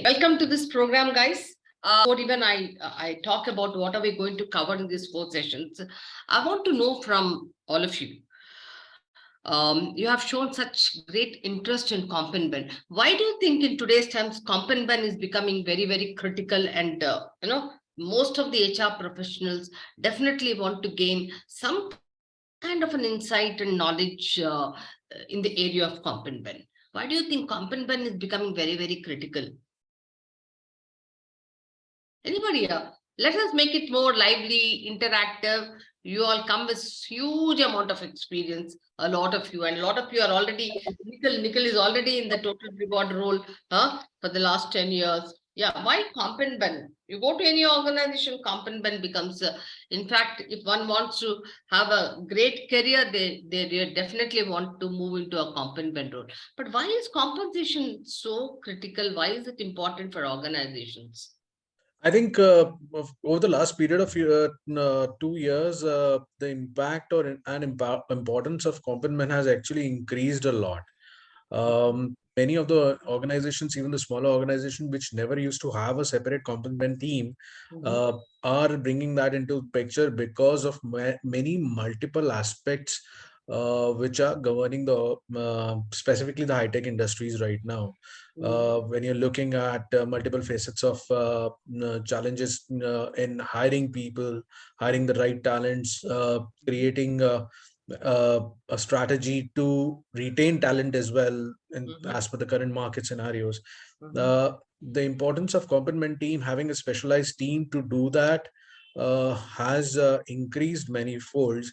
Welcome to this program, guys. Before even I talk about what are we going to cover in these 4 sessions, I want to know from all of you. You have shown such great interest in comp-and-ben. Why do you think in today's times comp-and-ben is becoming very, very critical? And most of the HR professionals definitely want to gain some kind of an insight and knowledge in the area of comp-and-ben. Why do you think comp-and-ben is becoming very, very critical? Anybody here? Let us make it more lively, interactive. You all come with huge amount of experience, a lot of you, and a lot of you are already, Nickel is already in the total reward role for the last 10 years. Yeah, why comp and ben? You go to any organization, comp and ben becomes, in fact, if one wants to have a great career, they definitely want to move into a comp and ben role. But why is compensation so critical? Why is it important for organizations? I think over the last period of 2 years, the impact or importance of complement has actually increased a lot. Many of the organizations, even the smaller organizations, which never used to have a separate complement team, are bringing that into picture because of many multiple aspects which are governing the specifically the high-tech industries right now. When you're looking at multiple facets of challenges in hiring people, hiring the right talents, creating a strategy to retain talent as well, and as per the current market scenarios. The importance of complement team, having a specialized team to do that, has increased many folds.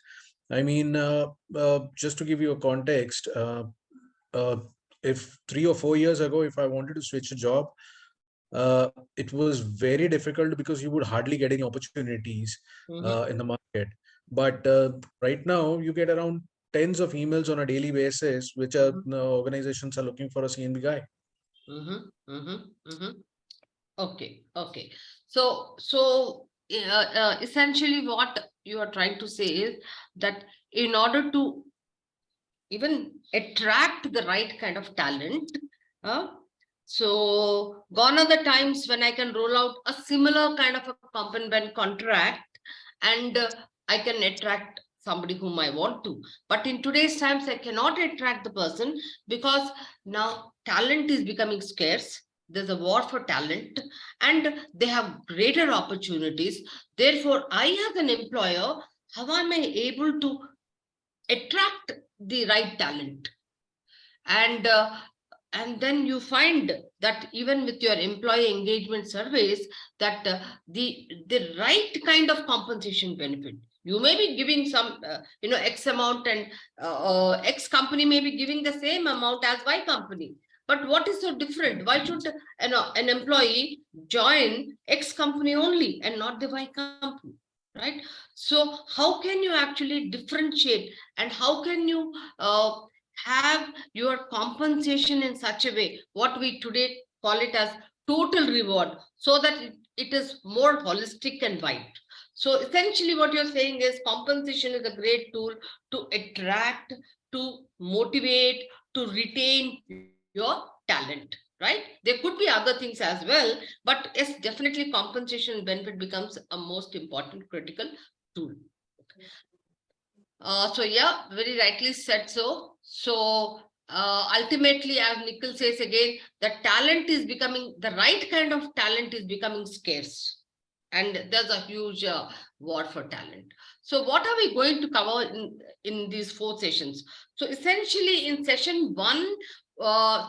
I mean, just to give you a context, uh, if 3 or 4 years ago, if I wanted to switch a job, it was very difficult because you would hardly get any opportunities in the market. But right now, you get around tens of emails on a daily basis, which are organizations are looking for a CNB guy. Okay. So essentially, what you are trying to say is that in order to even attract the right kind of talent, uh, so gone are the times when I can roll out a similar kind of a comp and ben contract, and I can attract somebody whom I want to. But in today's times, I cannot attract the person because now talent is becoming scarce. There's a war for talent and they have greater opportunities. Therefore, I as an employer, how am I able to attract the right talent? And and then you find that even with your employee engagement surveys, that the right kind of compensation benefit, you may be giving some x amount, and x company may be giving the same amount as y company. But what is so different? Why should an employee join x company only and not the y company, right? So how can you actually differentiate, and how can you have your compensation in such a way, what we today call it as total reward, so that it is more holistic and wide. So essentially what you're saying is compensation is a great tool to attract, to motivate, to retain your talent, right? There could be other things as well, but yes, definitely compensation benefit becomes a most important critical tool. So yeah, very rightly said so. So ultimately, as Nikhil says again, the talent is becoming, the right kind of talent is becoming scarce. And there's a huge war for talent. So what are we going to cover in these 4 sessions? So essentially in session 1,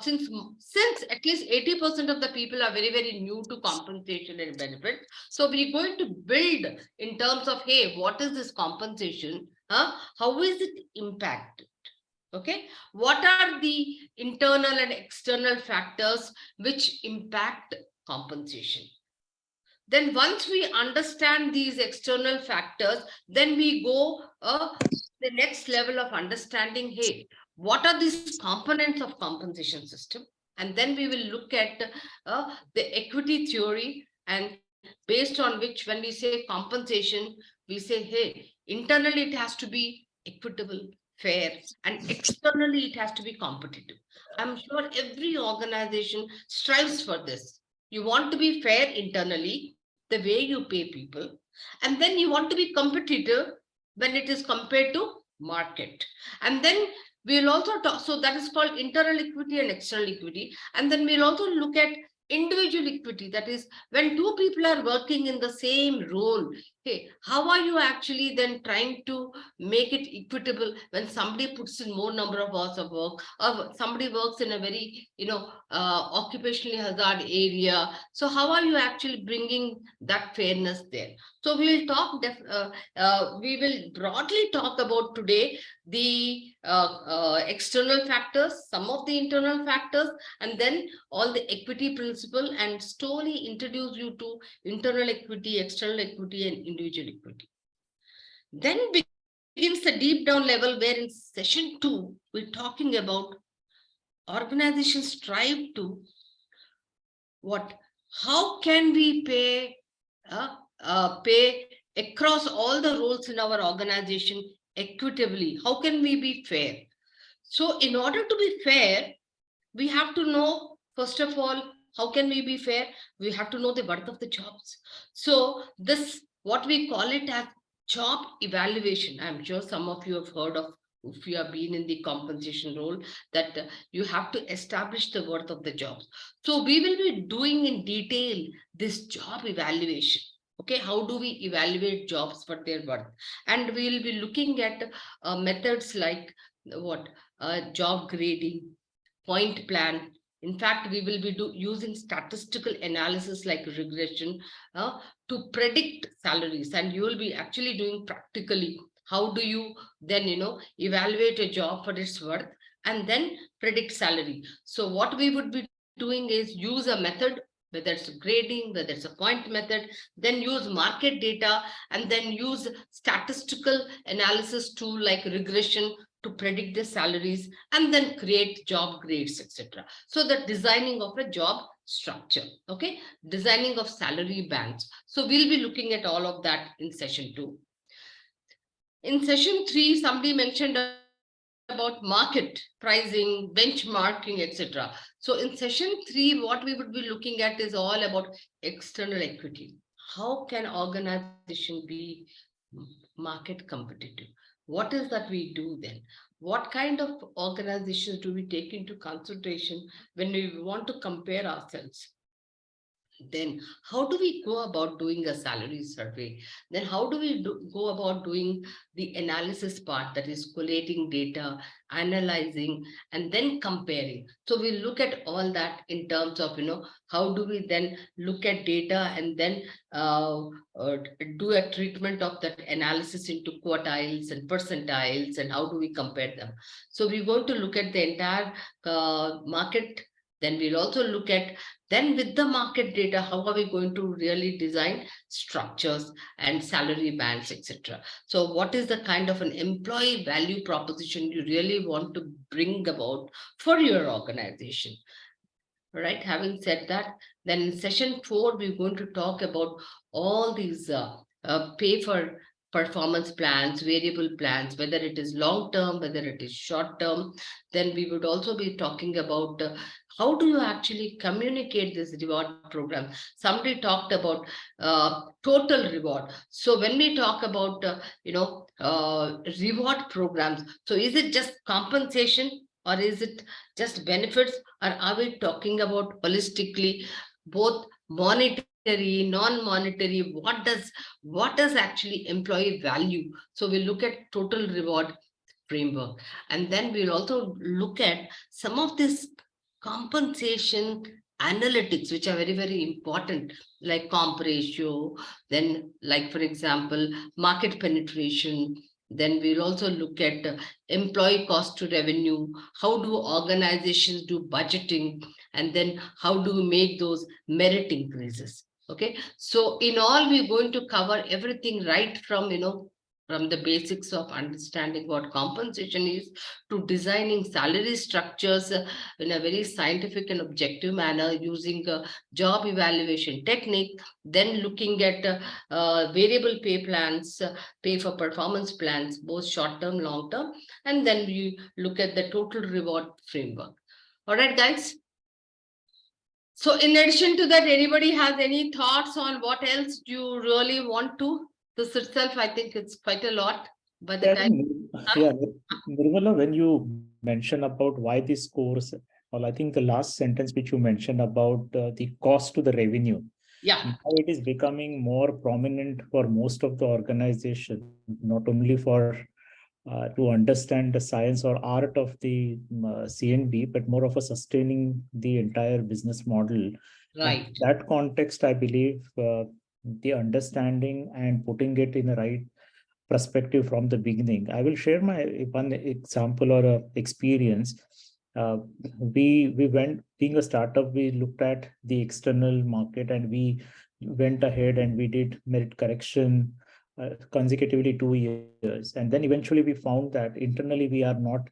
since at least 80% of the people are very, very new to compensation and benefits, so we're going to build in terms of, hey, what is this compensation? How is it impacted? Okay, what are the internal and external factors which impact compensation? Then once we understand these external factors, then we go the next level of understanding, hey, what are these components of compensation system? And then we will look at the equity theory, and based on which when we say compensation, we say, hey, internally it has to be equitable, fair, and externally it has to be competitive. I'm sure every organization strives for this. You want to be fair internally, the way you pay people, and then you want to be competitive when it is compared to market. And then we'll also talk, so that is called internal equity and external equity. And then we'll also look at individual equity, that is when two people are working in the same role. Hey, how are you actually then trying to make it equitable when somebody puts in more number of hours of work, or somebody works in a very, occupationally hazard area? So how are you actually bringing that fairness there? So we will broadly talk about today the external factors, some of the internal factors, and then all the equity principle, and slowly introduce you to internal equity, external equity, and individual equity. Then begins the deep down level, where in session 2, we're talking about organizations strive to what? How can we pay across all the roles in our organization equitably? How can we be fair? So in order to be fair, we have to know, first of all, how can we be fair? We have to know the worth of the jobs. So this, what we call it as job evaluation. I'm sure some of you have heard of, if you have been in the compensation role, that you have to establish the worth of the jobs. So we will be doing in detail this job evaluation. Okay, how do we evaluate jobs for their worth? And we will be looking at methods like what? Job grading, point plan. In fact, we will be using statistical analysis like regression to predict salaries, and you will be actually doing practically how do you then evaluate a job for its worth and then predict salary. So what we would be doing is use a method, whether it's grading, whether it's a point method, then use market data, and then use statistical analysis tool like regression to predict the salaries, and then create job grades, etc. So the designing of a job structure, okay, designing of salary bands. So we'll be looking at all of that in session 2. In session 3, somebody mentioned about market pricing, benchmarking, etc. So in session 3, what we would be looking at is all about external equity. How can organization be market competitive? What is that we do then? What kind of organizations do we take into consideration when we want to compare ourselves? Then how do we go about doing a salary survey? Then how do we go about doing the analysis part, that is collating data, analyzing, and then comparing? So we look at all that in terms of how do we then look at data and then do a treatment of that analysis into quartiles and percentiles, and how do we compare them? So we want to look at the entire market. Then we'll also look at, then with the market data, how are we going to really design structures and salary bands, etc. So what is the kind of an employee value proposition you really want to bring about for your organization? Right, having said that, then in session 4, we're going to talk about all these pay for performance plans, variable plans, whether it is long term, whether it is short term. Then we would also be talking about how do you actually communicate this reward program. Somebody talked about total reward. So when we talk about reward programs, so is it just compensation, or is it just benefits, or are we talking about holistically both monetary, non-monetary? What does actually employee value? So we look at total reward framework, and then we'll also look at some of this compensation analytics, which are very, very important, like comp ratio, then like for example market penetration. Then we'll also look at employee cost to revenue, how do organizations do budgeting, and then how do we make those merit increases. Okay, so in all, we're going to cover everything, right from from the basics of understanding what compensation is, to designing salary structures in a very scientific and objective manner using a job evaluation technique, then looking at variable pay plans, pay for performance plans, both short term, long term, and then we look at the total reward framework. All right, guys. So in addition to that, anybody has any thoughts on what else you really want to? This itself, I think it's quite a lot by the Yeah, I time. think, yeah, Nirmala, when you mention about why this course, well, I think the last sentence which you mentioned about the cost to the revenue, Yeah, now it is becoming more prominent for most of the organization, not only for to understand the science or art of the CNB, but more of a sustaining the entire business model. And right. that context, I believe, the understanding and putting it in the right perspective from the beginning. I will share my one example or a experience. Uh, we went, being a startup, we looked at the external market and we went ahead and we did merit correction consecutively 2 years, and then eventually we found that internally we are not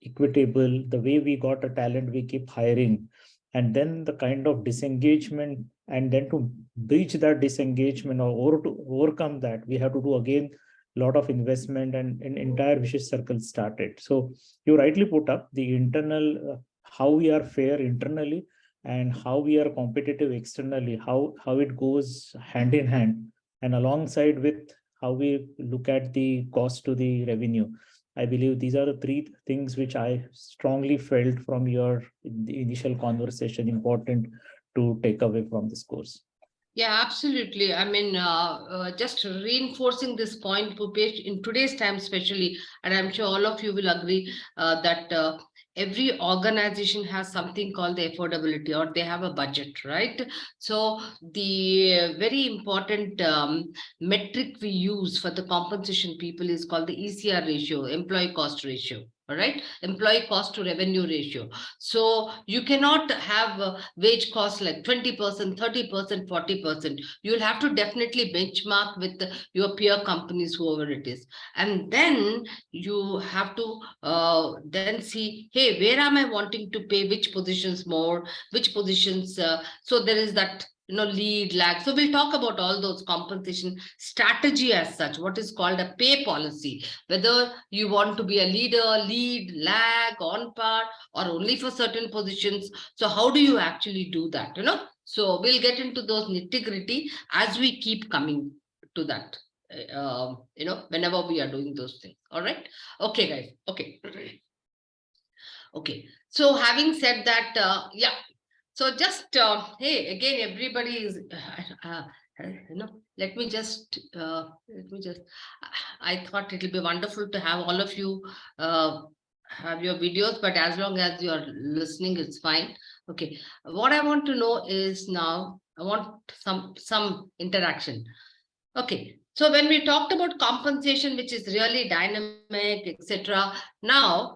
equitable. The way we got a talent, we keep hiring, and then the kind of disengagement, and then to breach that disengagement or to overcome that, we have to do again a lot of investment, and an entire vicious circle started. So you rightly put up the internal, how we are fair internally and how we are competitive externally, how it goes hand in hand, and alongside with how we look at the cost to the revenue. I believe these are the three things which I strongly felt from your the initial conversation important to take away from this course. Yeah, absolutely. I mean, just reinforcing this point, Bhupesh, in today's time, especially, and I'm sure all of you will agree that every organization has something called the affordability, or they have a budget, right? So the very important metric we use for the compensation people is called the ECR ratio, employee cost ratio. All right, employee cost to revenue ratio. So you cannot have wage costs like 20%, 30%, 40%. You'll have to definitely benchmark with your peer companies, whoever it is. And then you have to then see, hey, where am I wanting to pay which positions more, which positions. So there is that lead lag. So we'll talk about all those compensation strategy as such, what is called a pay policy, whether you want to be a leader, lead, lag, on par, or only for certain positions. So how do you actually do that? So we'll get into those nitty-gritty as we keep coming to that. Whenever we are doing those things. All right. Okay, guys. Okay. Okay. So having said that, yeah. So just hey, again, everybody is. Let me just. I thought it'll be wonderful to have all of you have your videos, but as long as you are listening, it's fine. Okay. What I want to know is now I want some interaction. Okay. So when we talked about compensation, which is really dynamic, etc. Now,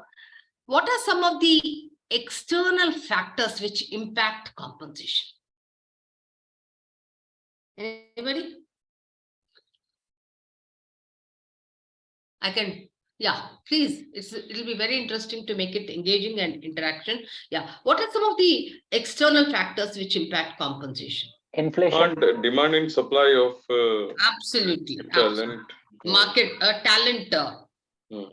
what are some of the external factors which impact compensation? Anybody? I can, yeah, please. It'll be very interesting to make it engaging and interaction. Yeah. What are some of the external factors which impact compensation? Inflation. And demand and supply of Absolutely. talent. Market, talent, Hmm.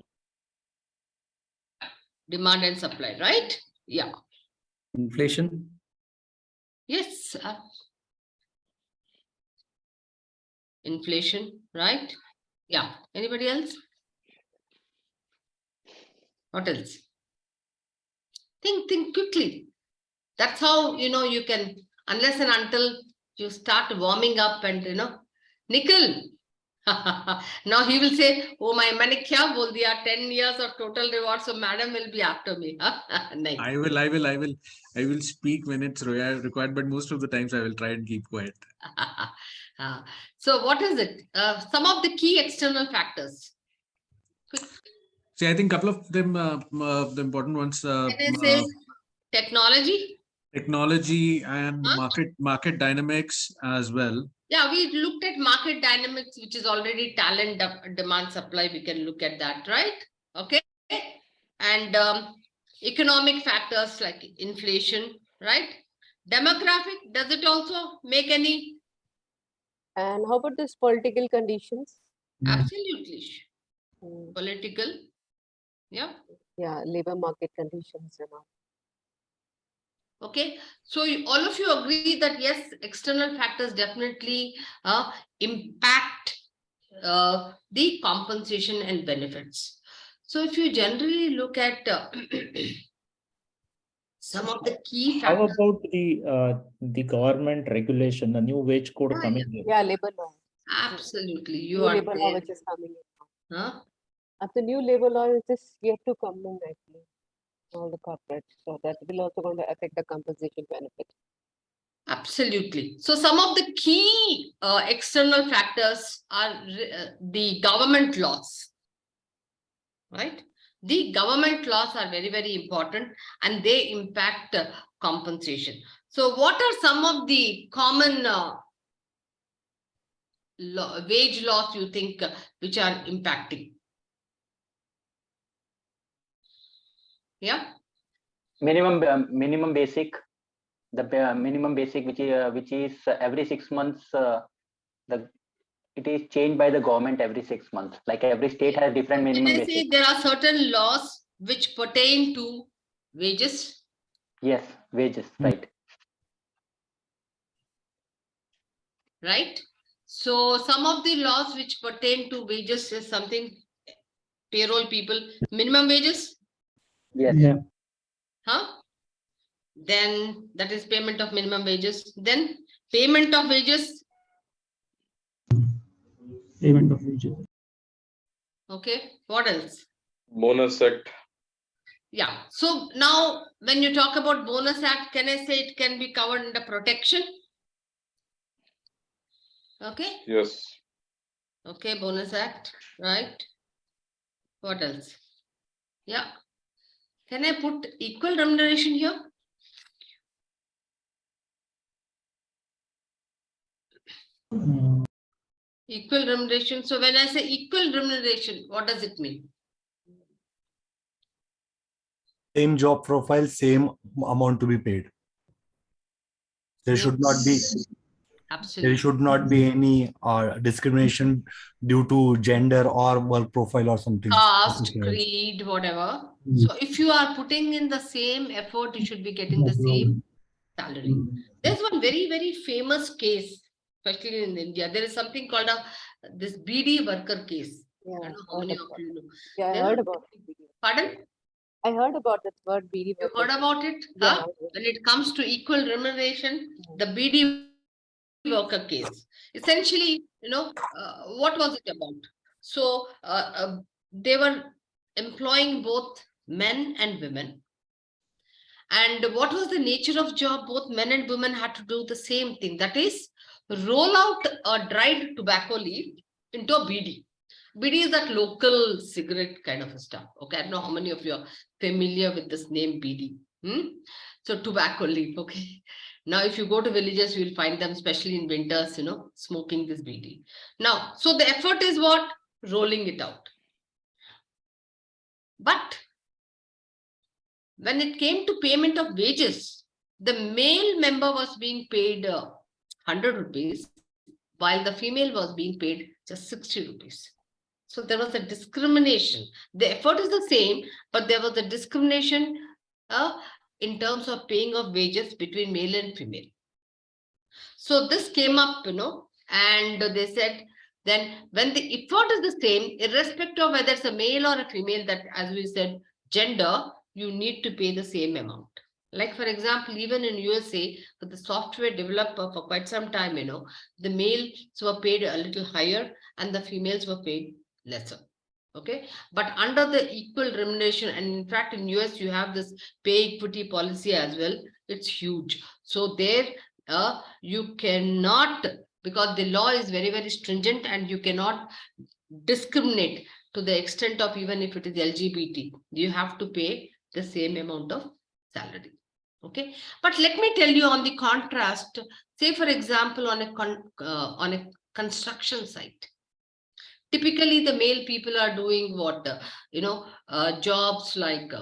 demand and supply, right? Yeah. Inflation. Yes. Inflation, right? Yeah. Anybody else? What else? Think quickly. That's how, you can, unless and until you start warming up and, Nikhil. Now he will say, oh, my maine kya bol diya, 10 years of total reward, so madam will be after me. Nice. I will speak when it's required, but most of the times I will try and keep quiet. So what is it? Some of the key external factors. Quick. See, I think a couple of them, the important ones, This is technology. technology and Huh? market dynamics as well. Yeah, we looked at market dynamics, which is already talent, demand, supply. We can look at that, right? Okay. And economic factors like inflation, right? Demographic, does it also make any? And how about this political conditions? Absolutely. Mm, Political, yeah. yeah, labor market conditions and all. Okay, so all of you agree that yes, external factors definitely impact the compensation and benefits. So if you generally look at some of the key How factors. about the government regulation, the new wage code Yeah, coming in? Yeah, labor law. absolutely, you New are labor law there. which is coming in. Huh? The new labor law is just yet to come in, I think, all the corporates. So that will also going to affect the compensation benefit. Absolutely. So some of the key external factors are the government laws, right? The government laws are very, very important and they impact compensation. So what are some of the common wage laws you think which are impacting? Yeah. Minimum basic, the minimum basic which is every 6 months, it is changed by the government every 6 months. Like every state has different Can minimum I basic. say there are certain laws which pertain to wages? Yes, wages, right. Right? So some of the laws which pertain to wages is something payroll people, minimum wages, Yes. Yeah. huh? Then that is payment of minimum wages. Then payment of wages. Payment of wages. Okay. What else? Bonus act. Yeah. So now when you talk about bonus act, can I say it can be covered under protection? Okay. Yes. Okay. Bonus act. Right. What else? Yeah. Can I put equal remuneration here? Equal remuneration. So when I say equal remuneration, what does it mean? Same job profile, same amount to be paid. There should not be Absolutely. any discrimination due to gender or work profile or something. Caste, creed, whatever. So if you are putting in the same effort, you should be getting the same salary. There's one very, very famous case, especially in India. There is something called this BD worker case. Yeah, I don't know how many of you know. yeah, I There heard was- about it. Pardon? I heard about that word BD. You heard about it? Yeah. Huh? When it comes to equal remuneration, the BD worker case. Essentially, what was it about? So they were employing both men and women. And what was the nature of job? Both men and women had to do the same thing. That is, roll out a dried tobacco leaf into a BD. BD is that local cigarette kind of a stuff. Okay, I don't know how many of you are familiar with this name BD. So tobacco leaf, okay. Now, if you go to villages, you will find them, especially in winters, smoking this BD. Now, so the effort is what? Rolling it out. But when it came to payment of wages, the male member was being paid 100 rupees, while the female was being paid just 60 rupees. So there was a discrimination. The effort is the same, but there was a discrimination in terms of paying of wages between male and female. So this came up, and they said, then when the effort is the same, irrespective of whether it's a male or a female, that as we said, gender, you need to pay the same amount. Like, for example, even in USA, for the software developer for quite some time, the males were paid a little higher and the females were paid lesser. Okay, but under the equal remuneration, and in fact, in US, you have this pay equity policy as well. It's huge. So there, you cannot, because the law is very, very stringent, and you cannot discriminate to the extent of even if it is LGBT. You have to pay the same amount of salary. Okay, but let me tell you on the contrast. Say, for example, on a construction site. Typically, the male people are doing what, jobs like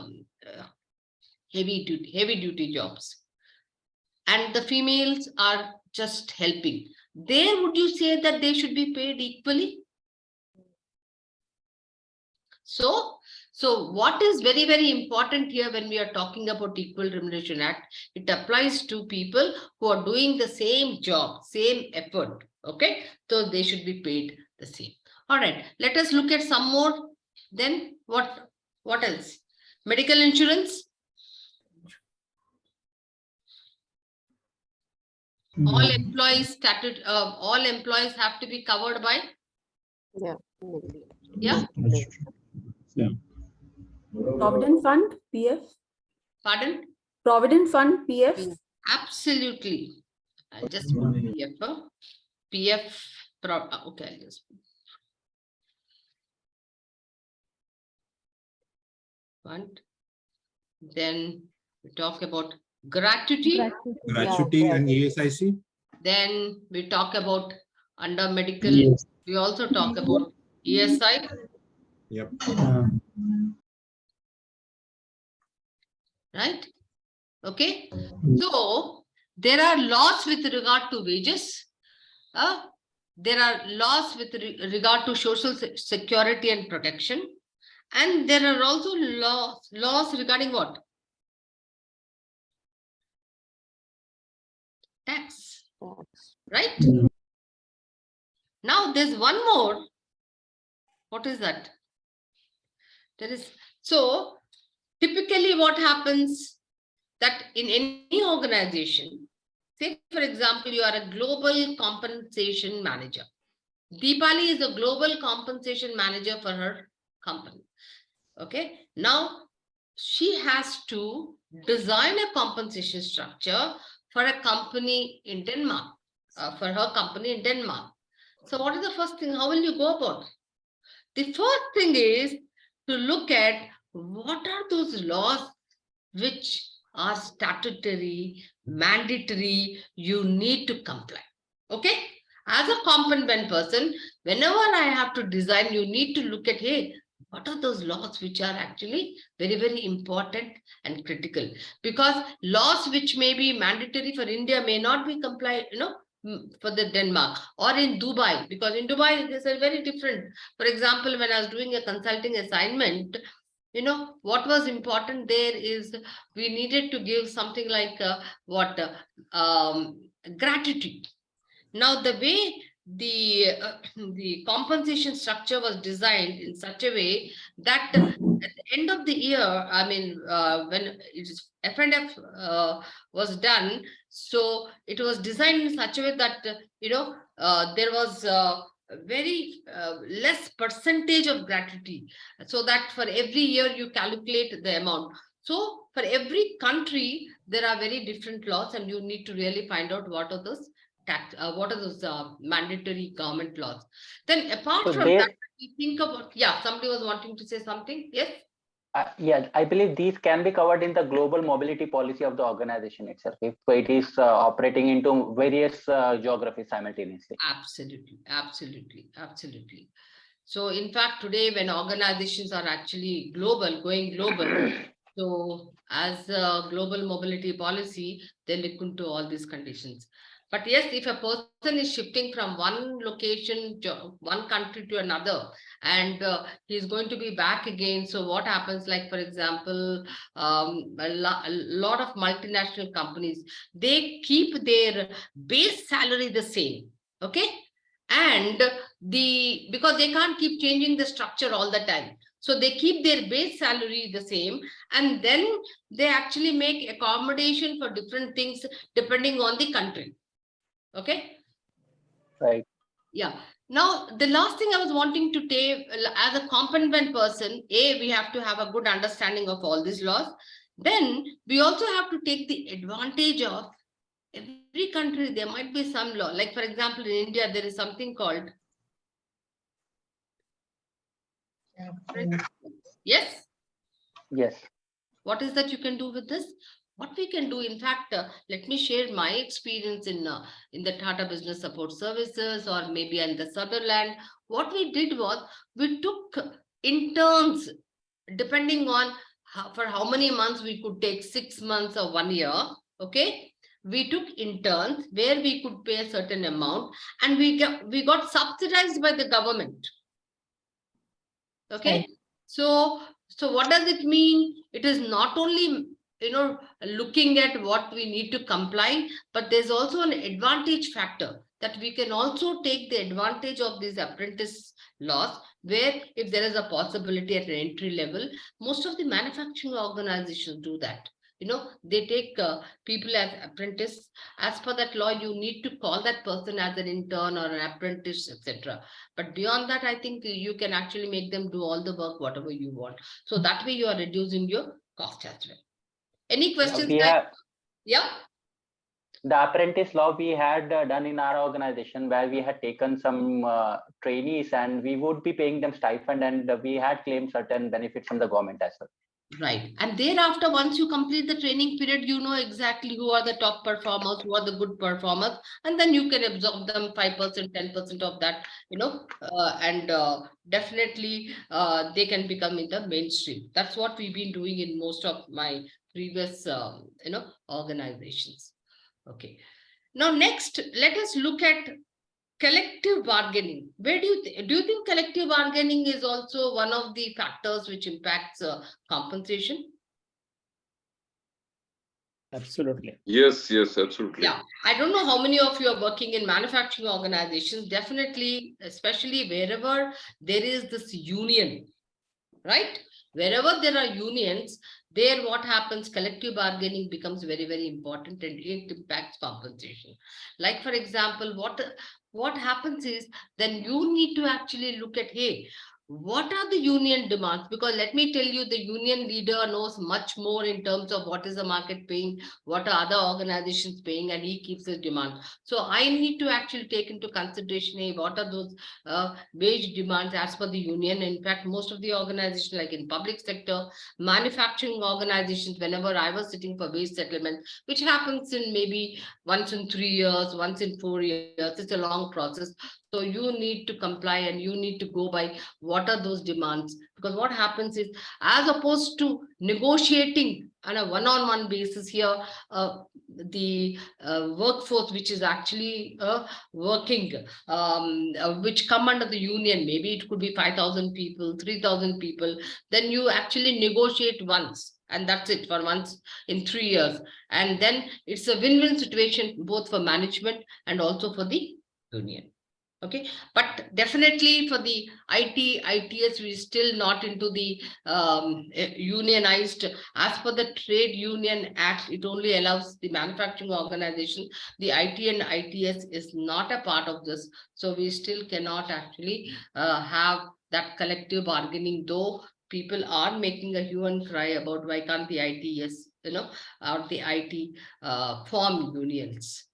heavy duty jobs, and the females are just helping. There, would you say that they should be paid equally? So So what is very, very important here when we are talking about Equal Remuneration Act, it applies to people who are doing the same job, same effort. Okay, so they should be paid the same. All right, let us look at some more. Then what else? Medical insurance. All employees all employees have to be covered by. Yeah. Yeah. Provident Fund, PF. Pardon? Provident Fund, PF. Absolutely. I'll just put PF. Okay, I'll just. Fund. Then we talk about gratuity. Gratuity and ESIC. Then we talk about under medical. Yes. We also talk about ESI. Yep. Right? Okay. So there are laws with regard to wages. There are laws with regard to social security and protection. And there are also laws regarding what? Tax. Right? Now there's one more. What is that? There is, so typically what happens that in any organization, say for example, you are a global compensation manager. Deepali is a global compensation manager for her company. Okay. Now she has to design a compensation structure for a company in Denmark, for her company in Denmark. So what is the first thing? How will you go about it? The first thing is to look at what are those laws which are statutory, mandatory, you need to comply. Okay? As a competent person, whenever I have to design, you need to look at, hey, what are those laws which are actually very, very important and critical? Because laws which may be mandatory for India may not be complied, for the Denmark or in Dubai, because in Dubai, this is very different. For example, when I was doing a consulting assignment, what was important there is we needed to give something like gratitude. Now, the way the compensation structure was designed in such a way that at the end of the year, I mean, when F&F was done, so it was designed in such a way that, there was very less percentage of gratuity, so that for every year you calculate the amount. So for every country, there are very different laws, and you need to really find out what are those tax, what are those mandatory government laws. Then apart from that, we think about, yeah, somebody was wanting to say something. Yes. Yeah, I believe these can be covered in the global mobility policy of the organization itself, if it is operating into various geographies simultaneously. Absolutely, absolutely, absolutely. So in fact, today when organizations are actually going global, so as a global mobility policy, they look into all these conditions. But yes, if a person is shifting from one location to one country to another, and he's going to be back again, so what happens, like for example, a lot of multinational companies, they keep their base salary the same, okay? And because they can't keep changing the structure all the time. So they keep their base salary the same, and then they actually make accommodation for different things depending on the country. Okay. Right. Yeah. Now, the last thing I was wanting to take as a competent person, we have to have a good understanding of all these laws. Then we also have to take the advantage of every country. There might be some law, like for example, in India, there is something called. Yes. Yes. What is that you can do with this? What we can do, in fact, let me share my experience in the Tata Business Support Services, or maybe in the Sutherland. What we did was we took interns, depending on for how many months we could take, 6 months or 1 year. Okay. We took interns where we could pay a certain amount, and we got subsidized by the government. Okay. So So what does it mean? It is not only, looking at what we need to comply, but there's also an advantage factor that we can also take the advantage of these apprentice laws, where if there is a possibility at an entry level, most of the manufacturing organizations do that. They take people as apprentice. As per that law, you need to call that person as an intern or an apprentice, etc. But beyond that, I think you can actually make them do all the work, whatever you want. So that way you are reducing your cost as well. Any questions? We have Yeah. the apprentice law we had done in our organization, where we had taken some trainees and we would be paying them stipend, and we had claimed certain benefits from the government as well. Right. And thereafter, once you complete the training period, you know exactly who are the top performers, who are the good performers, and then you can absorb them 5%, 10% of that, and definitely they can become in the mainstream. That's what we've been doing in most of my previous, organizations. Okay. Now, next, let us look at collective bargaining. Where do you think collective bargaining is also one of the factors which impacts compensation? Absolutely. Yes, absolutely. Yeah, I don't know how many of you are working in manufacturing organizations. Definitely, especially wherever there is this union, right? Wherever there are unions, there what happens, collective bargaining becomes very, very important, and it impacts compensation. Like, for example, what happens is, then you need to actually look at, hey, what are the union demands? Because let me tell you, the union leader knows much more in terms of what is the market paying, what are other organizations paying, and he keeps his demand. So I need to actually take into consideration, hey, what are those wage demands as per the union. In fact, most of the organizations, like in public sector, manufacturing organizations, whenever I was sitting for wage settlement, which happens in maybe once in 3 years, once in 4 years, it's a long process. So you need to comply and you need to go by what are those demands. Because what happens is, as opposed to negotiating on a one-on-one basis here, the workforce which is actually working, which come under the union, maybe it could be 5,000 people, 3,000 people, then you actually negotiate once, and that's it, for once in 3 years. And then it's a win-win situation, both for management and also for the union. Okay, but definitely for the ITS, we're still not into the unionized. As per the Trade Union Act, it only allows the manufacturing organization. The IT and ITS is not a part of this. So we still cannot actually have that collective bargaining, though people are making a hue and cry about why can't the ITS, or the IT form unions.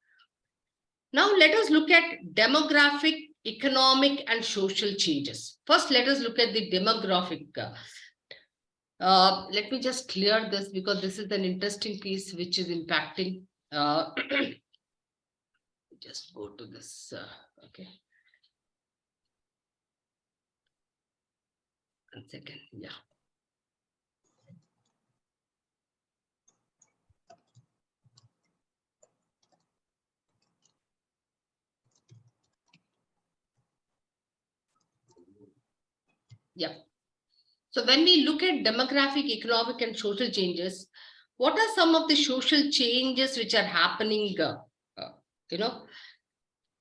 Now, let us look at demographic, economic, and social changes. First, let us look at the demographic. Let me just clear this, because this is an interesting piece which is impacting. Just go to this. Okay. 1 second. Yeah. Yeah. So when we look at demographic, economic, and social changes, what are some of the social changes which are happening?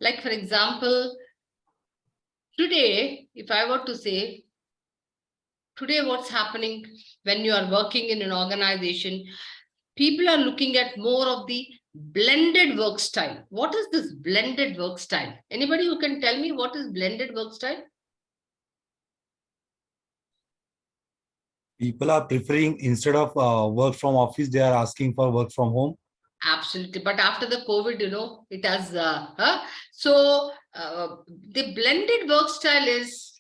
Like, for example, today, if I were to say, today what's happening when you are working in an organization, people are looking at more of the blended work style. What is this blended work style? Anybody who can tell me what is blended work style? People are preferring, instead of work from office, they are asking for work from home. Absolutely. But after the COVID, it has, so the blended work style is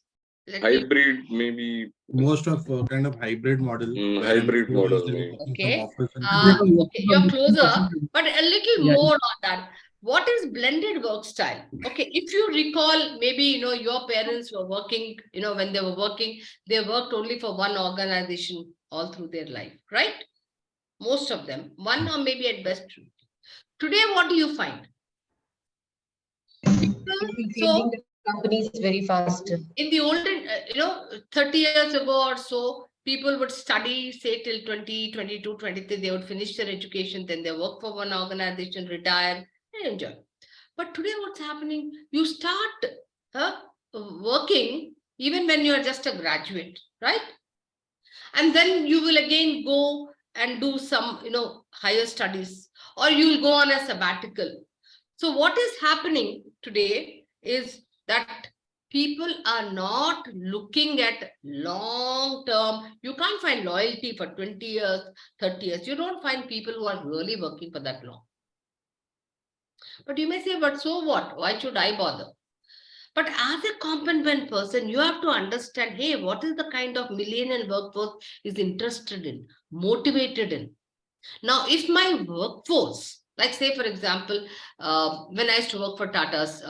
hybrid, maybe. Most of kind of hybrid model. Hybrid model, maybe. Okay. And Okay, you're closer, but a little more on that. What is blended work style? Okay, if you recall, maybe, your parents were working, when they were working, they worked only for one organization all through their life, right? Most of them, one or maybe at best two. Today, what do you find? So, companies very fast. in the olden, 30 years ago or so, people would study, say till 20, 22, 23, they would finish their education, then they work for one organization, retire, and enjoy. But today what's happening? You start working even when you are just a graduate, right? And then you will again go and do some, higher studies, or you will go on a sabbatical. So what is happening today is that people are not looking at long term. You can't find loyalty for 20 years, 30 years. You don't find people who are really working for that long. But you may say, but so what? Why should I bother? But as a competent person, you have to understand, hey, what is the kind of millennial workforce is interested in, motivated in? Now, if my workforce, like say, for example, when I used to work for Tata's,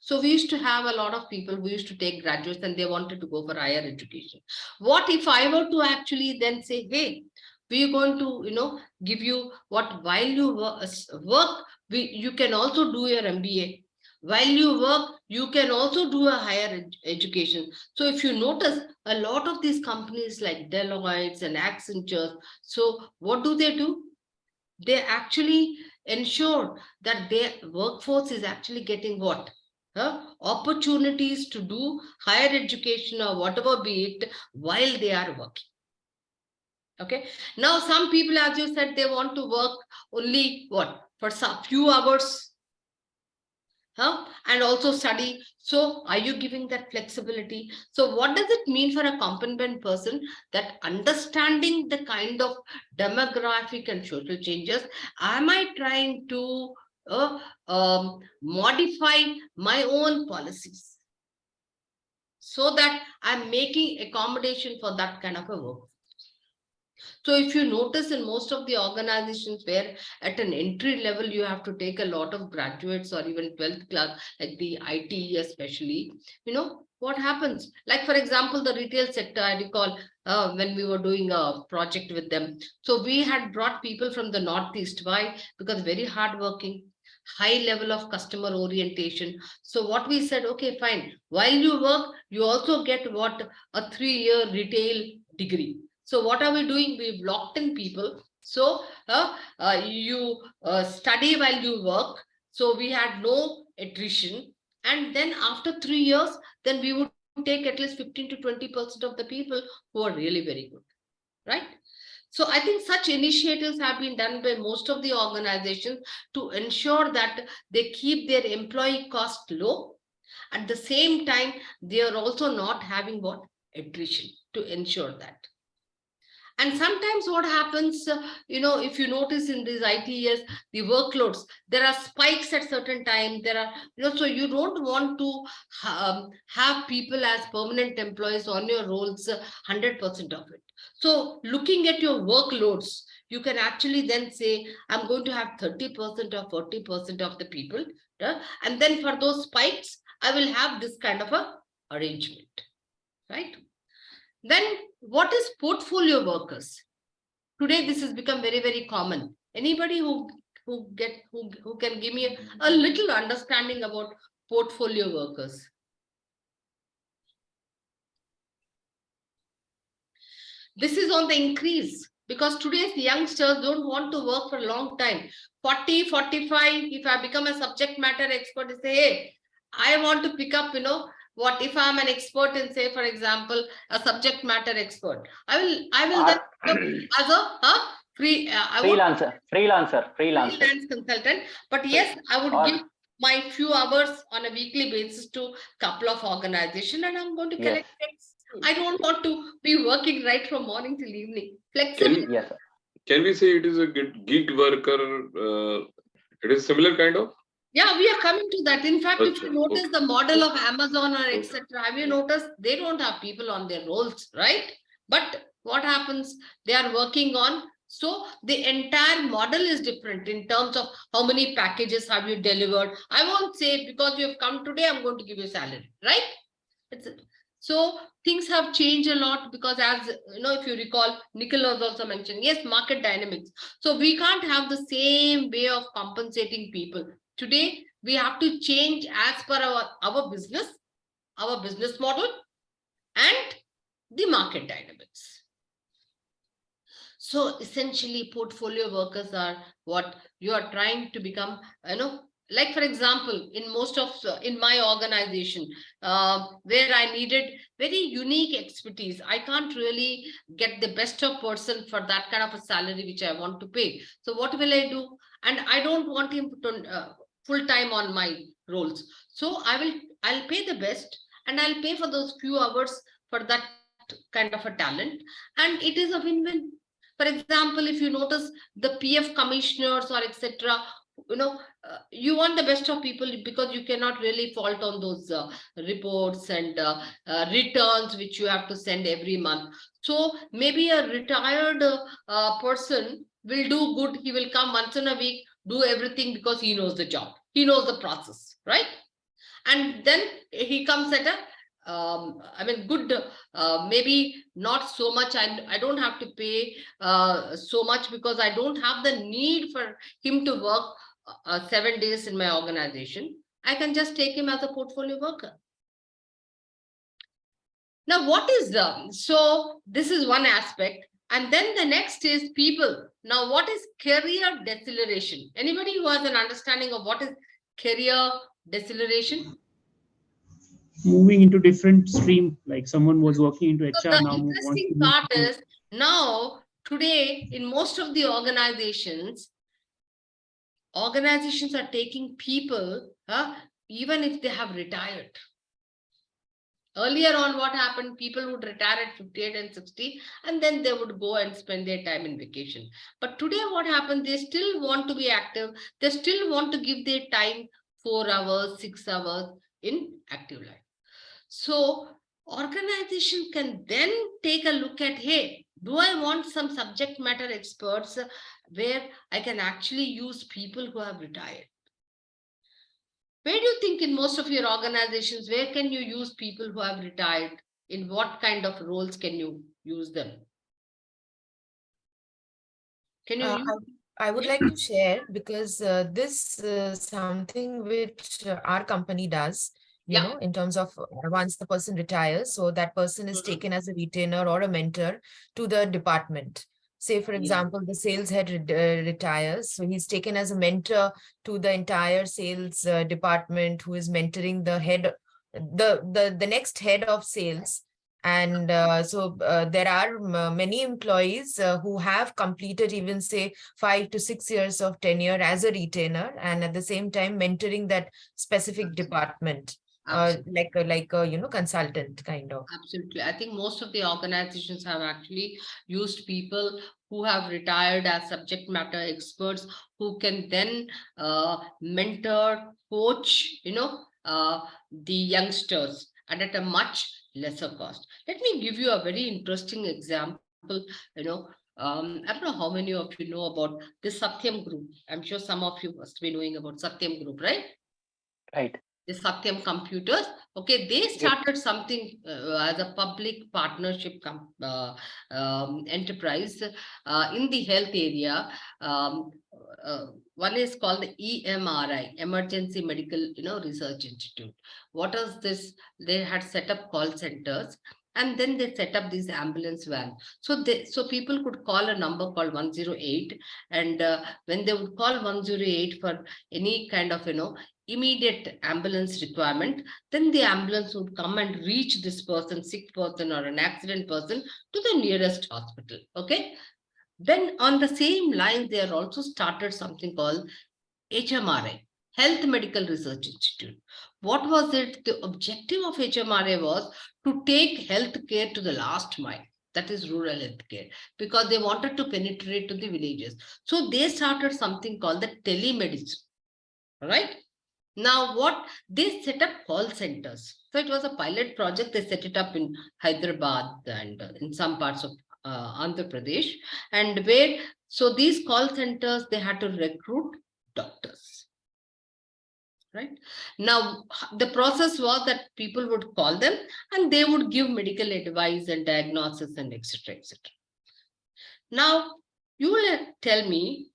so we used to have a lot of people who used to take graduates and they wanted to go for higher education. What if I were to actually then say, hey, we are going to, give you what while you work, you can also do your MBA. While you work, you can also do a higher education. So if you notice, a lot of these companies like Deloitte and Accenture, so what do? They actually ensure that their workforce is actually getting what? Opportunities to do higher education or whatever be it while they are working. Okay. Now, some people, as you said, they want to work only what? For some few hours. And also study. So are you giving that flexibility? So what does it mean for a competent person? That understanding the kind of demographic and social changes, am I trying to modify my own policies so that I'm making accommodation for that kind of a work? So if you notice in most of the organizations where at an entry level, you have to take a lot of graduates or even 12th class, like the IT especially, what happens? Like, for example, the retail sector, I recall when we were doing a project with them. So we had brought people from the Northeast. Why? Because very hardworking, high level of customer orientation. So what we said, okay, fine. While you work, you also get what? A 3-year retail degree. So what are we doing? We've locked in people. So you study while you work. So we had no attrition. And then after 3 years, then we would take at least 15 to 20% of the people who are really very good, right? So I think such initiatives have been done by most of the organizations to ensure that they keep their employee cost low. At the same time, they are also not having what? Attrition, to ensure that. And sometimes what happens, if you notice in these ITs, the workloads, there are spikes at certain time. There are, so you don't want to have people as permanent employees on your roles, 100% of it. So looking at your workloads, you can actually then say, I'm going to have 30% or 40% of the people. And then for those spikes, I will have this kind of a arrangement, right? Then what is portfolio workers? Today, this has become very, very common. Anybody who can give me a little understanding about portfolio workers? This is on the increase because today's youngsters don't want to work for a long time. 40, 45, if I become a subject matter expert, I say, hey, I want to pick up, what if I'm an expert in, say, for example, a subject matter expert? I will then as a freelance consultant. But yes, I would give my few hours on a weekly basis to a couple of organizations, and I'm going to collect checks. I don't want to be working right from morning till evening. Flexible. Can we say it is a gig worker? It is similar kind of? Yeah, we are coming to that. In fact, if you notice the model of Amazon or etc., have you noticed they don't have people on their roles, right? But what happens? They are working on. So the entire model is different in terms of how many packages have you delivered. I won't say because you have come today, I'm going to give you salary, right? It's it. So things have changed a lot because, as if you recall, Nicola was also mentioned, yes, market dynamics. So we can't have the same way of compensating people. Today, we have to change as per our business model and the market dynamics. So essentially, portfolio workers are what you are trying to become, like for example, in most of, in my organization, where I needed very unique expertise, I can't really get the best of person for that kind of a salary which I want to pay. So what will I do? And I don't want him to full time on my roles. So I'll pay the best, and I'll pay for those few hours for that kind of a talent, and it is a win-win. For example, if you notice the PF commissioners or etc., you want the best of people because you cannot really fault on those reports and returns which you have to send every month. So maybe a retired person will do good. He will come once in a week, do everything because he knows the job. He knows the process, right? And then he comes at a good, maybe not so much. I don't have to pay so much because I don't have the need for him to work 7 days in my organization. I can just take him as a portfolio worker. Now, what is so this is one aspect. And then the next is people. Now, what is career deceleration? Anybody who has an understanding of what is career deceleration? Moving into different stream, like someone was working into HR, so the now interesting part is now today in most of the organizations are taking people even if they have retired. Earlier on, what happened? People would retire at 58 and 60, and then they would go and spend their time in vacation. But today, what happened? They still want to be active. They still want to give their time 4 hours, 6 hours in active life. So organization can then take a look at, hey, do I want some subject matter experts where I can actually use people who have retired? Where do you think in most of your organizations, where can you use people who have retired? In what kind of roles can you use them? Can you use? I would like to share because this something which our company does, in terms of once the person retires, so that person is taken as a retainer or a mentor to the department. Say, for example, the sales head retires, so he's taken as a mentor to the entire sales department, who is mentoring the head, the next head of sales. And so there are many employees who have completed even say 5 to 6 years of tenure as a retainer, and at the same time mentoring that specific department, like a consultant kind of. Absolutely. I think most of the organizations have actually used people who have retired as subject matter experts who can then mentor, coach, the youngsters, and at a much lesser cost. Let me give you a very interesting example. I don't know how many of you know about the Satyam Group. I'm sure some of you must be knowing about Satyam Group, right? Right. The Satyam Computers. Okay, they started something as a public partnership enterprise in the health area. One is called the EMRI, Emergency Medical Research Institute. What is this? They had set up call centers, and then they set up these ambulance vans. So people could call a number called 108, and when they would call 108 for any kind of immediate ambulance requirement, then the ambulance would come and reach this person, sick person or an accident person, to the nearest hospital. Okay. Then on the same line, they are also started something called HMRI, Health Medical Research Institute. What was it? The objective of HMRI was to take healthcare to the last mile. That is rural healthcare, because they wanted to penetrate to the villages. So they started something called the telemedicine. All right. Now, what they set up call centers. So it was a pilot project. They set it up in Hyderabad and in some parts of Andhra Pradesh. And so these call centers, they had to recruit doctors. Right. Now, the process was that people would call them and they would give medical advice and diagnosis and etc. etc. Now, you will tell me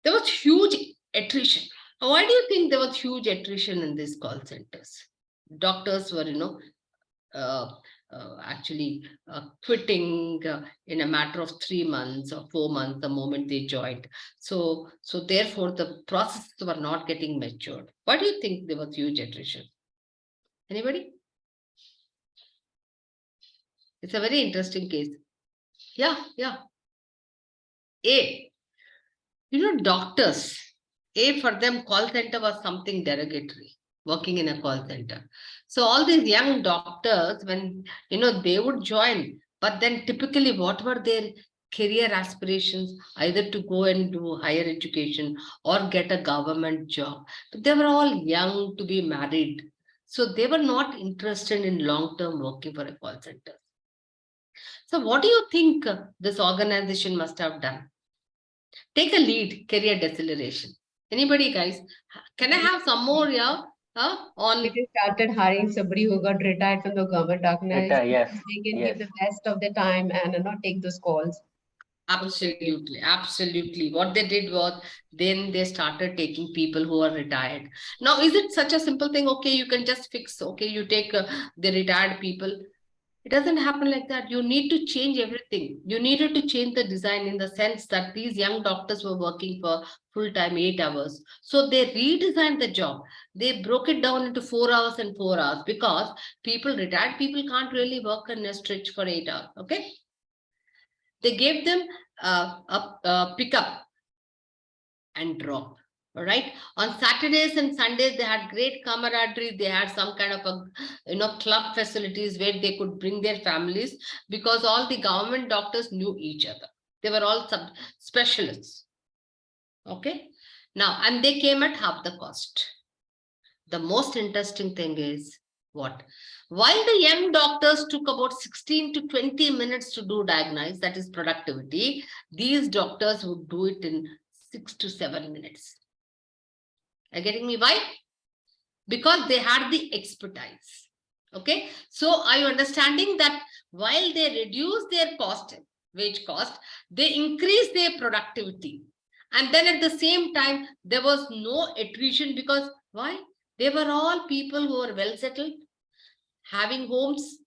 there was huge attrition. Why do you think there was huge attrition in these call centers? Doctors were, actually quitting in a matter of 3 months or 4 months the moment they joined. So therefore the processes were not getting matured. Why do you think there was huge attrition? Anybody? It's a very interesting case. Yeah. Doctors, for them, call center was something derogatory, working in a call center. So all these young doctors, when, they would join, but then typically what were their career aspirations? Either to go and do higher education or get a government job. But they were all young to be married. So they were not interested in long-term working for a call center. So what do you think this organization must have done? Take a lead, career deceleration. Anybody, guys? Can I have some more here? On They started hiring somebody who got retired from the government organization. Yes. They can Yes. give the best of their time and not take those calls. Absolutely. What they did was, then they started taking people who are retired. Now, is it such a simple thing? Okay, you can just fix. Okay, you take the retired people. It doesn't happen like that. You need to change everything. You needed to change the design in the sense that these young doctors were working for full-time 8 hours. So they redesigned the job. They broke it down into 4 hours and 4 hours because retired people can't really work in a stretch for 8 hours. Okay. They gave them a pickup and drop. All right. On Saturdays and Sundays, they had great camaraderie. They had some kind of a, club facilities where they could bring their families because all the government doctors knew each other. They were all specialists. Okay. Now, and they came at half the cost. The most interesting thing is what? While the young doctors took about 16 to 20 minutes to do diagnose, that is productivity, these doctors would do it in 6 to 7 minutes. Are you getting me? Why? Because they had the expertise. Okay. So are you understanding that while they reduce their wage cost, they increase their productivity. And then at the same time, there was no attrition because why? They were all people who were well settled, having homes,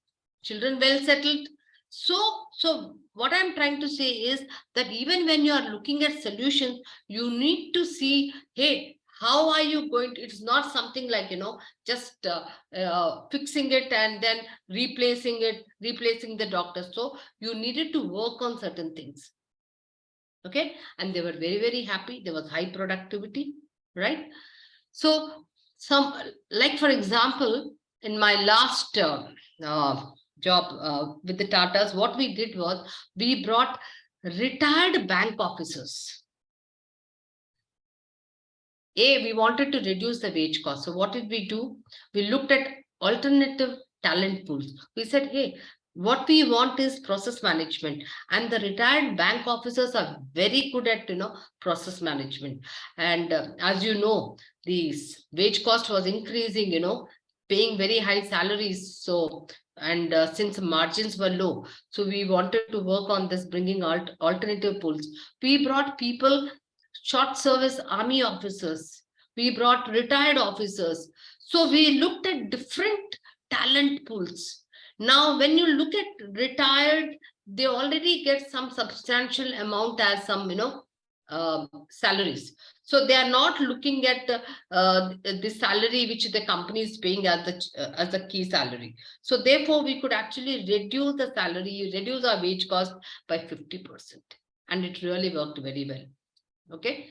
children well settled. So what I'm trying to say is that even when you are looking at solutions, you need to see, hey, how are you going to, it's not something like, just fixing it and then replacing the doctor. So you needed to work on certain things. Okay. And they were very, very happy. There was high productivity, right? So like for example, in my last job with the Tatas, what we did was we brought retired bank officers. We wanted to reduce the wage cost. So what did we do? We looked at alternative talent pools. We said, hey, what we want is process management, and the retired bank officers are very good at process management. And as you know, the wage cost was increasing, paying very high salaries. So and since margins were low, so we wanted to work on this, bringing alternative pools. We brought people, short service army officers. We brought retired officers. So we looked at different talent pools. Now, when you look at retired, they already get some substantial amount as some, salaries. So they are not looking at the salary which the company is paying as a key salary. So therefore, we could actually reduce the salary, reduce our wage cost by 50%. And it really worked very well. Okay.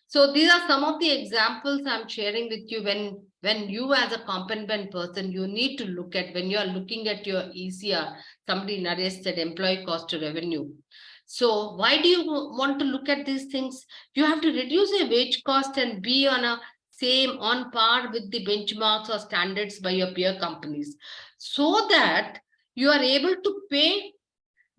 So these are some of the examples I'm sharing with you. When you as a competent person, you need to look at, when you are looking at your ECR, somebody Naresh said employee cost to revenue. So why do you want to look at these things? You have to reduce your wage cost and be on par with the benchmarks or standards by your peer companies, so that you are able to pay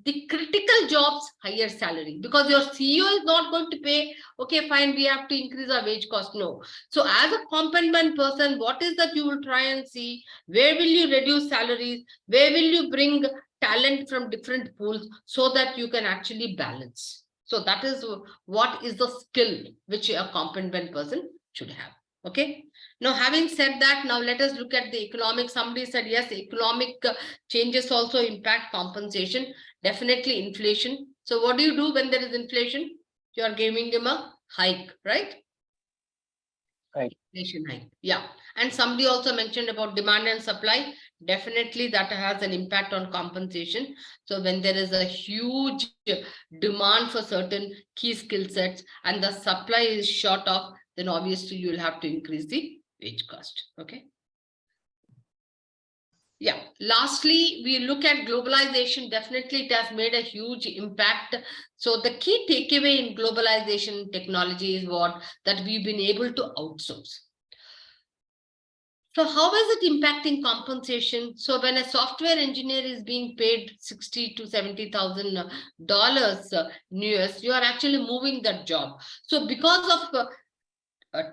the critical jobs higher salary, because your CEO is not going to pay, okay, fine, we have to increase our wage cost. No. So as a competent person, what is that you will try and see? Where will you reduce salaries? Where will you bring talent from different pools so that you can actually balance? So that is what is the skill which a competent person should have. Okay. Now, having said that, now let us look at the economic. Somebody said, yes, economic changes also impact compensation. Definitely inflation. So what do you do when there is inflation? You are giving them a hike, right? Right. Inflation hike. Yeah. And somebody also mentioned about demand and supply. Definitely that has an impact on compensation. So when there is a huge demand for certain key skill sets and the supply is short of, then obviously you will have to increase the wage cost. Okay. Yeah. Lastly, we look at globalization. Definitely, it has made a huge impact. So the key takeaway in globalization technology is what? That we've been able to outsource. So how is it impacting compensation? So when a software engineer is being paid $60,000 to $70,000 in US, you are actually moving that job. So because of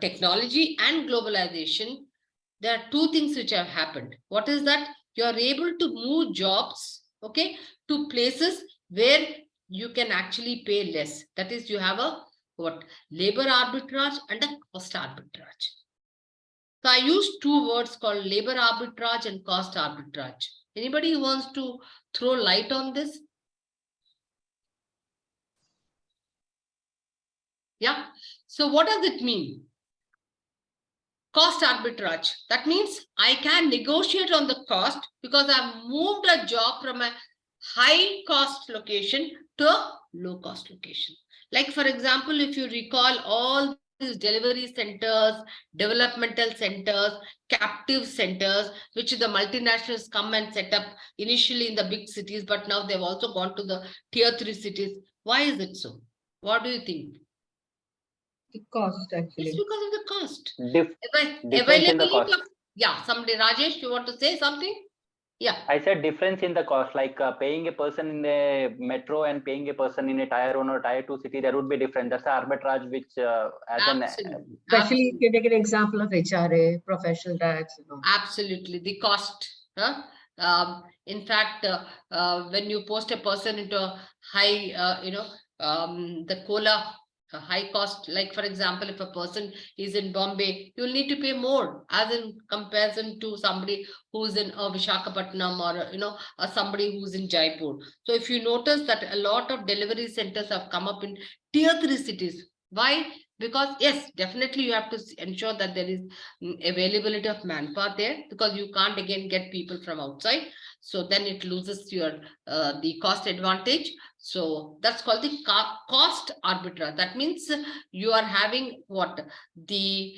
technology and globalization, there are two things which have happened. What is that? You are able to move jobs, okay, to places where you can actually pay less. That is, you have a what? Labor arbitrage and a cost arbitrage. So I use two words called labor arbitrage and cost arbitrage. Anybody who wants to throw light on this? Yeah. So what does it mean? Cost arbitrage. That means I can negotiate on the cost because I've moved a job from a high cost location to a low cost location. Like for example, if you recall all these delivery centers, developmental centers, captive centers, which the multinationals come and set up initially in the big cities, but now they've also gone to the tier 3 cities. Why is it so? What do you think? The cost actually. It's because of the cost. Difference in the cost. Yeah, somebody, Rajesh, you want to say something? Yeah. I said difference in the cost, like paying a person in a metro and paying a person in a tier 1 or tier 2 city, there would be different. That's the arbitrage which Especially if you take an example of HRA, professional tax. Absolutely, the cost. In fact, when you post a person into a high, the COLA, a high cost, like for example, if a person is in Bombay, you'll need to pay more as in comparison to somebody who's in Vishakhapatnam or, somebody who's in Jaipur. So if you notice that a lot of delivery centers have come up in tier 3 cities. Why? Because yes, definitely you have to ensure that there is availability of manpower there, because you can't again get people from outside. So then it loses your the cost advantage. So that's called the cost arbitrage. That means you are having what? The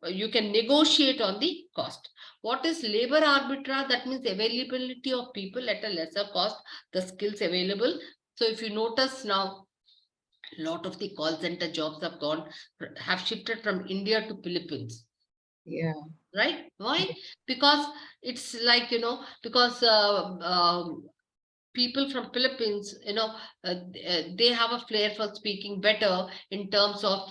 you can negotiate on the cost. What is labor arbitrage? That means availability of people at a lesser cost, the skills available. So if you notice now, a lot of the call center jobs have shifted from India to Philippines. Yeah. Right? Why? Because it's like, because people from Philippines, they have a flair for speaking better in terms of,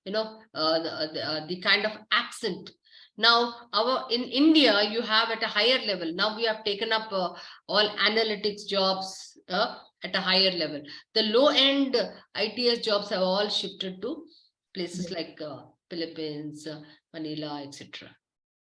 the kind of accent. Now, in India, you have at a higher level. Now we have taken up all analytics jobs at a higher level. The low-end ITS jobs have all shifted to places like Philippines, Manila, etc.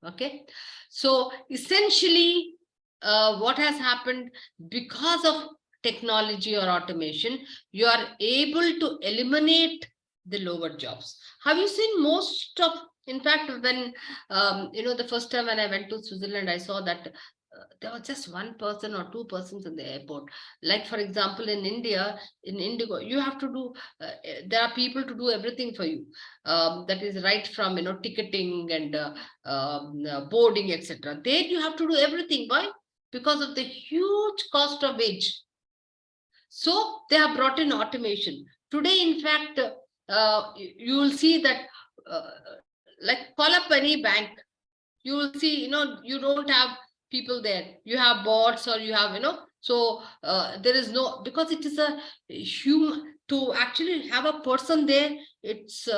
Okay, so essentially, what has happened because of technology or automation, you are able to eliminate the lower jobs. Have you seen most of? In fact, when the first time when I went to Switzerland, I saw that there was just one person or two persons in the airport. Like for example, in India, in Indigo, you have to do. There are people to do everything for you. That is right from ticketing and boarding, etc. There you have to do everything. Why? Because of the huge cost of wage. So they have brought in automation. Today, in fact, you will see that, like call up any bank, you will see, you don't have people there. You have bots or you have, so there is no, because it is a human, to actually have a person there, it's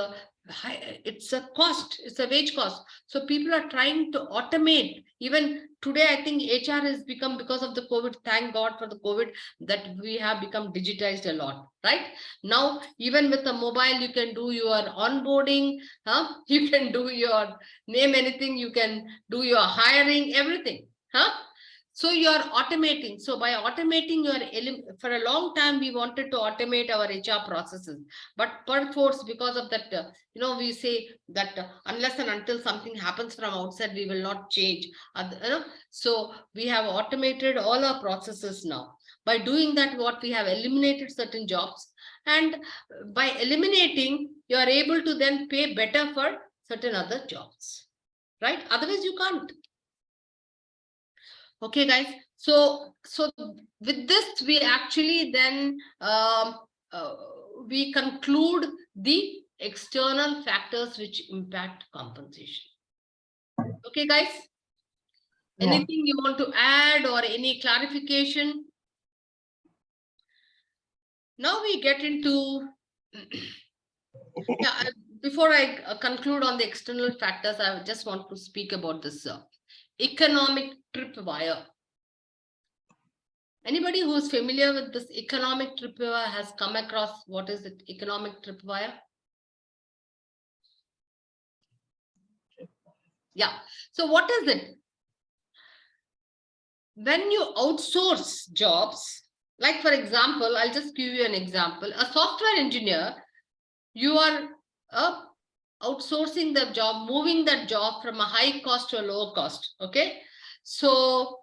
it's a cost, it's a wage cost. So people are trying to automate. Even today, I think HR has become, because of the COVID, thank God for the COVID, that we have become digitized a lot, right? Now, even with the mobile, you can do your onboarding, you can do your name anything, you can do your hiring, everything. So you are automating. So by automating for a long time, we wanted to automate our HR processes, but per force, because of that, we say that unless and until something happens from outside, we will not change. So we have automated all our processes now. By doing that, what we have eliminated certain jobs, and by eliminating, you are able to then pay better for certain other jobs, right? Otherwise, you can't. Okay, guys. So with this, we actually then we conclude the external factors which impact compensation. Okay, guys. Anything you want to add or any clarification? Now we get into. Yeah, before I conclude on the external factors, I just want to speak about this economic tripwire. Anybody who is familiar with this economic tripwire has come across what is it, economic tripwire? Yeah. So what is it? When you outsource jobs, like for example, I'll just give you an example. A software engineer, you are outsourcing the job, moving that job from a high cost to a lower cost. Okay. So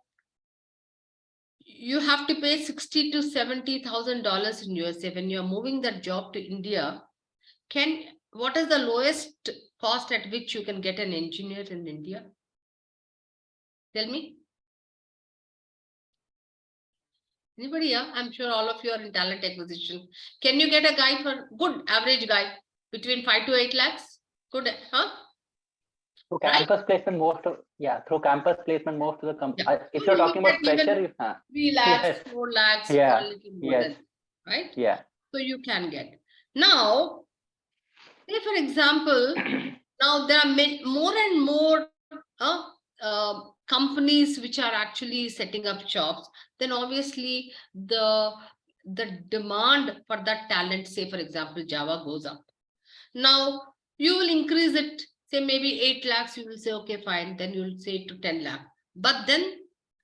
you have to pay $60,000 to $70,000 in USA when you're moving that job to India. What is the lowest cost at which you can get an engineer in India? Tell me. Anybody? Yeah, I'm sure all of you are in talent acquisition. Can you get a guy for good average guy between 5 to 8 lakhs? Good, huh? Through campus placement, through campus placement, most of the company. If you're talking about fresher, 3 lakhs, 4 lakhs, or a little more than, right? Yeah. So you can get. Now, say for example, now there are more and more companies which are actually setting up shops. Then obviously the demand for that talent, say for example, Java goes up. Now you will increase it. Say maybe 8 lakhs, you will say, okay, fine. Then you will say to 10 lakh. But then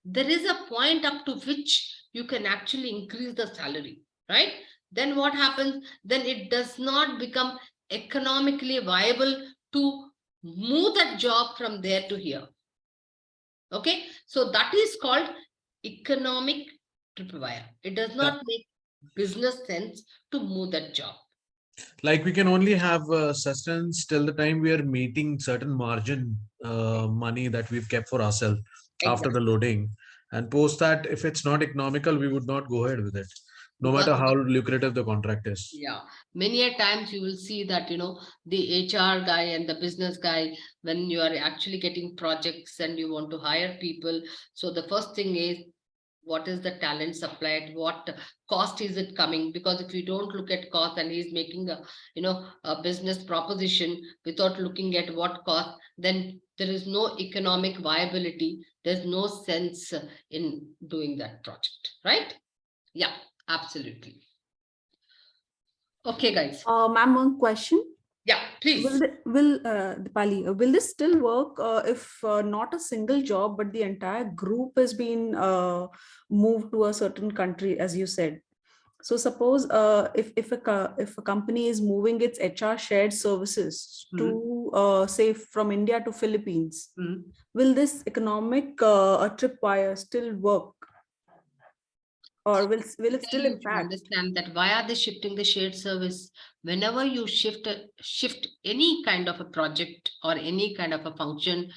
there is a point up to which you can actually increase the salary, right? Then what happens? Then it does not become economically viable to move that job from there to here. Okay, so that is called economic tripwire. It does not make business sense to move that job. Like we can only have sustenance till the time we are meeting certain margin money that we've kept for ourselves after the loading, and post that if it's not economical, we would not go ahead with it, no matter how lucrative the contract is. Yeah, many a times you will see that, the HR guy and the business guy, when you are actually getting projects and you want to hire people, so the first thing is, what is the talent supplied, what cost is it coming? Because if you don't look at cost and he's making a business proposition without looking at what cost, then there is no economic viability. There's no sense in doing that project, right? Yeah, absolutely. Okay, guys. Ma'am, one question. Yeah, please. Dipali, will this still work if not a single job, but the entire group has been moved to a certain country, as you said? So suppose if a company is moving its HR shared services to say from India to Philippines, will this economic tripwire still work? Or will it still impact? Understand that why are they shifting the shared service? Whenever you shift any kind of a project or any kind of a function,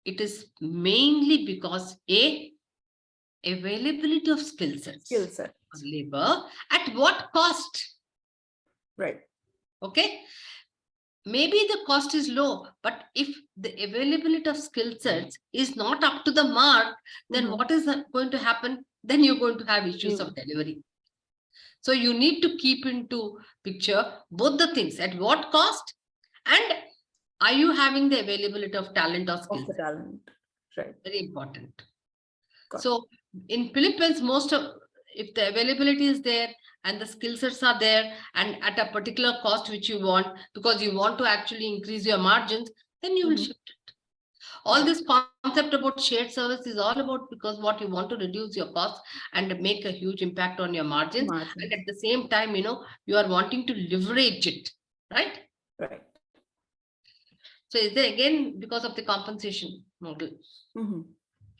it is mainly because availability of skill sets of labor at what cost? Right. Okay. Maybe the cost is low, but if the availability of skill sets is not up to the mark, then what is going to happen? Then you're going to have issues of delivery. So you need to keep into picture both the things, at what cost, and are you having the availability of talent or skills? Of the talent, right. Very important. Got So in Philippines, if the availability is there and the skill sets are there and at a particular cost which you want, because you want to actually increase your margins, then you will shift it. All this concept about shared service is all about because what you want to reduce your costs and make a huge impact on your margins. And at the same time, you are wanting to leverage it, right? Right. So is there again because of the compensation model?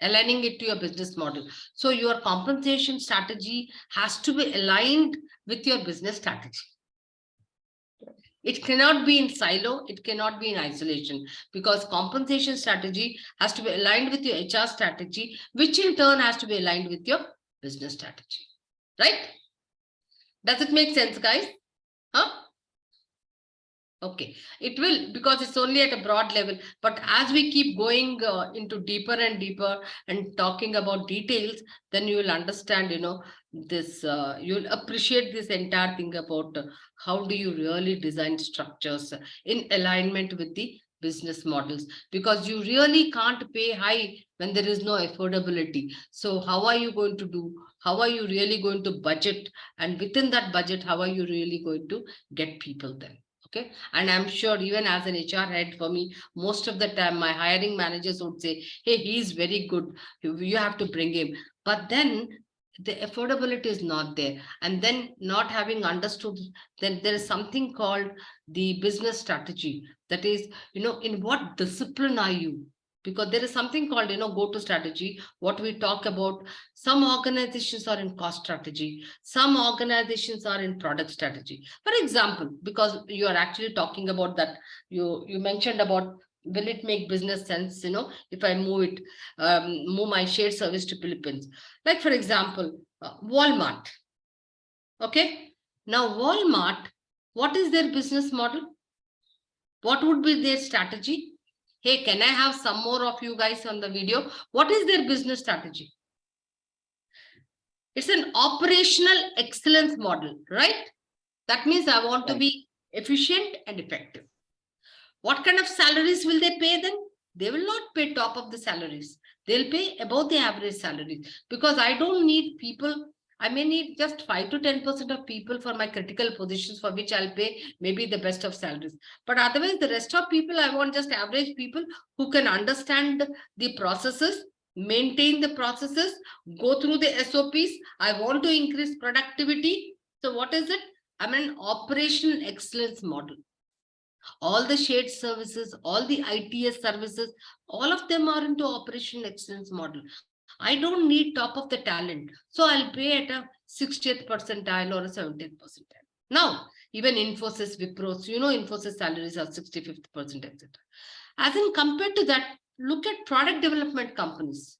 Aligning it to your business model. So your compensation strategy has to be aligned with your business strategy. It cannot be in silo, it cannot be in isolation, because compensation strategy has to be aligned with your HR strategy, which in turn has to be aligned with your business strategy. Right? Does it make sense, guys? Huh? Okay, it will, because it's only at a broad level, but as we keep going into deeper and deeper and talking about details, then you will understand, this, you'll appreciate this entire thing about how do you really design structures in alignment with the business models, because you really can't pay high when there is no affordability. So how are you going to do? How are you really going to budget? And within that budget, how are you really going to get people then? Okay. And I'm sure even as an HR head for me, most of the time my hiring managers would say, hey, he's very good. You have to bring him. But then the affordability is not there. And then not having understood, then there is something called the business strategy. That is, in what discipline are you? Because there is something called, go-to strategy. What we talk about, some organizations are in cost strategy. Some organizations are in product strategy. For example, because you are actually talking about that, you mentioned about, will it make business sense, if I move my shared service to Philippines? Like, for example, Walmart. Okay. Now, Walmart, what is their business model? What would be their strategy? Hey, can I have some more of you guys on the video? What is their business strategy? It's an operational excellence model, right? That means I want to be efficient and effective. What kind of salaries will they pay then? They will not pay top of the salaries. They'll pay above the average salaries, because I don't need people. I may need just 5 to 10% of people for my critical positions, for which I'll pay maybe the best of salaries. But otherwise, the rest of people, I want just average people who can understand the processes, maintain the processes, go through the SOPs. I want to increase productivity. So what is it? I'm an operational excellence model. All the shared services, all the ITS services, all of them are into operational excellence model. I don't need top of the talent. So I'll pay at a 60th percentile or a 70th percentile. Now, even Infosys, Wipros, Infosys salaries are 65th percent, etc. As in compared to that, look at product development companies.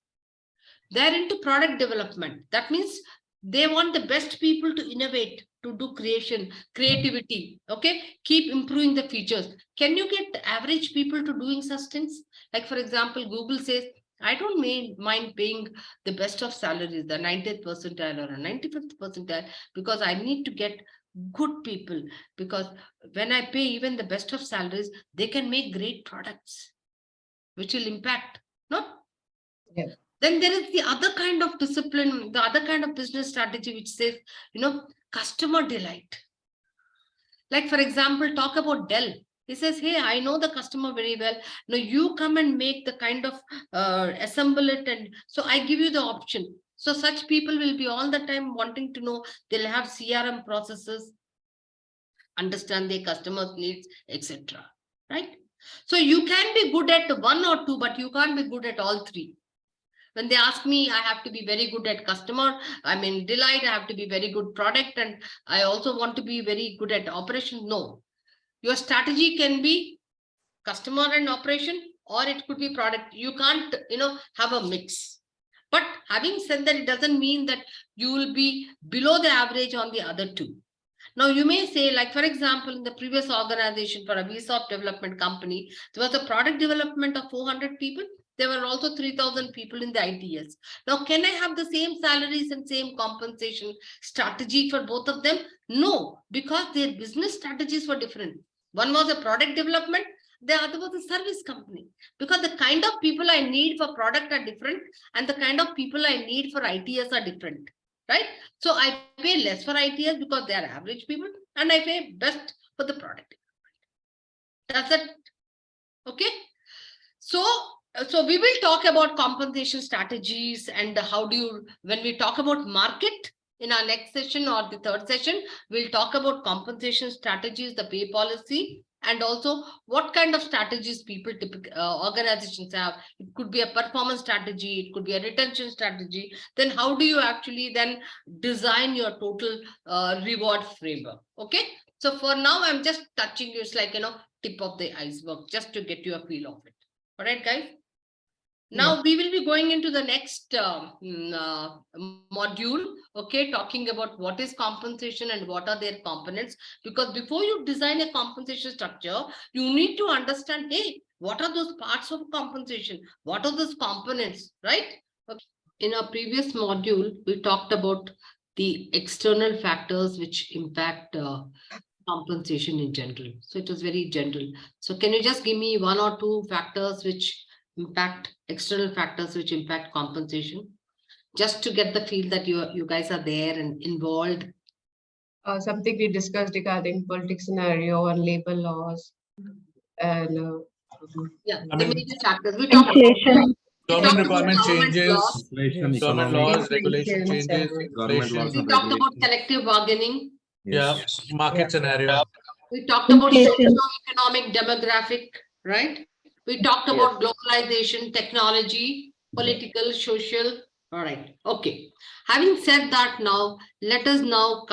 They're into product development. That means they want the best people to innovate, to do creativity, okay? Keep improving the features. Can you get the average people to doing such things? Like, for example, Google says, I don't mind paying the best of salaries, the 90th percentile or a 95th percentile, because I need to get good people. Because when I pay even the best of salaries, they can make great products, which will impact, no? Yeah. Then there is the other kind of discipline, the other kind of business strategy, which says, customer delight. Like, for example, talk about Dell. He says, hey, I know the customer very well. Now you come and make the kind of assemble it. And so I give you the option. So such people will be all the time wanting to know. They'll have CRM processes, understand their customers' needs, etc. Right? So you can be good at one or two, but you can't be good at all three. When they ask me, I have to be very good at customer, delight, I have to be very good product, and I also want to be very good at operation. No. Your strategy can be customer and operation, or it could be product. You can't, have a mix. But having said that, it doesn't mean that you will be below the average on the other two. Now you may say, like for example, in the previous organization for a VSOP development company, there was a product development of 400 people. There were also 3,000 people in the ITS. Now, can I have the same salaries and same compensation strategy for both of them? No, because their business strategies were different. One was a product development, the other was a service company. Because the kind of people I need for product are different and the kind of people I need for ITS are different, right? So I pay less for ITS because they are average people and I pay best for the product development. That's it. Okay. So we will talk about compensation strategies and how do you, when we talk about market in our next session or the third session, we'll talk about compensation strategies, the pay policy, and also what kind of strategies people, organizations have. It could be a performance strategy, it could be a retention strategy. Then how do you actually then design your total reward framework? Okay. So for now, I'm just touching you, it's like, tip of the iceberg, just to get you a feel of it. All right, guys. Now we will be going into the next module, okay, talking about what is compensation and what are their components. Because before you design a compensation structure, you need to understand, hey, what are those parts of compensation? What are those components, right? Okay. In our previous module, we talked about the external factors which impact compensation in general. So it was very general. So can you just give me one or two factors which impact, external factors which impact compensation, just to get the feel that you guys are there and involved? Something we discussed regarding politics scenario and labor laws and yeah, I the mean, major factors. We talked about government requirement government laws. changes, Inflation, government economic, laws, regulation changes, government laws inflation. We and talked about regulations. collective bargaining. Yeah, market scenario. We talked about socio-economic demographic, right? We talked about globalization, technology, political, social. All right. Okay. Having said that, now let us now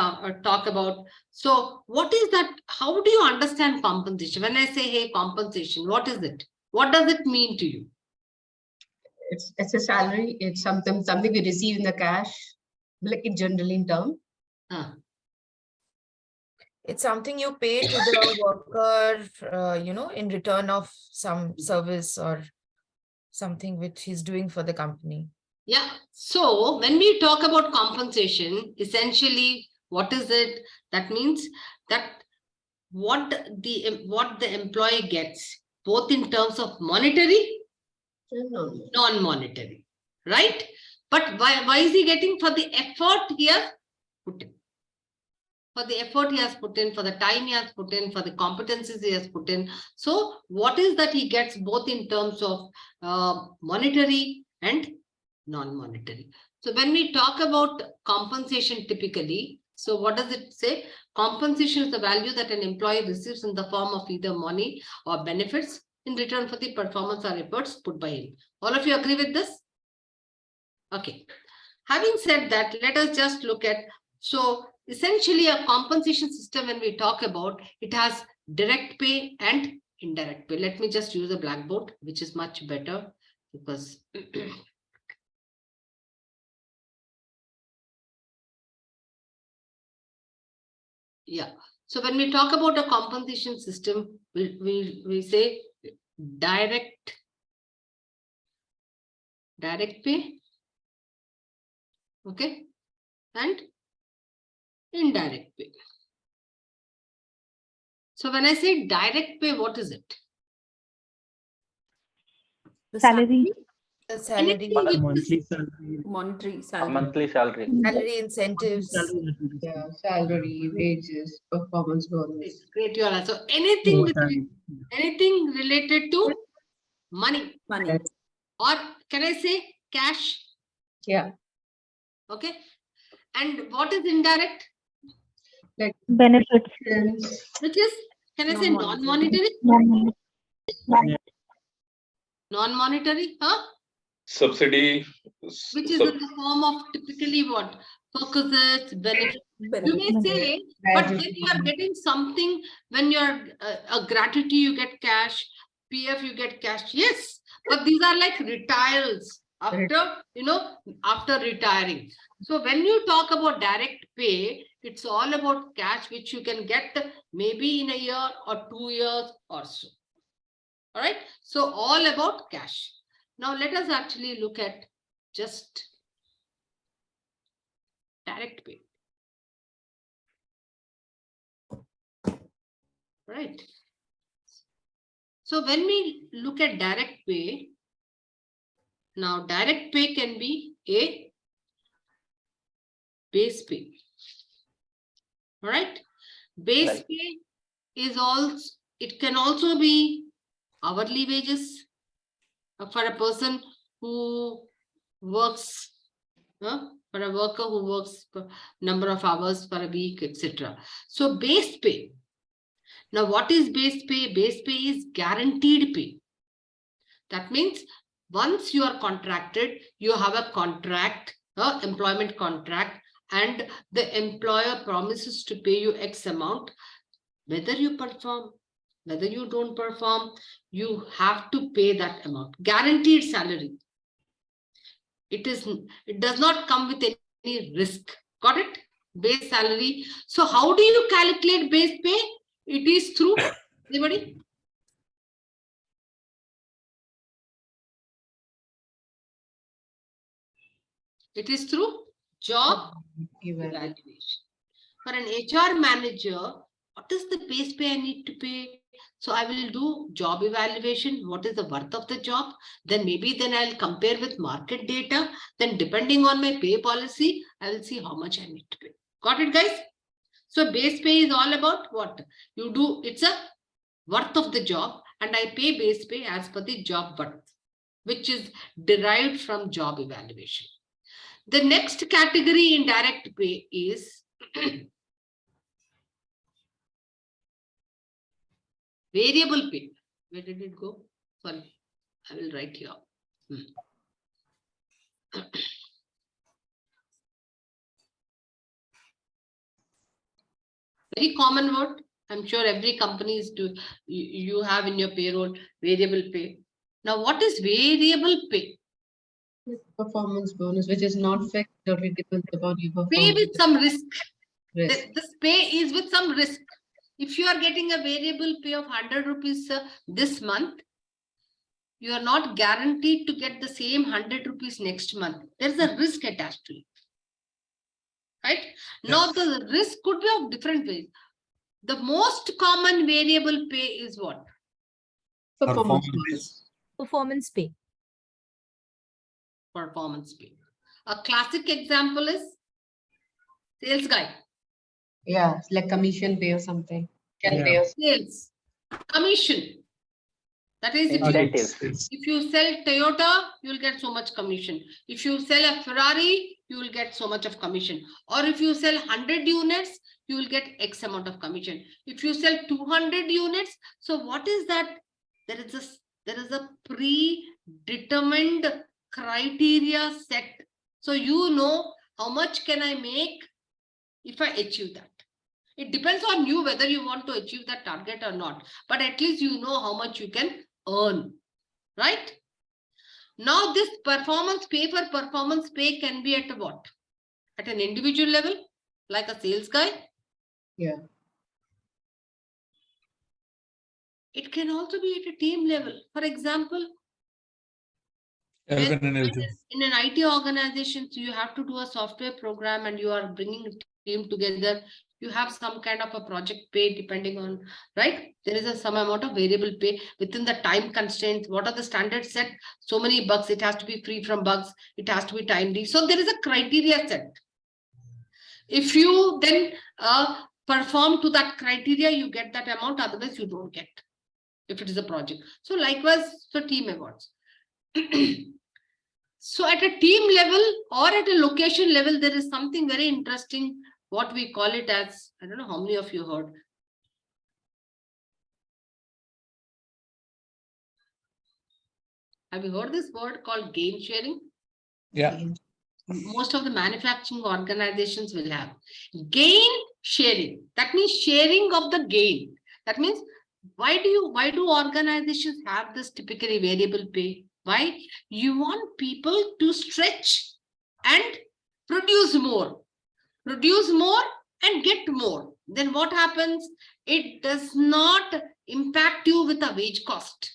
talk about. So what is that? How do you understand compensation? When I say, hey, compensation, what is it? What does it mean to you? it's a salary. It's something we receive in the cash, like in generally in term. It's something you pay to the worker, in return of some service or something which he's doing for the company. Yeah. So when we talk about compensation, essentially, what is it? That means that what the employee gets, both in terms of monetary, non-monetary, right? But why is he getting? For the effort he has put in. For the effort he has put in, for the time he has put in, for the competencies he has put in. So what is that he gets both in terms of monetary and non-monetary? So when we talk about compensation typically, so what does it say? Compensation is the value that an employee receives in the form of either money or benefits in return for the performance or efforts put by him. All of you agree with this? Okay. Having said that, let us just look at, so essentially a compensation system, when we talk about, it has direct pay and indirect pay. Let me just use a blackboard, which is much better because yeah. So when we talk about a compensation system, we say direct pay, okay, and indirect pay. So when I say direct pay, what is it? The salary. The salary, Monthly salary. Monetary salary. Monthly salary. salary incentives. Yeah, salary, wages, performance bonus. Great, you are. So anything related to money. Money. Or can I say cash? Yeah. Okay. And what is indirect? Like benefits. Which is, can I say non-monetary? Non-monetary, huh? Subsidy. Which is in the form of typically what? Focuses, benefits. You may say, but when you are getting something, when you're a gratuity, you get cash, PF, you get cash. Yes, but these are like retires after, after retiring. So when you talk about direct pay, It's all about cash, which you can get maybe in a year or 2 years or so. All right. So all about cash. Now let us actually look at just direct pay. Right. So when we look at direct pay, now direct pay can be a base pay. All right. Base pay is also, it can also be hourly wages for a person who works, for a worker who works for number of hours per week, etc. So base pay. Now, what is base pay? Base pay is guaranteed pay. That means once you are contracted, you have a contract, employment contract, and the employer promises to pay you X amount. Whether you perform, whether you don't perform, you have to pay that amount. Guaranteed salary. It does not come with any risk. Got it? Base salary. So how do you calculate base pay? It is through, anybody? It is through job evaluation. For an HR manager, what is the base pay I need to pay? So I will do job evaluation. What is the worth of the job? Then maybe then I'll compare with market data. Then depending on my pay policy, I will see how much I need to pay. Got it, guys? So base pay is all about what you do. It's a worth of the job, and I pay base pay as per the job worth, which is derived from job evaluation. The next category in direct pay is variable pay. Where did it go? Sorry, I will write here. Very common word. I'm sure every company is you have in your payroll variable pay. Now, what is variable pay? Performance bonus, which is not fixed, or it depends upon your performance. Pay with some risk. This pay is with some risk. If you are getting a variable pay of 100 rupees this month, you are not guaranteed to get the same 100 rupees next month. There's a risk attached to it. Right? Now, the risk could be of different ways. The most common variable pay is what? Performance pay. Performance pay. A classic example is sales guy. Yeah, it's like commission pay or something. Sales. Commission. That is, if you sell Toyota, you will get so much commission. If you sell a Ferrari, you will get so much of commission. Or if you sell 100 units, you will get X amount of commission. If you sell 200 units, so what is that? There is a predetermined criteria set. So you know how much can I make if I achieve that. It depends on you whether you want to achieve that target or not. But at least you know how much you can earn. Right? Now this performance pay for performance pay can be at what? At an individual level, like a sales guy. Yeah. It can also be at a team level. For example, in an IT organization, so you have to do a software program and you are bringing a team together. You have some kind of a project pay depending on, right? There is some amount of variable pay within the time constraints. What are the standards set? So many bugs. It has to be free from bugs. It has to be timely. So there is a criteria set. If you then perform to that criteria, you get that amount. Otherwise, you don't get. If it is a project. So likewise, so team awards. So at a team level or at a location level, there is something very interesting, what we call it as, I don't know how many of you heard. Have you heard this word called gain sharing? Yeah. Most of the manufacturing organizations will have gain sharing. That means sharing of the gain. That means why do organizations have this typically variable pay? Why? You want people to stretch and produce more and get more, then what happens? It does not impact you with a wage cost,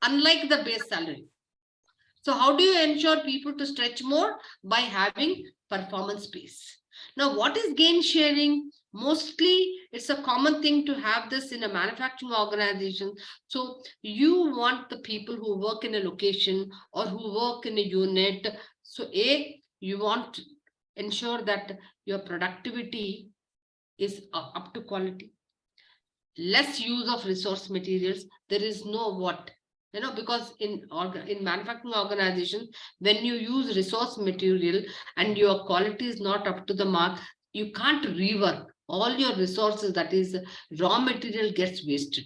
unlike the base salary. So how do you ensure people to stretch more? By having performance base. Now, what is gain sharing? Mostly, it's a common thing to have this in a manufacturing organization. So you want the people who work in a location or who work in a unit. So you want to ensure that your productivity is up to quality. Less use of resource materials. There is no what. Because in manufacturing organizations, when you use resource material and your quality is not up to the mark, you can't rework. All your resources, that is raw material, gets wasted.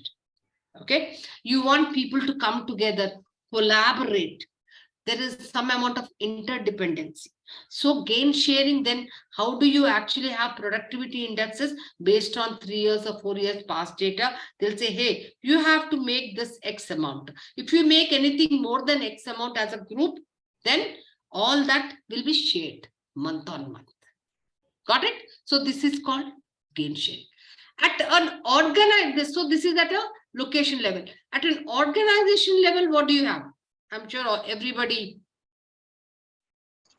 Okay. You want people to come together, collaborate. There is some amount of interdependency. So gain sharing, then how do you actually have productivity indexes based on 3 years or 4 years past data? They'll say, hey, you have to make this X amount. If you make anything more than X amount as a group, then all that will be shared month on month. Got it? So this is called gain sharing. At an organized, so this is at a location level. At an organization level, what do you have? I'm sure everybody.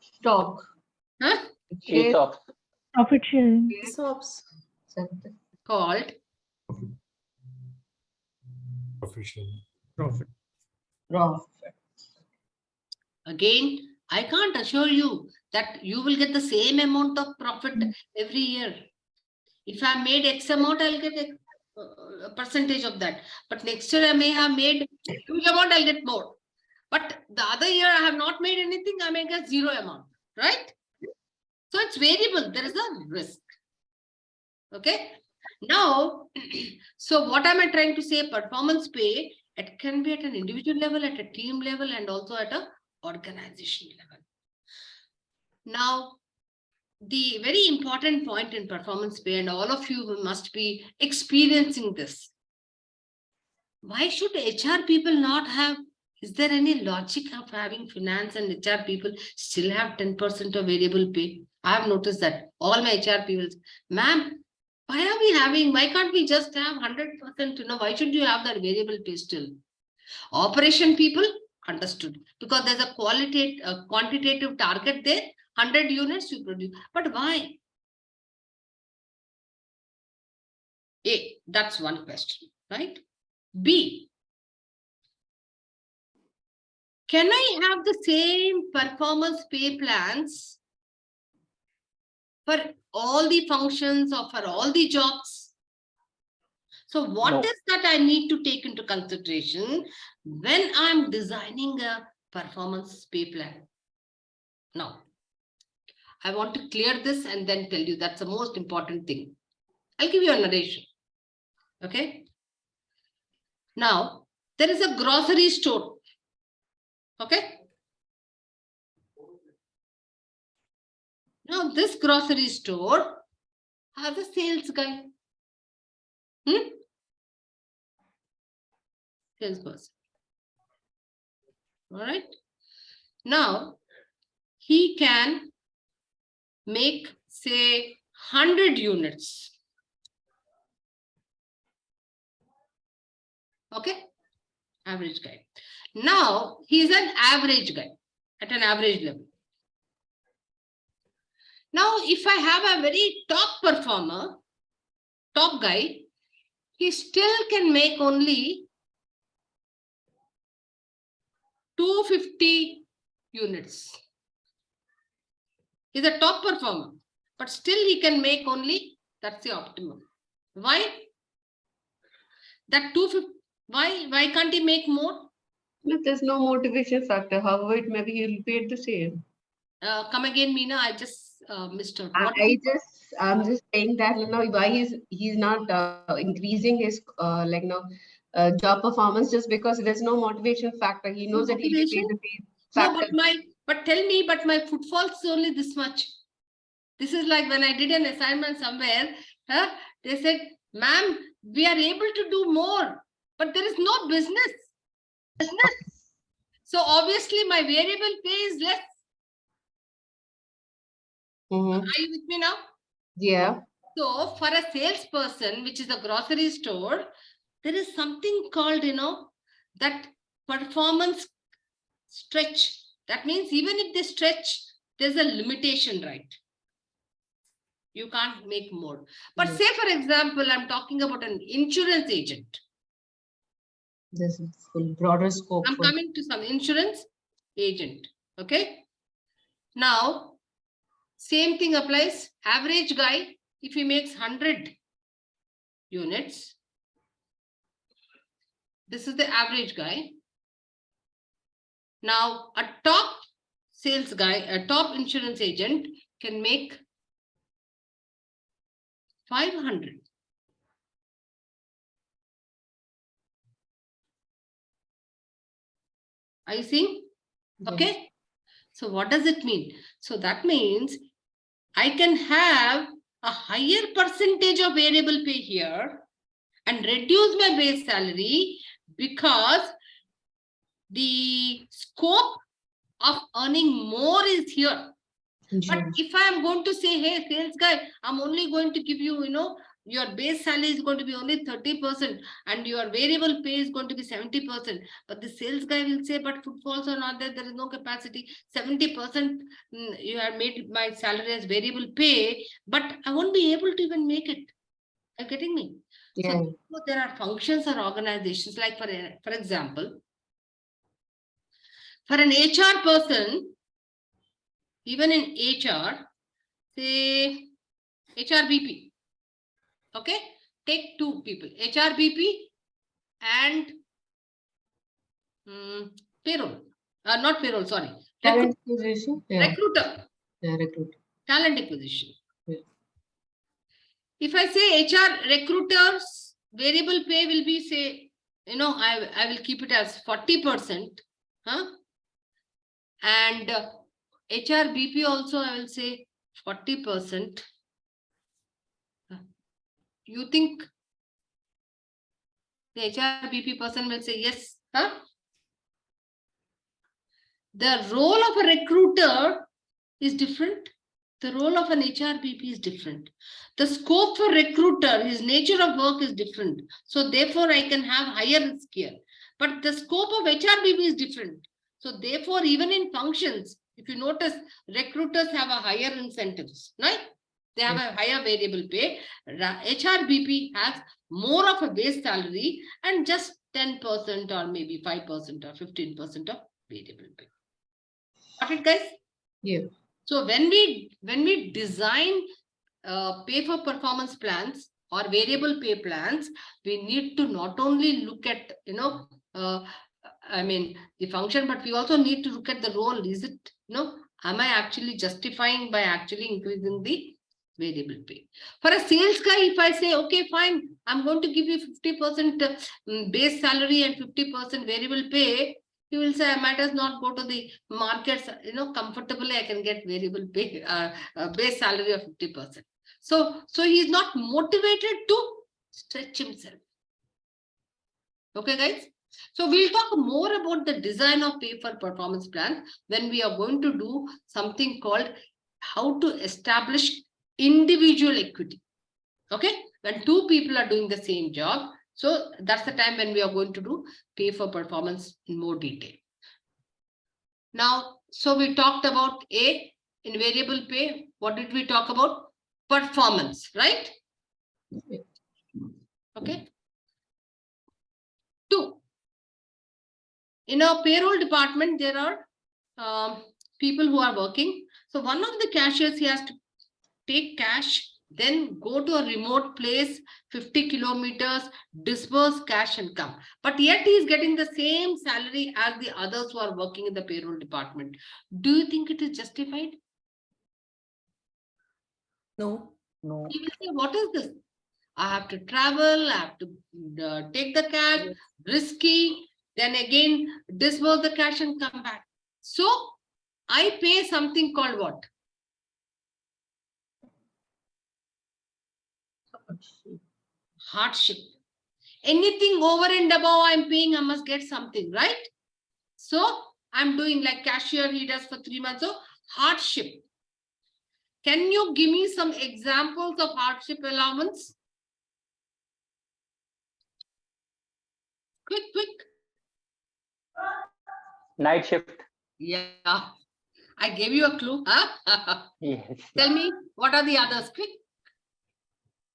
Stock. Huh? ESOPs. Profit sharing. ESOPs. Called Profit. Again, I can't assure you that you will get the same amount of profit every year. If I made X amount, I'll get a percentage of that. But next year I may have made huge amount, I'll get more. But the other year I have not made anything, I may get zero amount, right? So it's variable. There is a risk. Okay. Now, so what am I trying to say? Performance pay, it can be at an individual level, at a team level, and also at an organization level. Now, the very important point in performance pay, and all of you must be experiencing this. Why should HR people not have? Is there any logic of having finance and HR people still have 10% of variable pay? I have noticed that all my HR people, ma'am, why can't we just have 100%? Why should you have that variable pay still? Operation people understood, because there's a quantitative target there, 100 units you produce. But why? A, that's one question, right? B, can I have the same performance pay plans for all the functions or for all the jobs? So what is that I need to take into consideration when I'm designing a performance pay plan? Now, I want to clear this and then tell you that's the most important thing. I'll give you a narration. Okay. Now, there is a grocery store. Okay. Now, this grocery store has a sales guy. Salesperson. All right. Now, he can make, say, 100 units. Okay. Average guy. Now, he's an average guy at an average level. Now, if I have a very top performer, top guy, he still can make only 250 units. He's a top performer, but still he can make only, that's the optimum. Why? That 250, why can't he make more? But there's no motivation factor. However, it may be he'll pay the same. Come again, Meena. I just missed out. I'm just saying that why he's not increasing his job performance just because there's no motivation factor. He knows that he'll be paid the pay factor. No, but tell me, but my footfall is only this much. This is like when I did an assignment somewhere, they said, ma'am, we are able to do more, but there is no business. So obviously my variable pay is less. Are you with me now? Yeah. So for a salesperson, which is a grocery store, there is something called, that performance stretch. That means even if they stretch, there's a limitation, right? You can't make more. But say, for example, I'm talking about an insurance agent. This is full broader scope. I'm coming to some insurance agent. Okay. Now, same thing applies. Average guy, if he makes 100 units, this is the average guy. Now, a top sales guy, a top insurance agent can make 500. Are you seeing? Okay. So what does it mean? So that means I can have a higher percentage of variable pay here and reduce my base salary because the scope of earning more is here. But if I am going to say, hey, sales guy, I'm only going to give you, your base salary is going to be only 30% and your variable pay is going to be 70%. But the sales guy will say, but footfalls are not there. There is no capacity. 70% you have made my salary as variable pay, but I won't be able to even make it. Are you getting me? Yeah. So there are functions or organizations like, for example, for an HR person, even in HR, say HRBP. Okay, take two people, HRBP and payroll. Not payroll, sorry. Talent acquisition. Yeah. Recruiter. Yeah, recruiter. Talent acquisition. Yeah. If I say HR recruiters, variable pay will be, say, I will keep it as 40%. And HRBP also, I will say 40%. You think the HRBP person will say yes? The role of a recruiter is different. The role of an HRBP is different. The scope for recruiter, his nature of work is different. So therefore, I can have higher risk here. But the scope of HRBP is different. So therefore, even in functions, if you notice, recruiters have a higher incentives, right? They have a higher variable pay. HRBP has more of a base salary and just 10% or maybe 5% or 15% of variable pay. Got it, guys? Yeah. So when we design pay for performance plans or variable pay plans, we need to not only look at the function, but we also need to look at the role. Is it, am I actually justifying by actually increasing the variable pay? For a sales guy, if I say, okay, fine, I'm going to give you 50% base salary and 50% variable pay, he will say, I might as not go to the markets, comfortably I can get variable pay, base salary of 50%. So he is not motivated to stretch himself. Okay, guys? So we'll talk more about the design of pay for performance plans when we are going to do something called how to establish individual equity. Okay? When two people are doing the same job. So that's the time when we are going to do pay for performance in more detail. Now, so we talked about in variable pay. What did we talk about? Performance, right? Okay. 2. In our payroll department, there are people who are working. So one of the cashiers, he has to take cash, then go to a remote place, 50 kilometers, disperse cash and come. But yet he is getting the same salary as the others who are working in the payroll department. Do you think it is justified? No. No. He will say, what is this? I have to travel, I have to take the cash, risky, then again disburse the cash and come back. So I pay something called what? Hardship. Anything over and above I'm paying, I must get something, right? So I'm doing like cashier, he does for 3 months. So hardship. Can you give me some examples of hardship allowance? Quick. Night shift. Yeah, I gave you a clue. Huh? Yes. Tell me, what are the others? Quick.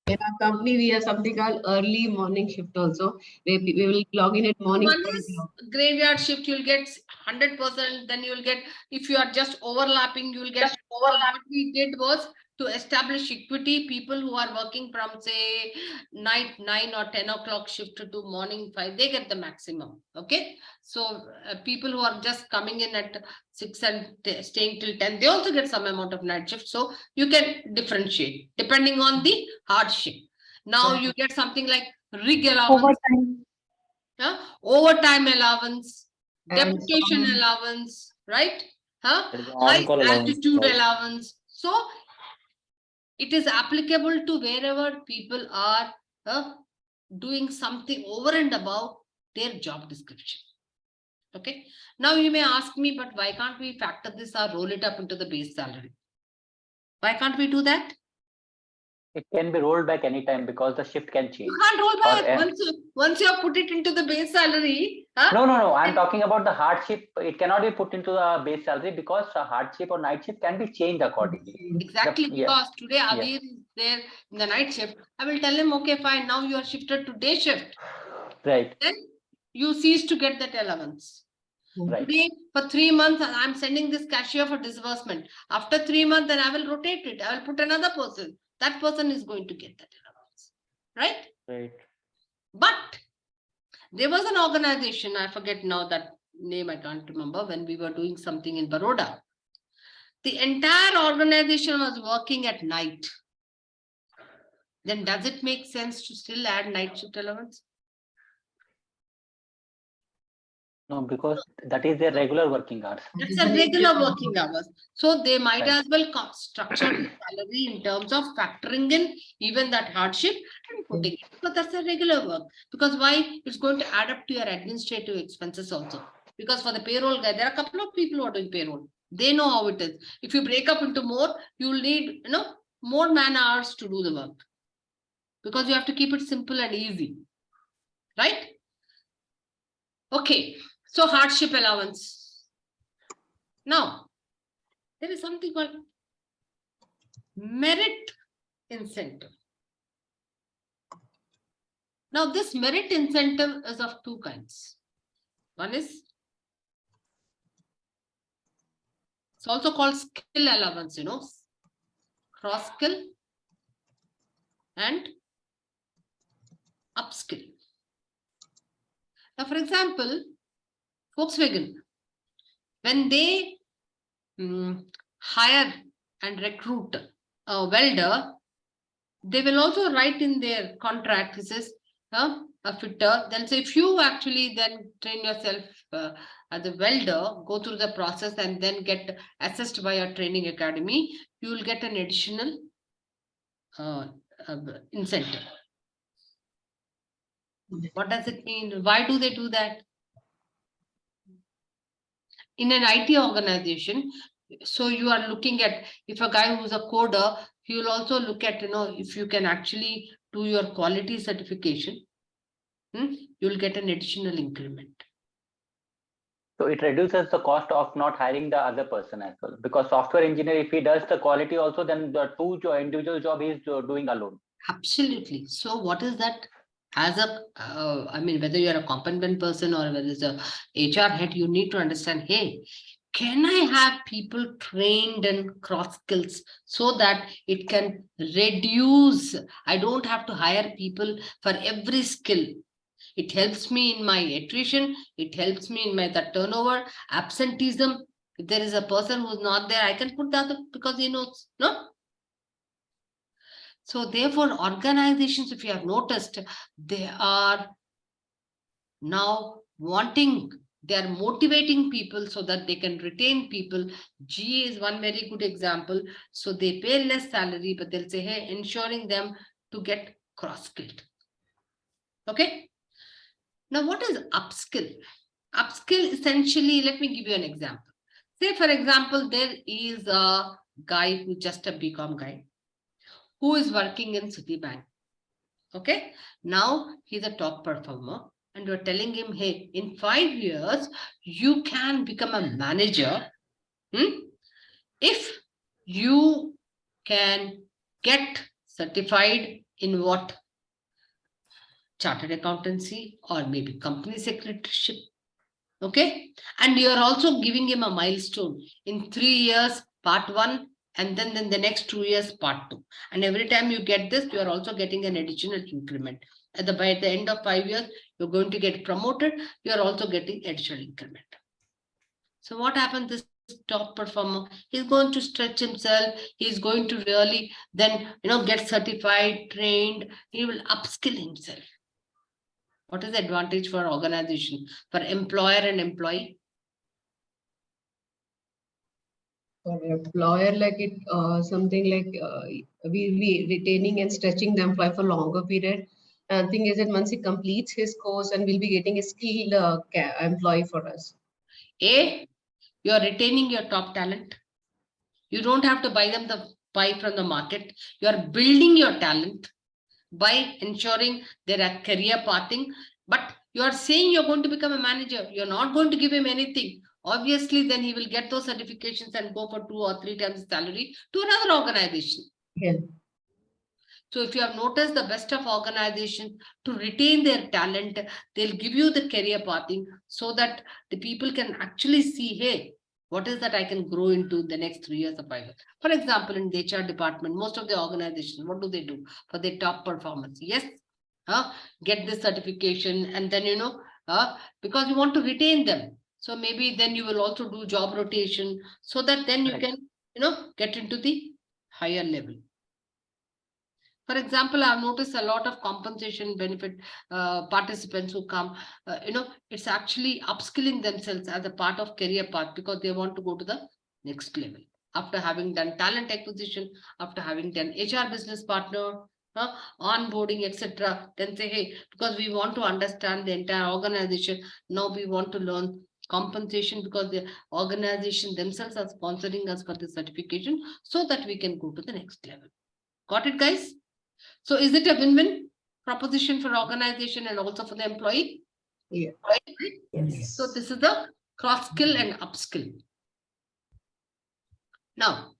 In our company, we have something called early morning shift also, where we will log in at morning. One is graveyard shift, you'll get 100%, then you'll get, if you are just overlapping, you'll get what we did was to establish equity. People who are working from say night 9 or 10 o'clock shift to morning 5, they get the maximum. Okay, so people who are just coming in at 6 and staying till 10, they also get some amount of night shift. So you can differentiate depending on the hardship. Now you get something like rig allowance, overtime allowance, And deputation allowance, right? High On-call allowance. altitude allowance. So it is applicable to wherever people are doing something over and above their job description. Okay. Now you may ask me, but why can't we factor this or roll it up into the base salary? Why can't we do that? It can be rolled back anytime because the shift can change. You can't roll back. Once you have put it into the base salary. No. I'm talking about the hardship. It cannot be put into the base salary because the hardship or night shift can be changed accordingly. Exactly, because today Adir is there in the night shift. I will tell him, okay, fine, now you are shifted to day shift. Right. Then you cease to get that allowance. Right. Today, for 3 months, I'm sending this cashier for disbursement. After 3 months, then I will rotate it. I will put another person. That person is going to get that allowance. Right? Right. But there was an organization, I forget now that name, I can't remember, when we were doing something in Baroda. The entire organization was working at night. Then does it make sense to still add night shift allowance? No, because that is their regular working hours. That's a regular working hours. So they might Right. as well structure the salary in terms of factoring in even that hardship and putting it. But that's a regular work. Because why? It's going to add up to your administrative expenses also. Because for the payroll guy, there are a couple of people who are doing payroll. They know how it is. If you break up into more, you will need more man hours to do the work. Because you have to keep it simple and easy. Right? Okay. So hardship allowance. Now, there is something called merit incentive. Now, this merit incentive is of two kinds. One is, it's also called skill allowance, cross skill and upskill. Now, for example, Volkswagen, when they hire and recruit a welder, they will also write in their contract, this is a fitter. They'll say, if you actually then train yourself as a welder, go through the process and then get assessed by a training academy, you will get an additional incentive. What does it mean? Why do they do that? In an IT organization, so you are looking at, if a guy who's a coder, he will also look at, if you can actually do your quality certification, you'll get an additional increment. So it reduces the cost of not hiring the other person as well. Because software engineer, if he does the quality also, then the individual job he is doing alone. Absolutely. So what is that? As a, whether you're a competent person or whether it's a HR head, you need to understand, hey, can I have people trained in cross skills so that it can reduce? I don't have to hire people for every skill. It helps me in my attrition. It helps me in my turnover, absenteeism. If there is a person who's not there, I can put that because he knows, no? So therefore, organizations, if you have noticed, they are now they are motivating people so that they can retain people. GE is one very good example. So they pay less salary, but they'll say, hey, ensuring them to get cross-skilled. Okay. Now, what is upskill? Upskill essentially, let me give you an example. Say, for example, there is a guy who just a BCom guy who is working in Citibank. Okay, now he's a top performer, and you're telling him, hey, in 5 years, you can become a manager. If you can get certified in what? Chartered accountancy or maybe company secretaryship. Okay, and you're also giving him a milestone in 3 years, part 1, and then the next 2 years, part 2. And every time you get this, you're also getting an additional increment. By the end of 5 years, you're going to get promoted. You're also getting additional increment. So what happens? This top performer, he's going to stretch himself. He's going to really then, get certified, trained. He will upskill himself. What is the advantage for organization, for employer and employee? For employer, like it, something like we'll be retaining and stretching the employee for longer period. And thing is that once he completes his course, and we'll be getting a skilled employee for us. You're retaining your top talent. You don't have to buy them the pie from the market. You're building your talent by ensuring there are career pathing. But you're saying you're going to become a manager. You're not going to give him anything. Obviously, then he will get those certifications and go for 2 or 3 times salary to another organization. Yeah. So if you have noticed, the best of organization to retain their talent, they'll give you the career pathing so that the people can actually see, hey, what is that I can grow into the next 3 years or 5 years? For example, in the HR department, most of the organizations, what do they do for their top performance? Yes, get this certification, and then, because you want to retain them. So maybe then you will also do job rotation so that then you can, get into the higher level. For example, I've noticed a lot of compensation benefit participants who come, it's actually upskilling themselves as a part of career path because they want to go to the next level. After having done talent acquisition, after having done HR business partner, onboarding, etc., then say, hey, because we want to understand the entire organization, now we want to learn compensation because the organization themselves are sponsoring us for the certification so that we can go to the next level. Got it, guys? So is it a win-win proposition for organization and also for the employee? Yeah. Right? Yes. So this is the cross-skill and upskill. Now,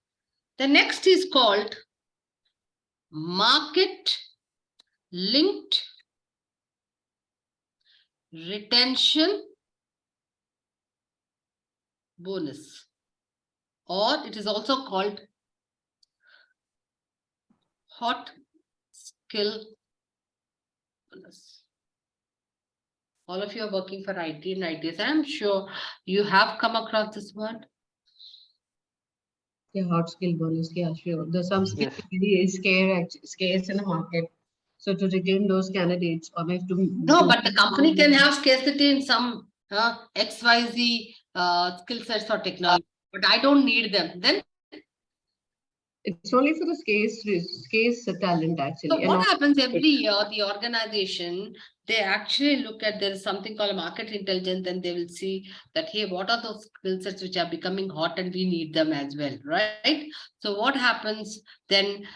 the next is called market-linked retention bonus, or it is also called hot skill bonus. All of you are working for IT and ITS. I'm sure you have come across this word. Yeah, hot skill bonus. Yeah, sure. There's some skill really is scarce in the market. So to retain those candidates, or maybe to no, but the company can have scarcity in some XYZ skill sets or technology, but I don't need them. Then it's only for the scarce talent actually. So what happens every year, the organization, they actually look at, there is something called market intelligence, and they will see that, hey, what are those skill sets which are becoming hot and we need them as well, right? So what happens then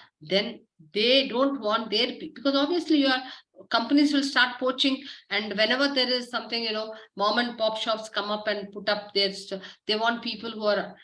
they don't want their, because obviously your companies will start poaching, and whenever there is something, mom and pop shops come up and put up their stuff, they want people who are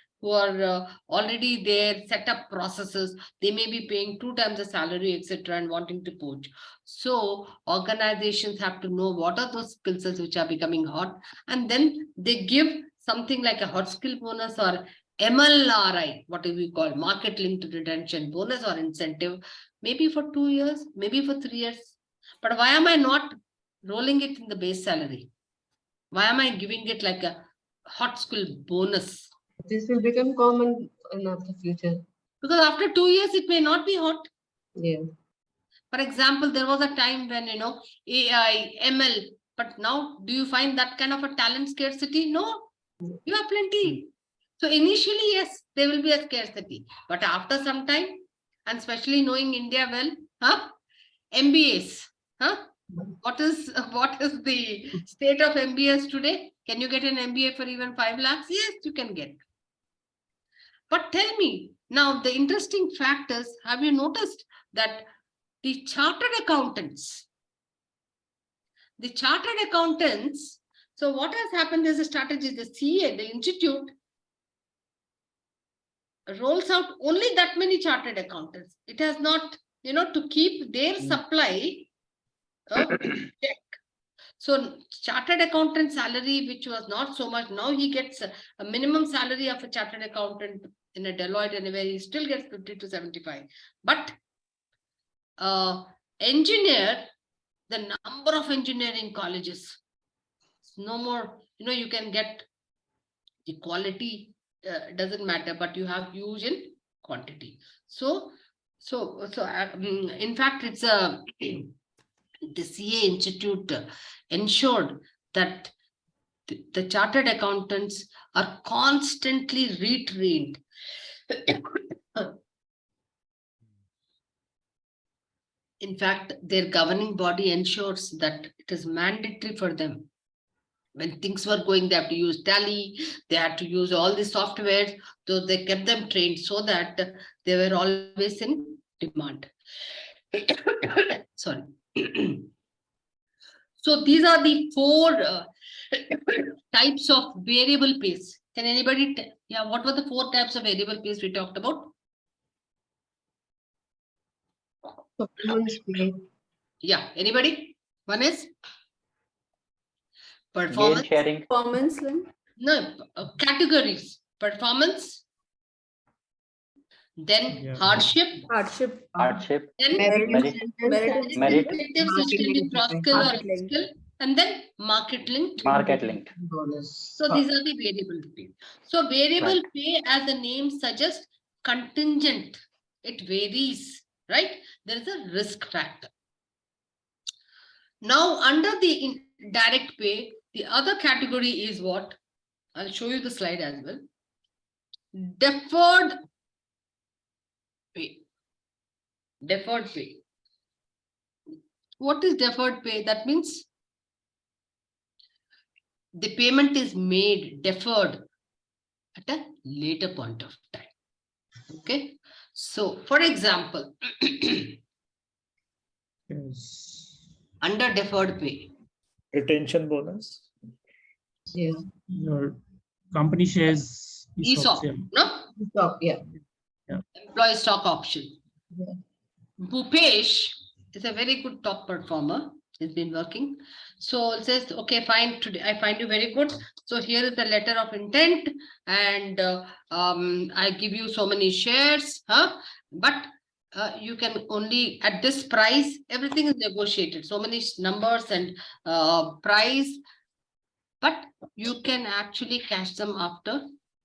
already there, set up processes. They may be paying 2 times the salary, etc., and wanting to poach. So organizations have to know what are those skill sets which are becoming hot, and then they give something like a hot skill bonus or MLRI, what do we call market linked retention bonus or incentive, maybe for 2 years, maybe for 3 years. But why am I not rolling it in the base salary? Why am I giving it like a hot skill bonus? This will become common in the future. Because after 2 years, it may not be hot. Yeah. For example, there was a time when, AI, ML, but now do you find that kind of a talent scarcity? No, you have plenty. So initially, yes, there will be a scarcity, but after some time, and especially knowing India well, MBAs, what is the state of MBAs today? Can you get an MBA for even 5 lakhs? Yes, you can get. But tell me, now the interesting fact is, have you noticed that the chartered accountants, so what has happened is a strategy, the CA, the institute, rolls out only that many chartered accountants. It has not, to keep their supply check. So chartered accountant salary, which was not so much, now he gets a minimum salary of a chartered accountant in a Deloitte and where he still gets 50 to 75. But engineer, the number of engineering colleges, no more, you can get the quality, doesn't matter, but you have huge in quantity. So in fact, it's a the CA Institute ensured that the chartered accountants are constantly retrained. In fact, their governing body ensures that it is mandatory for them. When things were going, they have to use Tally, they had to use all the software, so they kept them trained so that they were always in demand. Sorry. So these are the 4 types of variable pays. Can anybody what were the 4 types of variable pays we talked about? Performance pay. Yeah, anybody? One is performance. Gain sharing. Performance link. No, categories. Performance. Then hardship. Then Merit. Incentives which can be cross-skill or upskill. And then market linked. Bonus. So these are the variable pay. So variable pay, as the name suggests, contingent. It varies, right? There is a risk factor. Now, under the direct pay, the other category is what? I'll show you the slide as well. Deferred pay. Deferred pay. What is deferred pay? That means the payment is made, deferred at a later point of time. Okay. So, for example, under deferred pay. Retention bonus. Yeah. Your company shares ESOP, yeah. no? ESOP, yeah. Employee stock option. Yeah. Bhupesh is a very good top performer. He's been working. So it says, okay, fine, today I find you very good. So here is the letter of intent, and I give you so many shares, but you can only at this price, everything is negotiated. So many numbers and price, but you can actually cash them after,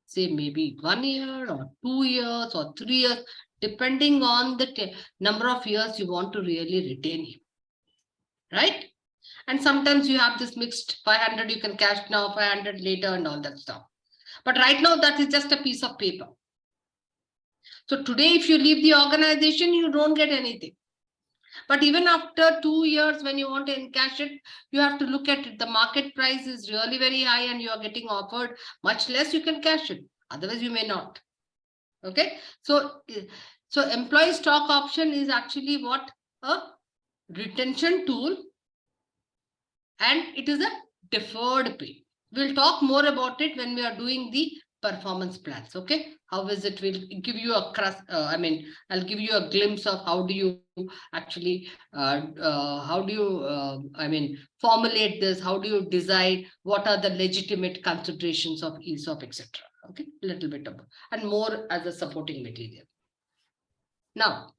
say, maybe 1 year or 2 years or 3 years, depending on the number of years you want to really retain him. Right? And sometimes you have this mixed 500, you can cash now, 500 later, and all that stuff. But right now, that is just a piece of paper. So today, if you leave the organization, you don't get anything. But even after 2 years, when you want to encash it, you have to look at it. The market price is really very high and you are getting offered much less, you can cash it. Otherwise, you may not. Okay. So employee stock option is actually what? A retention tool, and it is a deferred pay. We'll talk more about it when we are doing the performance plans. Okay. How is it? We'll give you a I'll give you a glimpse of how do you actually, formulate this? How do you decide what are the legitimate considerations of ESOP, etc. Okay, a little bit of, and more as a supporting material. Now,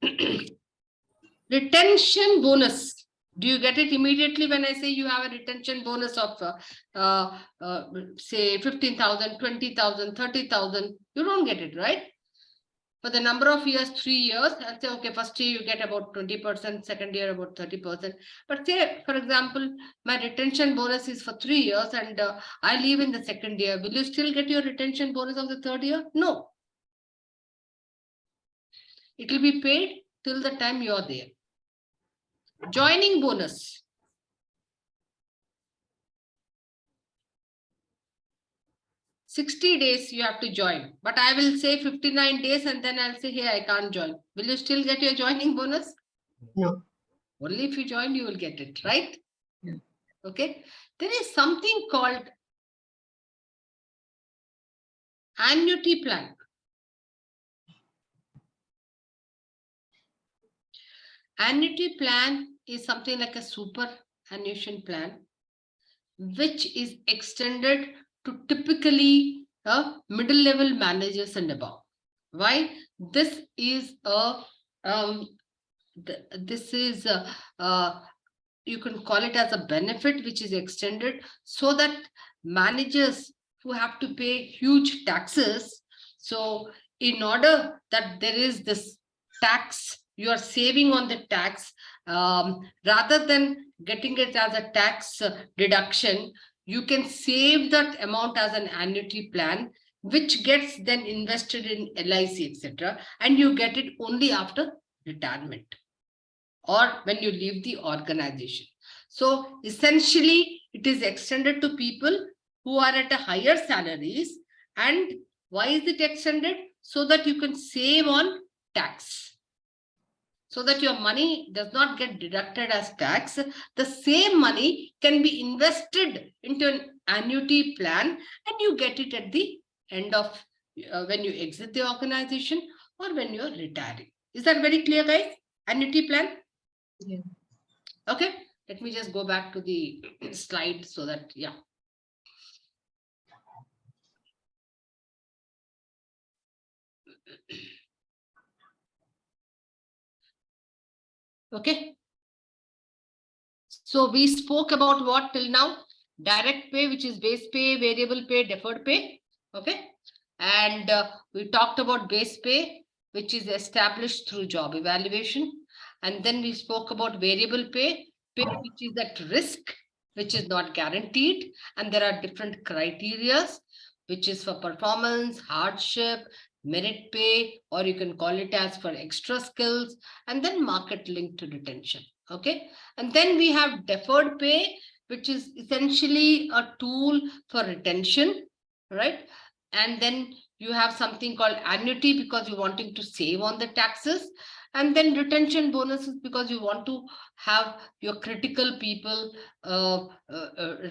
retention bonus. Do you get it immediately when I say you have a retention bonus of, say, 15,000, 20,000, 30,000? You don't get it, right? For the number of years, 3 years, I'll say, okay, first year you get about 20%, second year about 30%. But say, for example, my retention bonus is for 3 years and I leave in the second year. Will you still get your retention bonus of the third year? No. It will be paid till the time you're there. Joining bonus. 60 days you have to join, but I will say 59 days and then I'll say, hey, I can't join. Will you still get your joining bonus? No. Only if you join, you will get it, right? Yeah. Okay. There is something called annuity plan. Annuity plan is something like a superannuation plan, which is extended to typically middle level managers and above. Why? This is a you can call it as a benefit which is extended so that managers who have to pay huge taxes, so in order that there is this tax, you are saving on the tax, rather than getting it as a tax deduction, you can save that amount as an annuity plan, which gets then invested in LIC, etc. And you get it only after retirement or when you leave the organization. So essentially, it is extended to people who are at a higher salaries. And why is it extended? So that you can save on tax. So that your money does not get deducted as tax. The same money can be invested into an annuity plan and you get it at the end of when you exit the organization or when you're retiring. Is that very clear, guys? Annuity plan? Yeah. Okay, let me just go back to the slide so that, yeah. Okay. So we spoke about what till now? Direct pay, which is base pay, variable pay, deferred pay. Okay. And we talked about base pay, which is established through job evaluation. And then we spoke about variable pay, which is at risk, which is not guaranteed. And there are different criteria, which is for performance, hardship, merit pay, or you can call it as for extra skills, and then market linked to retention. Okay. And then we have deferred pay, which is essentially a tool for retention, right? And then you have something called annuity because you're wanting to save on the taxes. And then retention bonuses because you want to have your critical people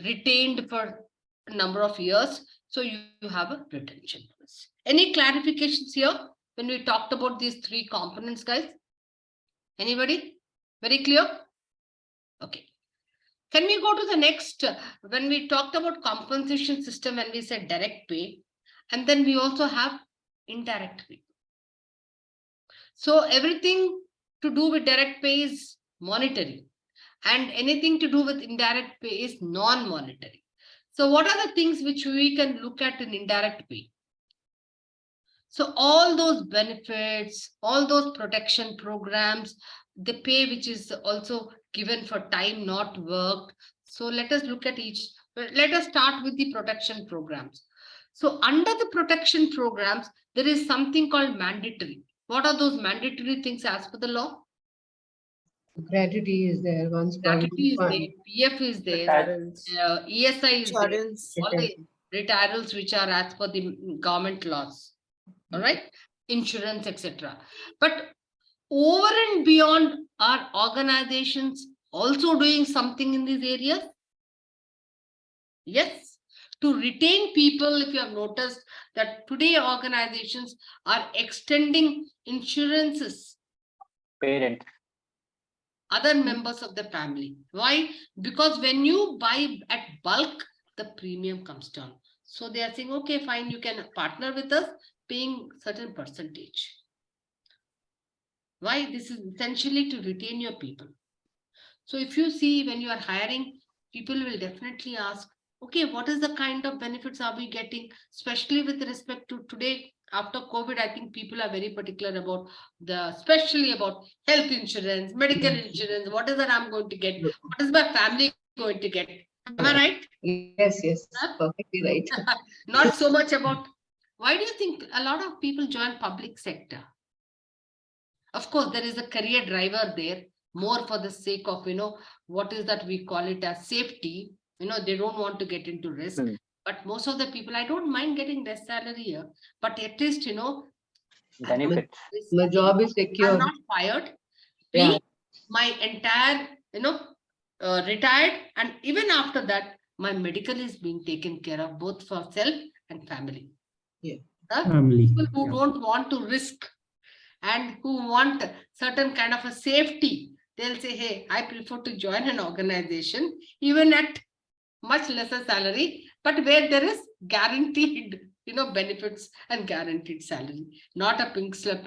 retained for a number of years. So you have a retention bonus. Any clarifications here when we talked about these three components, guys? Anybody? Very clear? Okay. Can we go to the next? When we talked about compensation system and we said direct pay, and then we also have indirect pay. So everything to do with direct pay is monetary and anything to do with indirect pay is non-monetary. So what are the things which we can look at in indirect pay? So all those benefits, all those protection programs, the pay which is also given for time not worked. So let us look at each. Let us start with the protection programs. So under the protection programs, there is something called mandatory. What are those mandatory things as per the law? Gratuity is there, one's Gratuity is provident there, fund. PF is there, Parents. ESI is there, Insurance. all the retirals which are as per the government laws. All right, insurance, etc. But over and beyond, are organizations also doing something in these areas? Yes. To retain people, if you have noticed that today organizations are extending insurances. Parent. Other members of the family. Why? Because when you buy at bulk, the premium comes down. So they are saying, okay, fine, you can partner with us, paying certain percentage. Why? This is essentially to retain your people. So if you see when you are hiring, people will definitely ask, okay, what is the kind of benefits are we getting, especially with respect to today after COVID? I think people are very particular about especially about health insurance, medical insurance. What is that I'm going to get? What is my family going to get? Am I right? Yes, yes, perfectly right. Not so much about, why do you think a lot of people join public sector? Of course, there is a career driver there, more for the sake of, what is that we call it as safety. They don't want to get into risk. But most of the people, I don't mind getting less salary here, but at least, Benefits. My job is I'm secure. not fired. Yeah. My entire, retired, and even after that, my medical is being taken care of both for self and family. Yeah. Family. People who Yeah. don't want to risk and who want certain kind of a safety, they'll say, hey, I prefer to join an organization, even at much lesser salary, but where there is guaranteed, benefits and guaranteed salary, not a pink slip,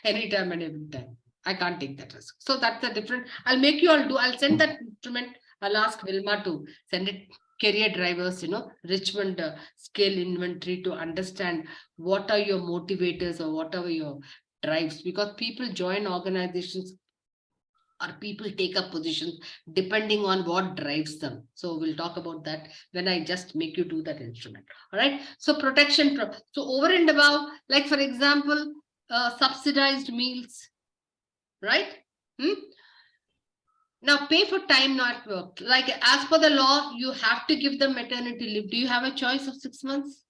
anytime and every time. I can't take that risk. So that's a different, I'll send that instrument. I'll ask Wilma to send it, career drivers, Richmond scale inventory, to understand what are your motivators or what are your drives, because people join organizations or people take up positions depending on what drives them. So we'll talk about that when I just make you do that instrument. All right. So protection. So over and above, like for example, subsidized meals, right? Now pay for time not worked. Like as per the law, you have to give them maternity leave. Do you have a choice of 6 months?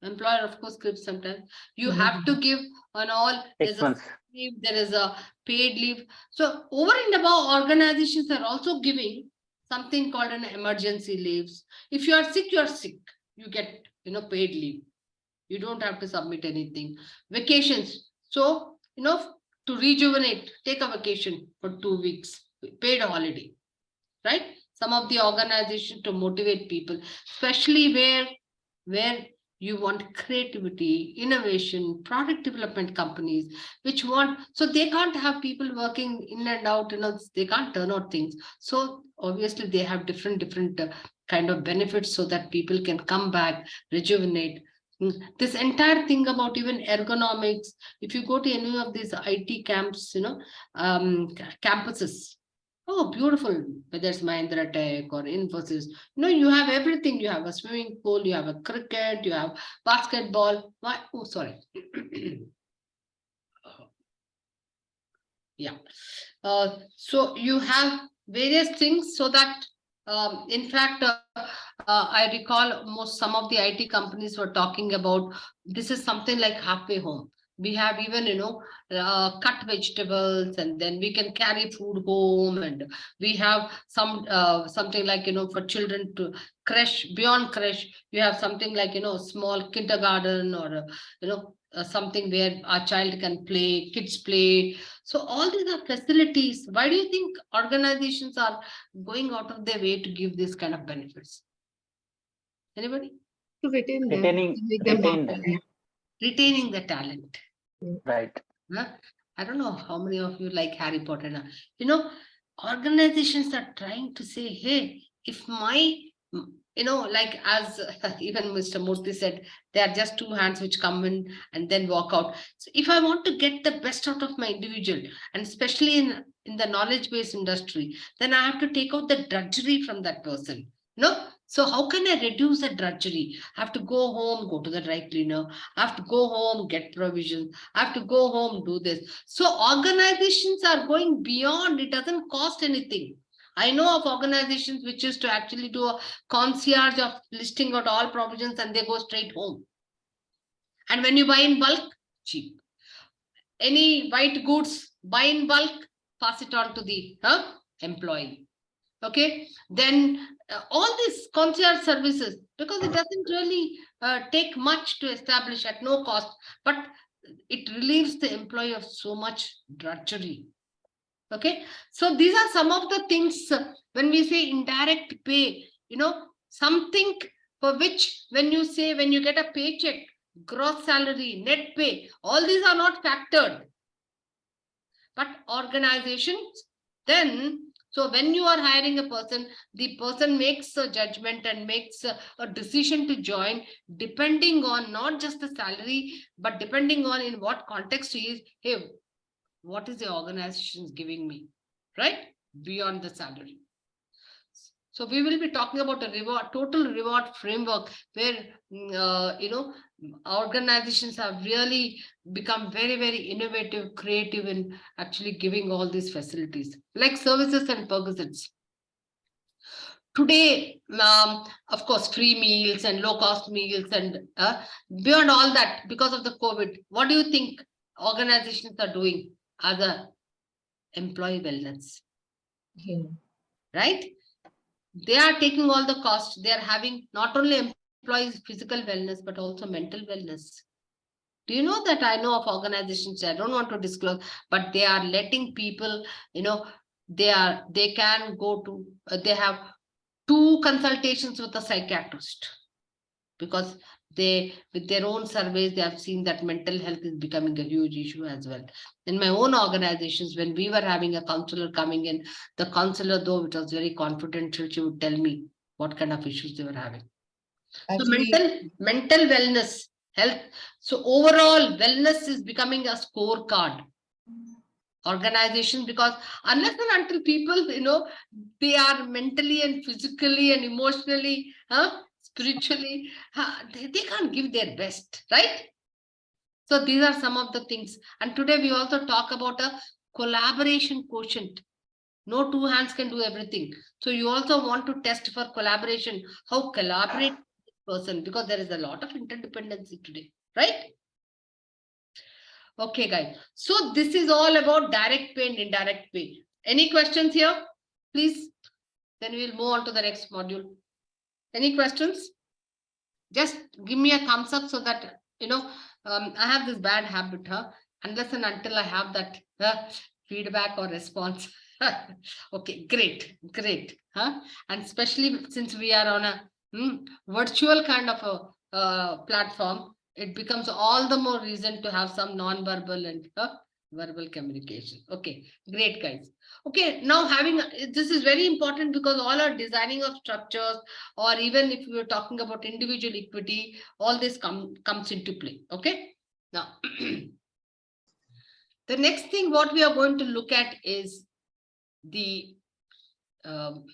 Employer, of course, gives sometimes. You have to give on all. 6 months. Leave, there is a paid leave. So over and above, organizations are also giving something called an emergency leaves. If you are sick, you get paid leave. You don't have to submit anything. Vacations. So to rejuvenate, take a vacation for 2 weeks, paid holiday, right? Some of the organizations to motivate people, especially where you want creativity, innovation, product development companies, which want, so they can't have people working in and out, they can't turn out things. So obviously they have different kind of benefits so that people can come back, rejuvenate. This entire thing about even ergonomics, if you go to any of these IT camps, campuses, oh, beautiful, whether it's Mahindra Tech or Infosys, you have everything. You have a swimming pool, you have a cricket, you have basketball. Oh, sorry. Yeah. So you have various things so that, in fact, I recall some of the IT companies were talking about, this is something like halfway home. We have even, cut vegetables, and then we can carry food home, and we have something like, for children to creche, beyond creche, you have something like, small kindergarten, or, something where our child can play, kids play. So all these are facilities. Why do you think organizations are going out of their way to give this kind of benefits? Anybody? To retain them. Retaining the talent. Right. I don't know how many of you like Harry Potter now. Organizations are trying to say, hey, if my, like as even Mr. Murthy said, they are just 2 hands which come in and then walk out. So if I want to get the best out of my individual, and especially in the knowledge-based industry, then I have to take out the drudgery from that person. So how can I reduce the drudgery? I have to go home, go to the dry cleaner. I have to go home, get provisions. I have to go home, do this. So organizations are going beyond. It doesn't cost anything. I know of organizations which used to actually do a concierge of listing out all provisions, and they go straight home. And when you buy in bulk, cheap. Any white goods, buy in bulk, pass it on to the employee. Okay, then all these concierge services, because it doesn't really take much to establish at no cost, but it relieves the employee of so much drudgery. Okay, so these are some of the things when we say indirect pay, something for which when you get a paycheck, gross salary, net pay, all these are not factored. But organizations, then, so when you are hiring a person, the person makes a judgment and makes a decision to join, depending on not just the salary, but depending on in what context he is. Hey, what is the organization giving me, right? Beyond the salary. So we will be talking about a total reward framework where, organizations have really become very, very innovative, creative in actually giving all these facilities, like services and perquisites. Today, of course, free meals and low-cost meals and beyond all that, because of the COVID, what do you think organizations are doing as a employee wellness? Yeah. Right? They are taking all the costs. They are having not only employees' physical wellness, but also mental wellness. Do you know that I know of organizations, I don't want to disclose, but they are letting people, they can go to, they have 2 consultations with a psychiatrist, because they, with their own surveys, they have seen that mental health is becoming a huge issue as well. In my own organizations, when we were having a counselor coming in, the counselor, though it was very confidential, she would tell me what kind of issues they were having. Actually, So mental wellness, health. So overall wellness is becoming a scorecard. Organization, because unless and until people, they are mentally and physically and emotionally, spiritually, they can't give their best, right? So these are some of the things. And today we also talk about a collaboration quotient. No 2 hands can do everything. So you also want to test for collaboration, how collaborate this person, because there is a lot of interdependency today, right? Okay, guys. So this is all about direct pay and indirect pay. Any questions here? Please. Then we'll move on to the next module. Any questions? Just give me a thumbs up so that, I have this bad habit, unless and until I have that feedback or response. Okay, great. And especially since we are on a virtual kind of a platform, it becomes all the more reason to have some non-verbal and verbal communication. Okay, great, guys. Okay, now this is very important, because all our designing of structures, or even if we were talking about individual equity, all this comes into play. Okay, now the next thing what we are going to look at is the 1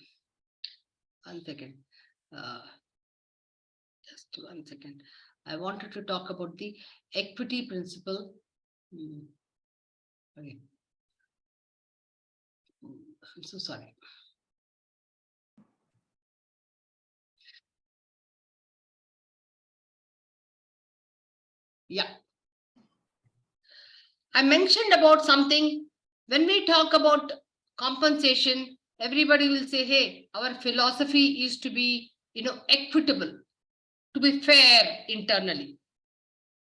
second. Just 1 second. I wanted to talk about the equity principle. Okay. I'm so sorry. Yeah. I mentioned about something. When we talk about compensation, everybody will say, hey, our philosophy is to be, equitable, to be fair internally.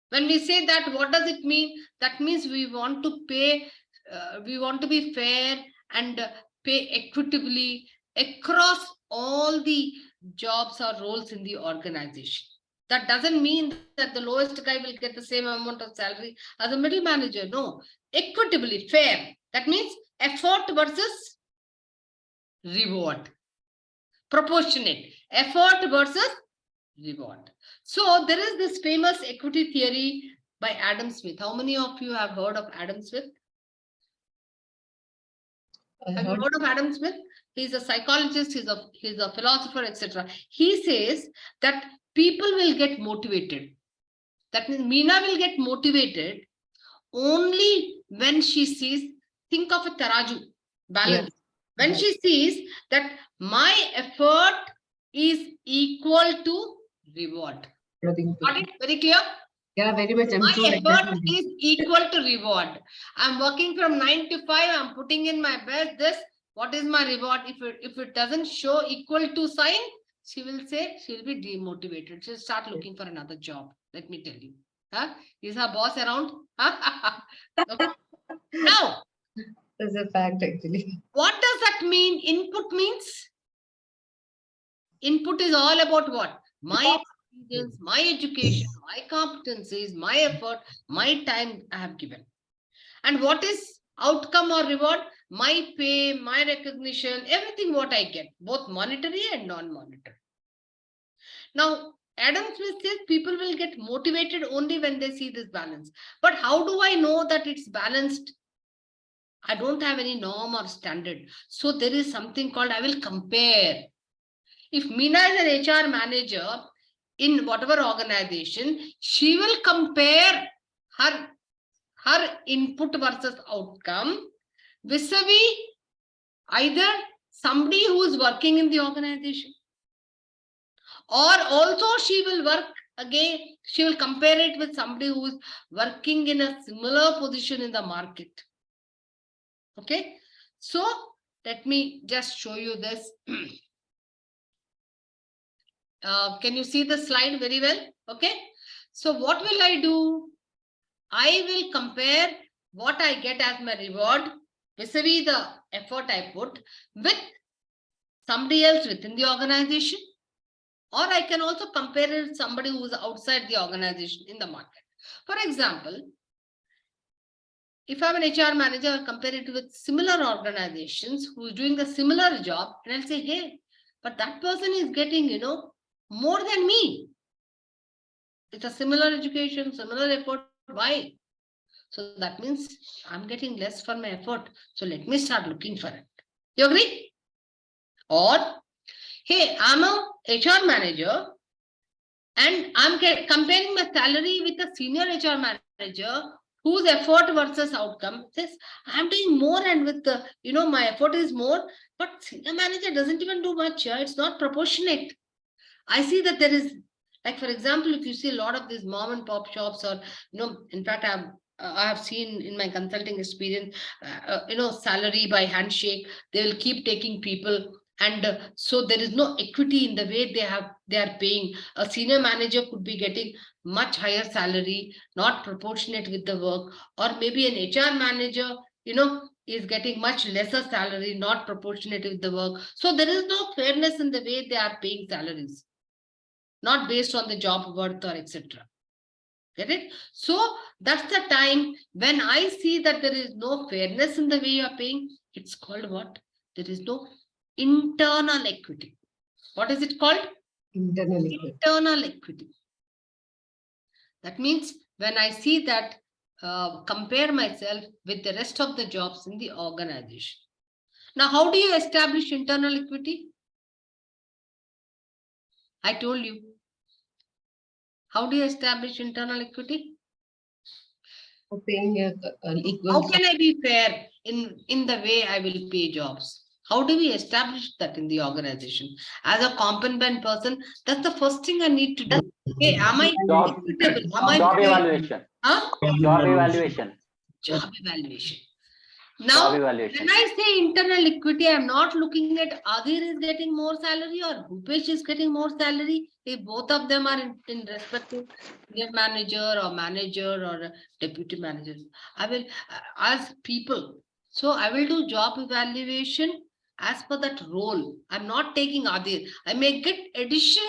When we say that, what does it mean? That means we want to pay, we want to be fair and pay equitably across all the jobs or roles in the organization. That doesn't mean that the lowest guy will get the same amount of salary as a middle manager. No, equitably, fair. That means effort versus reward. Proportionate. Effort versus reward. So there is this famous equity theory by Adam Smith. How many of you have heard of Adam Smith? Have you heard of Adam Smith? He's a psychologist, he's a philosopher, etc. He says that people will get motivated. That means Meena will get motivated only when she sees, think of a taraju, balance. Yeah. When she sees that my effort is equal to reward. Got it? Very clear? Yeah, very much. My effort is equal to reward. I'm working from 9 to 5. I'm putting in my best. This, what is my reward? If it doesn't show equal to sign, she will say she'll be demotivated. She'll start looking for another job. Let me tell you. Is her boss around? Okay. Now, that's a fact actually. What does that mean? Input means? Input is all about what? My experience, my education, my competencies, my effort, my time I have given. And what is outcome or reward? My pay, my recognition, everything what I get, both monetary and non-monetary. Now, Adam Smith says people will get motivated only when they see this balance. But how do I know that it's balanced? I don't have any norm or standard. So there is something called, I will compare. If Meena is an HR manager in whatever organization, she will compare her input versus outcome vis-a-vis either somebody who is working in the organization. Or also she will work again, she will compare it with somebody who is working in a similar position in the market. Okay, so let me just show you this. Can you see the slide very well? Okay, so what will I do? I will compare what I get as my reward vis-a-vis the effort I put with somebody else within the organization, or I can also compare it with somebody who is outside the organization in the market. For example, if I'm an HR manager, I'll compare it with similar organizations who is doing the similar job, and I'll say, hey, but that person is getting, more than me. It's a similar education, similar effort. Why? So that means I'm getting less for my effort. So let me start looking for it. You agree? Or, hey, I'm a HR manager and I'm comparing my salary with a senior HR manager whose effort versus outcome says I'm doing more, and with the, my effort is more, but senior manager doesn't even do much. It's not proportionate. I see that there is, like, for example, if you see a lot of these mom and pop shops, or, in fact, I have seen in my consulting experience, salary by handshake, they will keep taking people. And so there is no equity in the way they are paying. A senior manager could be getting much higher salary, not proportionate with the work, or maybe an HR manager, is getting much lesser salary, not proportionate with the work. So there is no fairness in the way they are paying salaries, not based on the job worth or etc. Get it? So that's the time when I see that there is no fairness in the way you are paying. It's called what? There is no internal equity. What is it called? Internal equity. Internal equity. That means when I see that, compare myself with the rest of the jobs in the organization. Now, how do you establish internal equity? I told you. How do you establish internal equity? Paying equal. How can I be fair in the way I will pay jobs? How do we establish that in the organization? As a competent person, that's the first thing I need to do. Hey, am I equitable? Job evaluation. Huh? Job evaluation. Job evaluation. Now, when I say internal equity, I'm not looking at Adir is getting more salary or Bhupesh is getting more salary. If both of them are in respective manager or deputy manager, I will, as people, so I will do job evaluation as per that role. I'm not taking Adir. I may get additional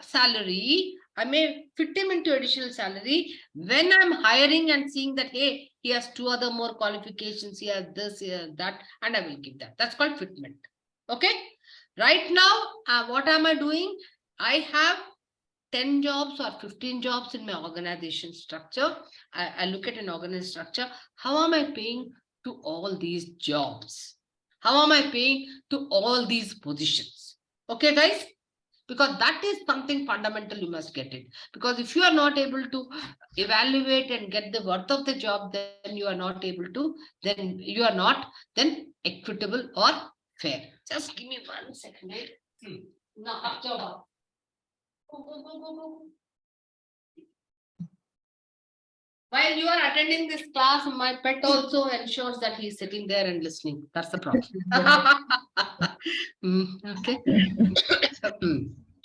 salary. I may fit him into additional salary when I'm hiring and seeing that, hey, he has 2 other more qualifications, he has this, he has that, and I will give that. That's called fitment. Okay. Right now, what am I doing? I have 10 jobs or 15 jobs in my organization structure. I look at an organization structure. How am I paying to all these jobs? How am I paying to all these positions? Okay, guys? Because that is something fundamental you must get it. Because if you are not able to evaluate and get the worth of the job, then you are not able to, then you are not then equitable or fair. Just give me 1 second. Now, go. While you are attending this class, my pet also ensures that he is sitting there and listening. That's the problem. Okay.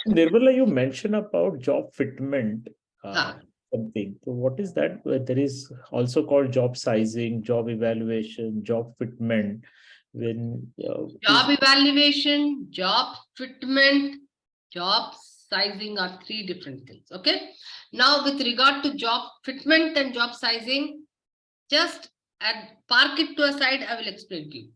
Nirmala, you mentioned about job fitment, something. So what is that? There is also called job sizing, job evaluation, job fitment. When job evaluation, job fitment, job sizing are 3 different things. Okay. Now, with regard to job fitment and job sizing, just park it to a side. I will explain to you,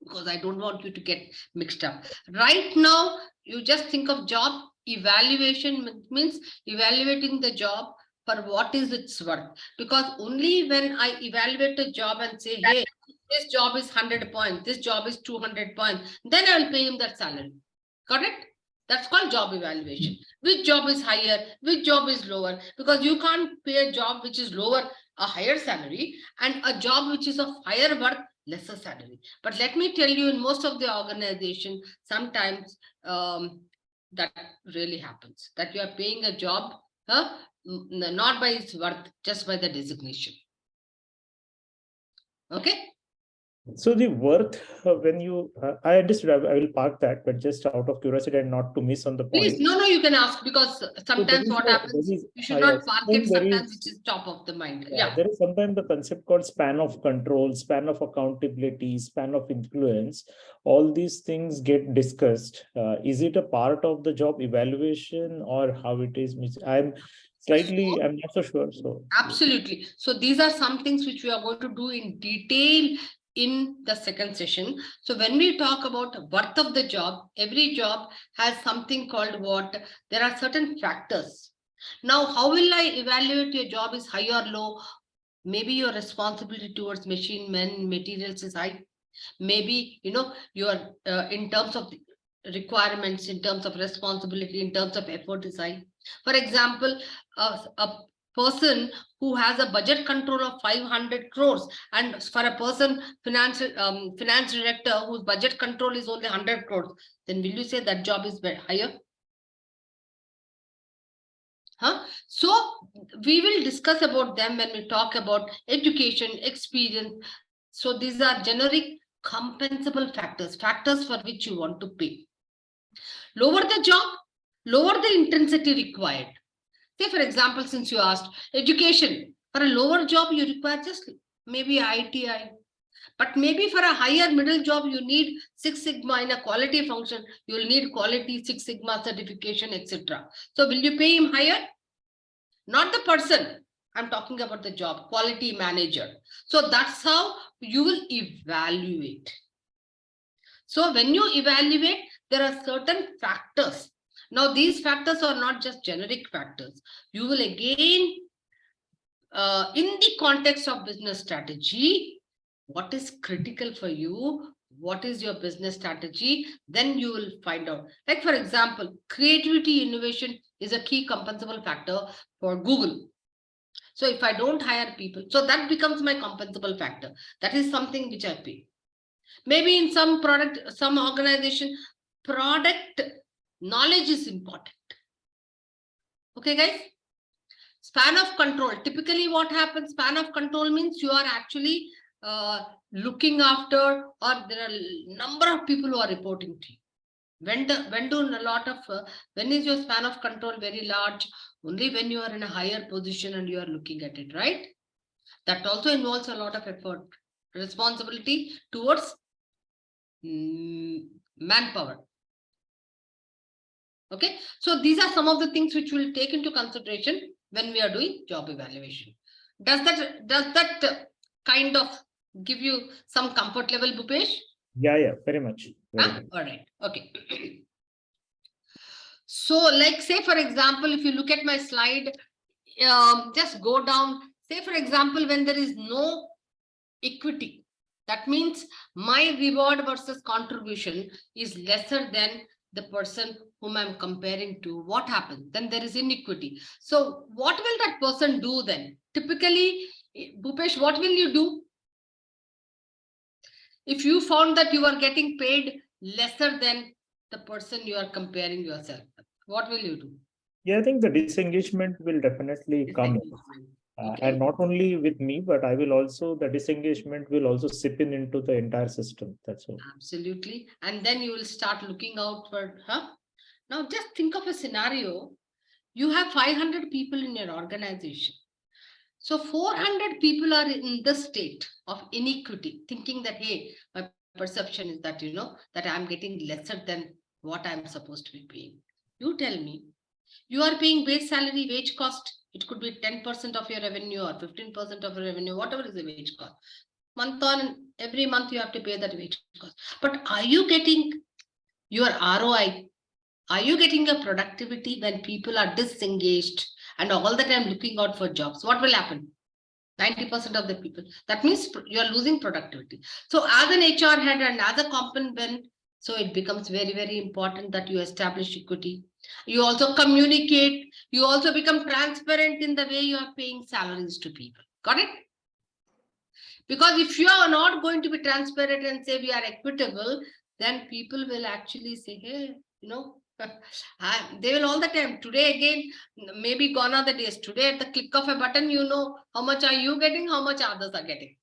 because I don't want you to get mixed up. Right now, you just think of job evaluation, means evaluating the job for what is its worth. Because only when I evaluate a job and say, hey, this job is 100 points, this job is 200 points, then I will pay him that salary. Correct? That's called job evaluation. Which job is higher? Which job is lower? Because you can't pay a job which is lower a higher salary, and a job which is of higher worth lesser salary. But let me tell you, in most of the organization, sometimes that really happens, that you are paying a job not by its worth, just by the designation. Okay. So the worth, when you, I understood, I will park that, but just out of curiosity and not to miss on the Please, point. no, you can ask, because sometimes what happens, you should not park it sometimes, which is top of the mind. Yeah. There is sometimes the concept called span of control, span of accountability, span of influence. All these things get discussed. Is it a part of the job evaluation or how it is? I'm not so sure. So absolutely. So these are some things which we are going to do in detail in the second session. So when we talk about worth of the job, every job has something called what? There are certain factors. Now, how will I evaluate your job is high or low? Maybe your responsibility towards machine men materials is high. Maybe, your in terms of requirements, in terms of responsibility, in terms of effort is high. For example, a person who has a budget control of 500 crores, and for a person finance director whose budget control is only 100 crores, then will you say that job is higher? So we will discuss about them when we talk about education, experience. So these are generic compensable factors, factors for which you want to pay. Lower the job, lower the intensity required. Say, for example, since you asked education, for a lower job, you require just maybe ITI. But maybe for a higher middle job, you need Six Sigma in a quality function. You will need quality Six Sigma certification, etc. So will you pay him higher? Not the person. I'm talking about the job, quality manager. So that's how you will evaluate. So when you evaluate, there are certain factors. Now, these factors are not just generic factors. You will again, in the context of business strategy, what is critical for you? What is your business strategy? Then you will find out. Like, for example, creativity, innovation is a key compensable factor for Google. So if I don't hire people, so that becomes my compensable factor. That is something which I pay. Maybe in some organization, product knowledge is important. Okay, guys? Span of control. Typically what happens, span of control means you are actually looking after, or there are a number of people who are reporting to you. When is your span of control very large? Only when you are in a higher position and you are looking at it, right? That also involves a lot of effort, responsibility towards manpower. Okay, so these are some of the things which we'll take into consideration when we are doing job evaluation. Does that kind of give you some comfort level, Bhupesh? Yeah, very much. All right. Okay. So, like, say, for example, if you look at my slide, just go down. Say, for example, when there is no equity, that means my reward versus contribution is lesser than the person whom I'm comparing to. What happens? Then there is inequity. So what will that person do then? Typically, Bhupesh, what will you do? If you found that you are getting paid lesser than the person you are comparing yourself, what will you do? Yeah, I think the disengagement will definitely come. Okay. And not only with me, but the disengagement will also sip into the entire system. That's all. Absolutely. And then you will start looking out for, Now just think of a scenario. You have 500 people in your organization. So 400 people are in the state of inequity, thinking that, hey, my perception is that, that I'm getting lesser than what I'm supposed to be paying. You tell me, you are paying base salary, wage cost. It could be 10% of your revenue or 15% of your revenue, whatever is the wage cost. Every month you have to pay that wage cost. But are you getting your ROI? Are you getting a productivity when people are disengaged and all the time looking out for jobs? What will happen? 90% of the people. That means you are losing productivity. So as an HR head and as a component, so it becomes very, very important that you establish equity. You also communicate. You also become transparent in the way you are paying salaries to people. Got it? Because if you are not going to be transparent and say we are equitable, then people will actually say, hey, they will all the time. Today again, maybe gone are the days. Today at the click of a button, you know how much are you getting, how much others are getting.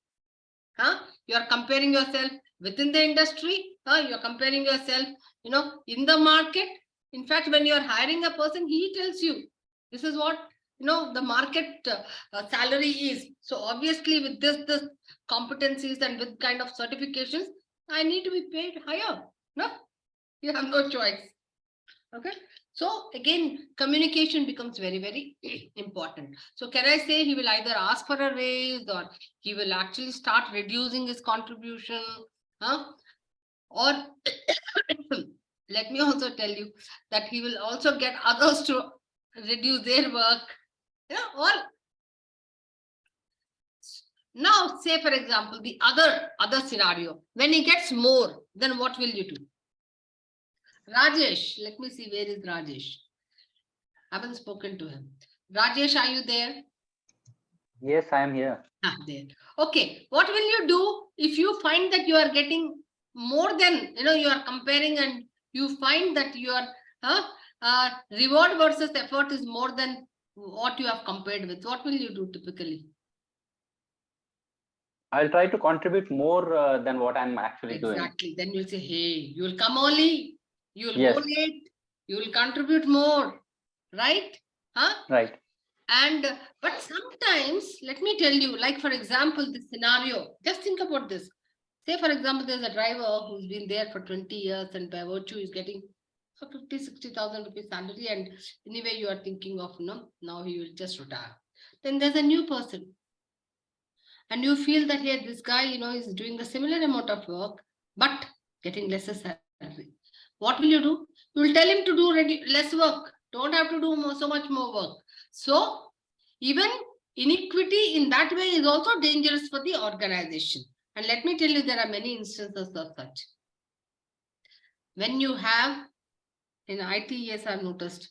You are comparing yourself within the industry. You are comparing yourself, in the market. In fact, when you are hiring a person, he tells you, this is what, the market salary is. So obviously with this competencies and with kind of certifications, I need to be paid higher. No, you have no choice. Okay. So again, communication becomes very, very important. So can I say he will either ask for a raise or he will actually start reducing his contribution? Or let me also tell you that he will also get others to reduce their work. Or now say, for example, the other scenario, when he gets more, then what will you do? Rajesh, let me see, where is Rajesh? I haven't spoken to him. Rajesh, are you there? Yes, I am here. There. Okay, what will you do if you find that you are getting more than, you are comparing and you find that your reward versus effort is more than what you have compared with? What will you do typically? I'll try to contribute more than what I'm actually doing. Exactly. Then you'll say, hey, you will come early, you will go late, you will contribute more, right? Right. And but sometimes, let me tell you, like for example, this scenario, just think about this. Say for example, there's a driver who's been there for 20 years and by virtue is getting 50,000-60,000 rupees salary, and anyway you are thinking of now he will just retire. Then there's a new person and you feel that here this guy is doing the similar amount of work but getting lesser salary. What will you do? You will tell him to do less work. Don't have to do so much more work. So even inequity in that way is also dangerous for the organization. And let me tell you, there are many instances of such. When you have in IT, yes, I've noticed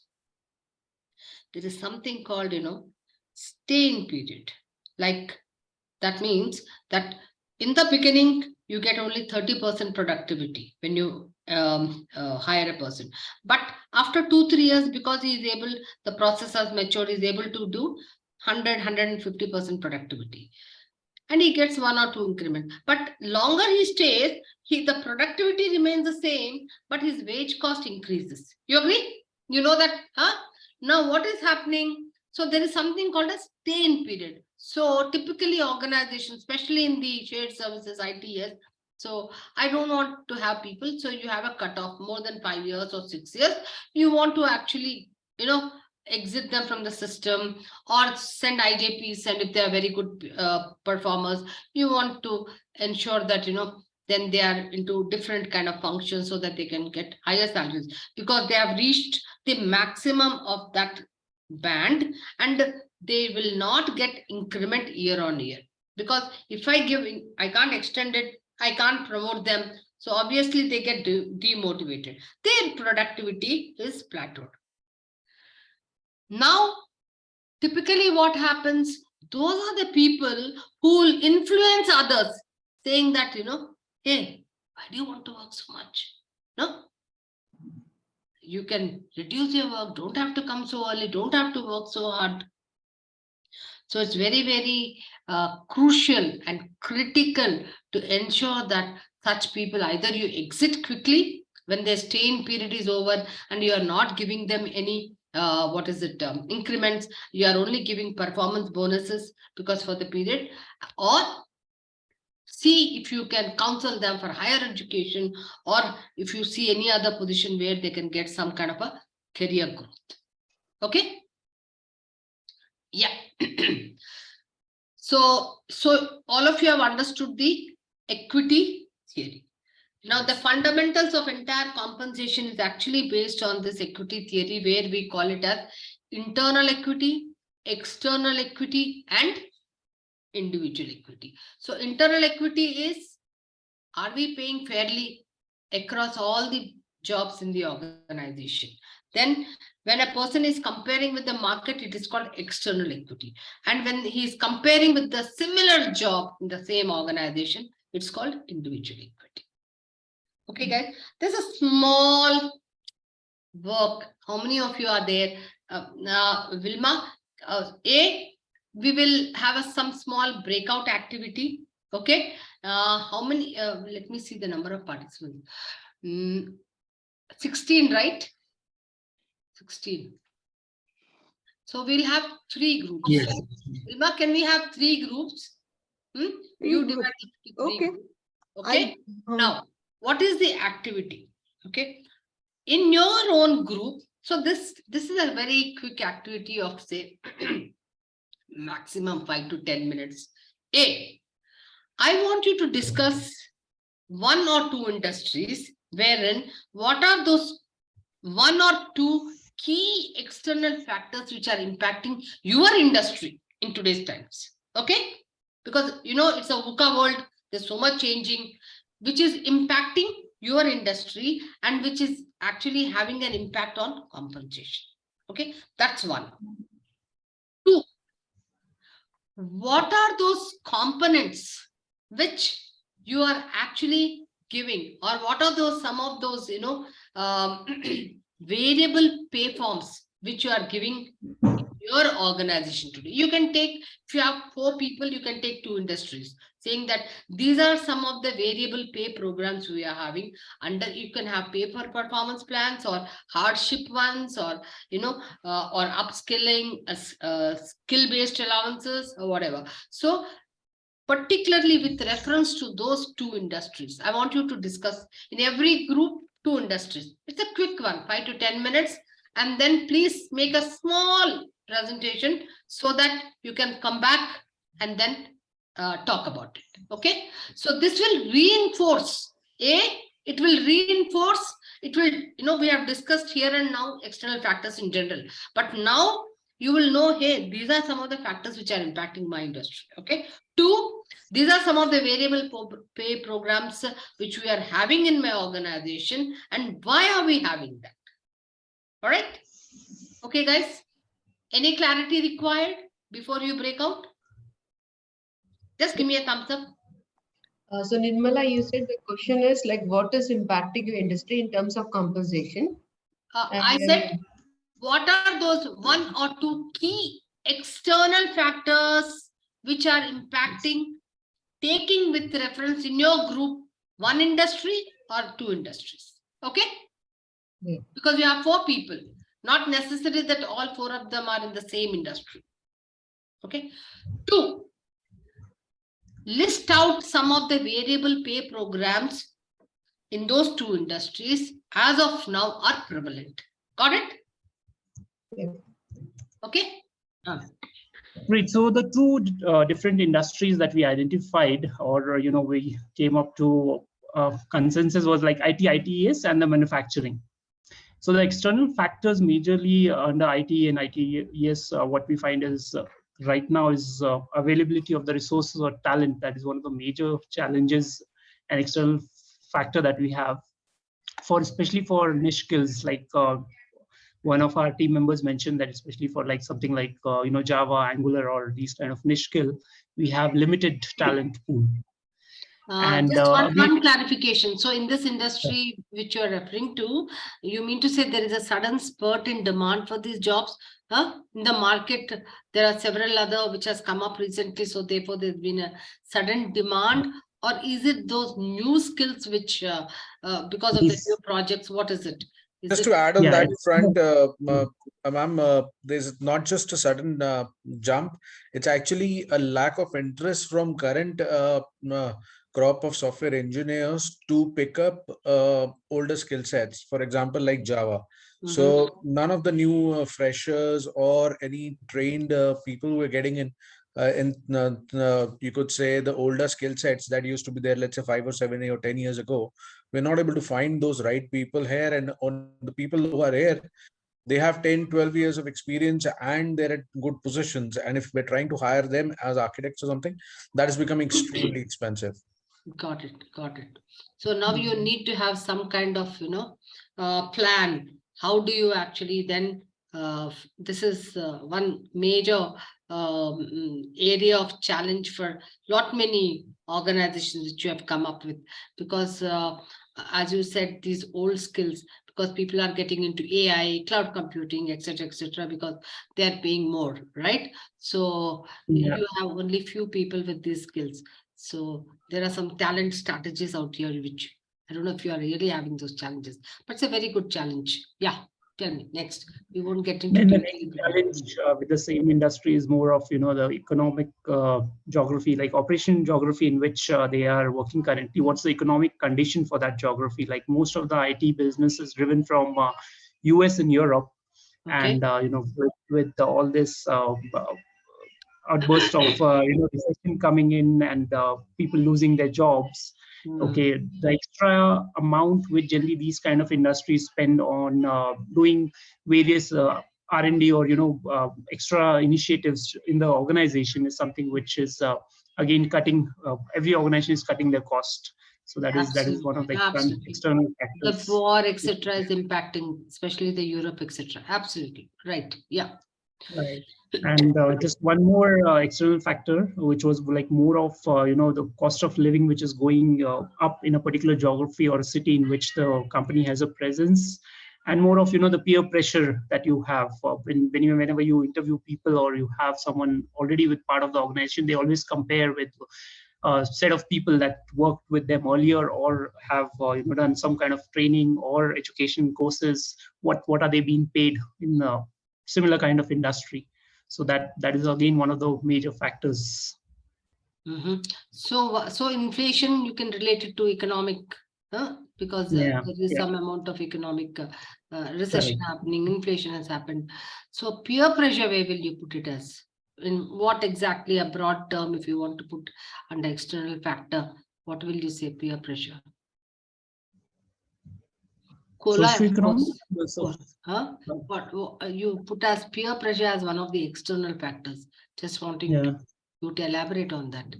there is something called, staying period. Like that means that in the beginning, you get only 30% productivity when you hire a person. But after 2-3 years, because he is able, the process has matured, is able to do 100-150% productivity. And he gets 1 or 2 increment. But longer he stays, the productivity remains the same, but his wage cost increases. You agree? You know that? Now what is happening? So there is something called a stay-in period. So typically organizations, especially in the shared services, ITS, so I don't want to have people. So you have a cutoff more than 5 years or 6 years. You want to actually, exit them from the system or send IJPs, and if they are very good performers, you want to ensure that, then they are into different kind of functions so that they can get higher salaries because they have reached the maximum of that band and they will not get increment year on year. Because if I can't extend it, I can't promote them. So obviously they get demotivated. Their productivity is plateaued. Now, typically what happens, those are the people who will influence others saying that, hey, why do you want to work so much? No, you can reduce your work, don't have to come so early, don't have to work so hard. So it's very, very crucial and critical to ensure that such people, either you exit quickly when their stay-in period is over and you are not giving them any increments, you are only giving performance bonuses because for the period, or see if you can counsel them for higher education, or if you see any other position where they can get some kind of a career growth. Okay. Yeah. So all of you have understood the equity theory. Now, the fundamentals of entire compensation is actually based on this equity theory, where we call it as internal equity, external equity, and individual equity. So internal equity is, are we paying fairly across all the jobs in the organization? Then when a person is comparing with the market, it is called external equity. And when he is comparing with the similar job in the same organization, it's called individual equity. Okay, guys, there's a small work. How many of you are there? Vilma, we will have some small breakout activity. Okay, how many? Let me see the number of participants. 16, right? 16. So we'll have 3 groups. Yes. Vilma, can we have 3 groups? You divide it into 3 Okay. groups. Okay. I, Now, what is the activity? Okay. In your own group, so this is a very quick activity of say maximum 5 to 10 minutes. I want you to discuss 1 or 2 industries wherein what are those 1 or 2 key external factors which are impacting your industry in today's times. Okay, because it's a VUCA world, there's so much changing, which is impacting your industry and which is actually having an impact on compensation. Okay, that's 1. 2, what are those components which you are actually giving, or what are those some of those variable pay forms which you are giving your organization today? You can take, if you have 4 people, you can take 2 industries, saying that these are some of the variable pay programs we are having. Under you can have pay for performance plans or hardship ones, or or upskilling, skill-based allowances or whatever. So particularly with reference to those 2 industries, I want you to discuss in every group 2 industries. It's a quick one, 5 to 10 minutes. And then please make a small presentation so that you can come back and then talk about it. Okay. So this will reinforce, it will reinforce, it will, we have discussed here and now external factors in general, but now you will know, hey, these are some of the factors which are impacting my industry. Okay. 2, these are some of the variable pay programs which we are having in my organization, and why are we having that? All right. Okay, guys. Any clarity required before you break out? Just give me a thumbs up. So Nirmala, you said the question is like, what is impacting your industry in terms of compensation? I said, what are those 1 or 2 key external factors which are impacting, taking with reference in your group 1 industry or 2 industries? Okay. Yeah. Because you have 4 people, not necessary that all 4 of them are in the same industry. Okay. 2, list out some of the variable pay programs in those 2 industries as of now are prevalent. Got it? Yeah. Okay. Great. So the 2 different industries that we identified, or we came up to consensus, was like IT, ITES, and the manufacturing. So the external factors majorly under IT and ITES, what we find is right now is availability of the resources or talent. That is one of the major challenges and external factor that we have, for especially for niche skills. Like one of our team members mentioned that especially for like something like Java, Angular, or these kind of niche skill, we have limited talent pool. And just one clarification. So in this industry which you are referring to, you mean to say there is a sudden spurt in demand for these jobs? In the market, there are several other which has come up recently, so therefore there's been a sudden demand, or is it those new skills which because of the new projects, what is it? Just to add on that front, ma'am, there's not just a sudden jump, it's actually a lack of interest from current crop of software engineers to pick up older skill sets, for example, like Java. So none of the new freshers or any trained people who are getting in, you could say the older skill sets that used to be there, let's say 5 or 7 or 10 years ago, we're not able to find those right people here. And on the people who are here, they have 10, 12 years of experience and they're at good positions. And if we're trying to hire them as architects or something, that is becoming extremely expensive. Got it. So now you need to have some kind of, plan how do you actually then, this is one major area of challenge for lot many organizations that you have come up with, because as you said, these old skills, because people are getting into AI, cloud computing, etc., because they're paying more, right? So Yeah. you have only few people with these skills. So there are some talent strategies out here, which I don't know if you are really having those challenges, but it's a very good challenge. Yeah, tell me next. We won't get into Then the detail. next challenge with the same industry is more of, the economic geography, like operation geography in which they are working currently. What's the economic condition for that geography? Like most of the IT business is driven from US and Europe. Okay. And, with all this outburst of recession coming in and people losing their jobs. Okay, the extra amount which generally these kind of industries spend on doing various R&D or extra initiatives in the organization is something which is again cutting. Every organization is cutting their cost. So that is one of the external factors. The war, etc., is impacting, especially the Europe, etc. Absolutely right. Yeah. Right. And just one more external factor, which was like more of the cost of living, which is going up in a particular geography or a city in which the company has a presence, and more of the peer pressure that you have whenever you interview people or you have someone already with part of the organization. They always compare with a set of people that worked with them earlier or have done some kind of training or education courses. What are they being paid in similar kind of industry? So that is again one of the major factors. So inflation, you can relate it to economic, because there is some amount of economic recession happening, inflation has happened. So peer pressure, where will you put it as? In what exactly, a broad term, if you want to put under external factor, what will you say peer pressure? Socioeconomic? What you put as peer pressure as one of the external factors. Just wanting you to elaborate on that.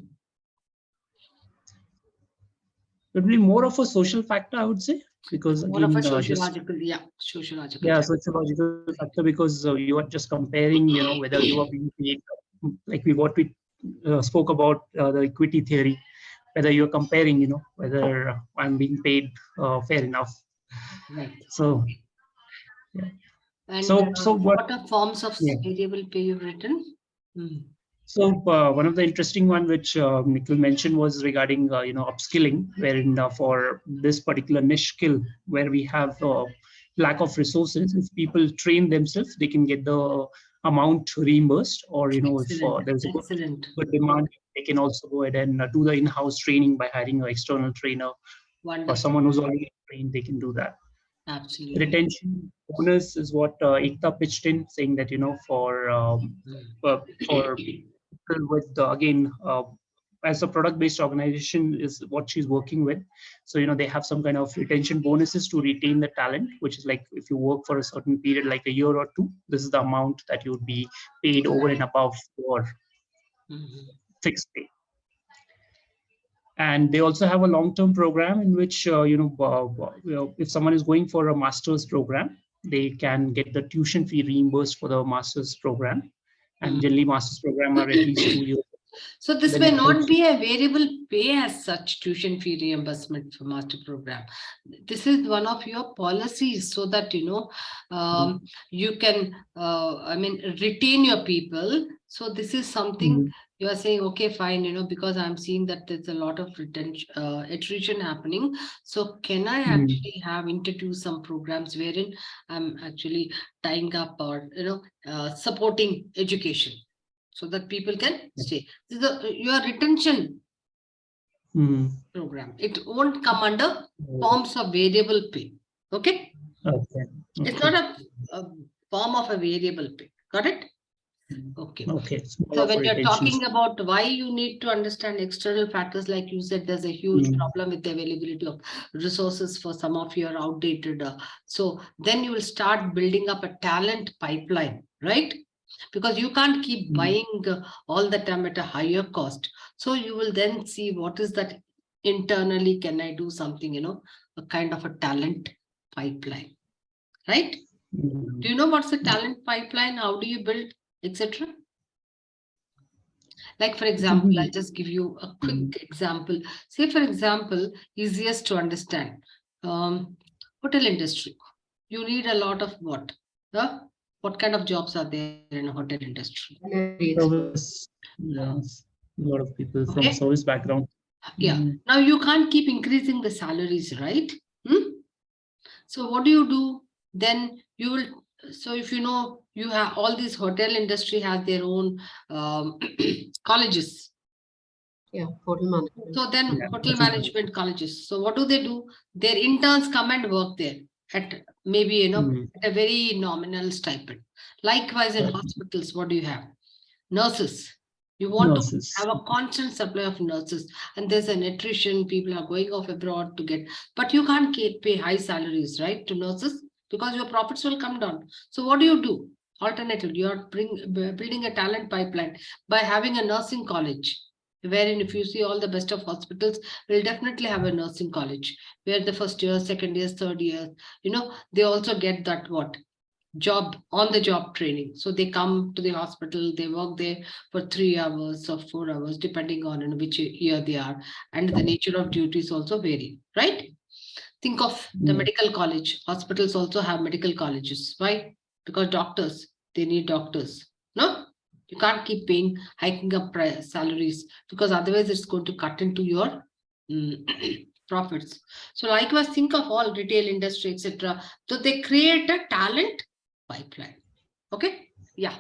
It will be more of a social factor, I would say, because more again, of a sociological, sociological. Yeah, sociological factor, because you are just comparing, whether you are being paid, like what we spoke about the equity theory, whether you're comparing, whether I'm being paid fair enough. Right. So, yeah. And so what are forms of variable pay you've written? So one of the interesting one which Nikhil mentioned was regarding upskilling, wherein for this particular niche skill where we have lack of resources, if people train themselves, they can get the amount reimbursed, or if there's a good demand, they can also go ahead and do the in-house training by hiring an external trainer. Wonderful. Or someone who's already trained, they can do that. Absolutely. Retention bonus is what Ekta pitched in, saying that for people with again as a product-based organization is what she's working with. So they have some kind of retention bonuses to retain the talent, which is like if you work for a certain period, like a year or two, this is the amount that you would be paid over and above your fixed pay. And they also have a long-term program in which, if someone is going for a master's program, they can get the tuition fee reimbursed for the master's program. And generally, master's program are at least 2 years. So this may not be a variable pay as such, tuition fee reimbursement for master program. This is one of your policies so that, you can, retain your people. So this is something you are saying, okay, fine, because I'm seeing that there's a lot of attrition happening. So can I actually introduce some programs wherein I'm actually tying up or, supporting education, so that people can stay. This is your retention program. It won't come under forms of variable pay. Okay? It's not a form of a variable pay. Got it? Okay. So when you're talking about why you need to understand external factors, like you said, there's a huge problem with the availability of resources for some of your outdated. So then you will start building up a talent pipeline, right? Because you can't keep buying all the time at a higher cost. So you will then see what is that internally, can I do something, a kind of a talent pipeline, right? Mm. Do you know what's the talent pipeline? How do you build, etc.? Like, for example, I'll just give you a quick example. Say, for example, easiest to understand, hotel industry. You need a lot of what? What kind of jobs are there in a hotel industry? Service, yes, a lot of people from Okay. service background. Yeah. Mm. Now you can't keep increasing the salaries, right? So what do you do? Then you will. So if you know, you have all these hotel industry has their own colleges. Yeah, hotel management. So then Yeah, hotel that's management colleges. So what do? Their interns come and work there at maybe, at a very nominal stipend. Likewise in Right. hospitals, what do you have? Nurses. You want Nurses. to have a constant supply of nurses, and there's an attrition. People are going off abroad to get, but you can't pay high salaries, right, to nurses because your profits will come down. So what do? Alternative, you are building a talent pipeline by having a nursing college, wherein if you see all the best of hospitals will definitely have a nursing college where the first year, second year, third year, they also get that what? Job on the job training. So they come to the hospital, they work there for 3 hours or 4 hours, depending on in which year they are, and the nature of duties also vary, right? Think of the medical college. Hospitals also have medical colleges. Why? Because doctors, they need doctors. No? You can't keep hiking up salaries because otherwise it's going to cut into your profits. So likewise, think of all retail industry, etc. So they create a talent pipeline. Okay? Yeah.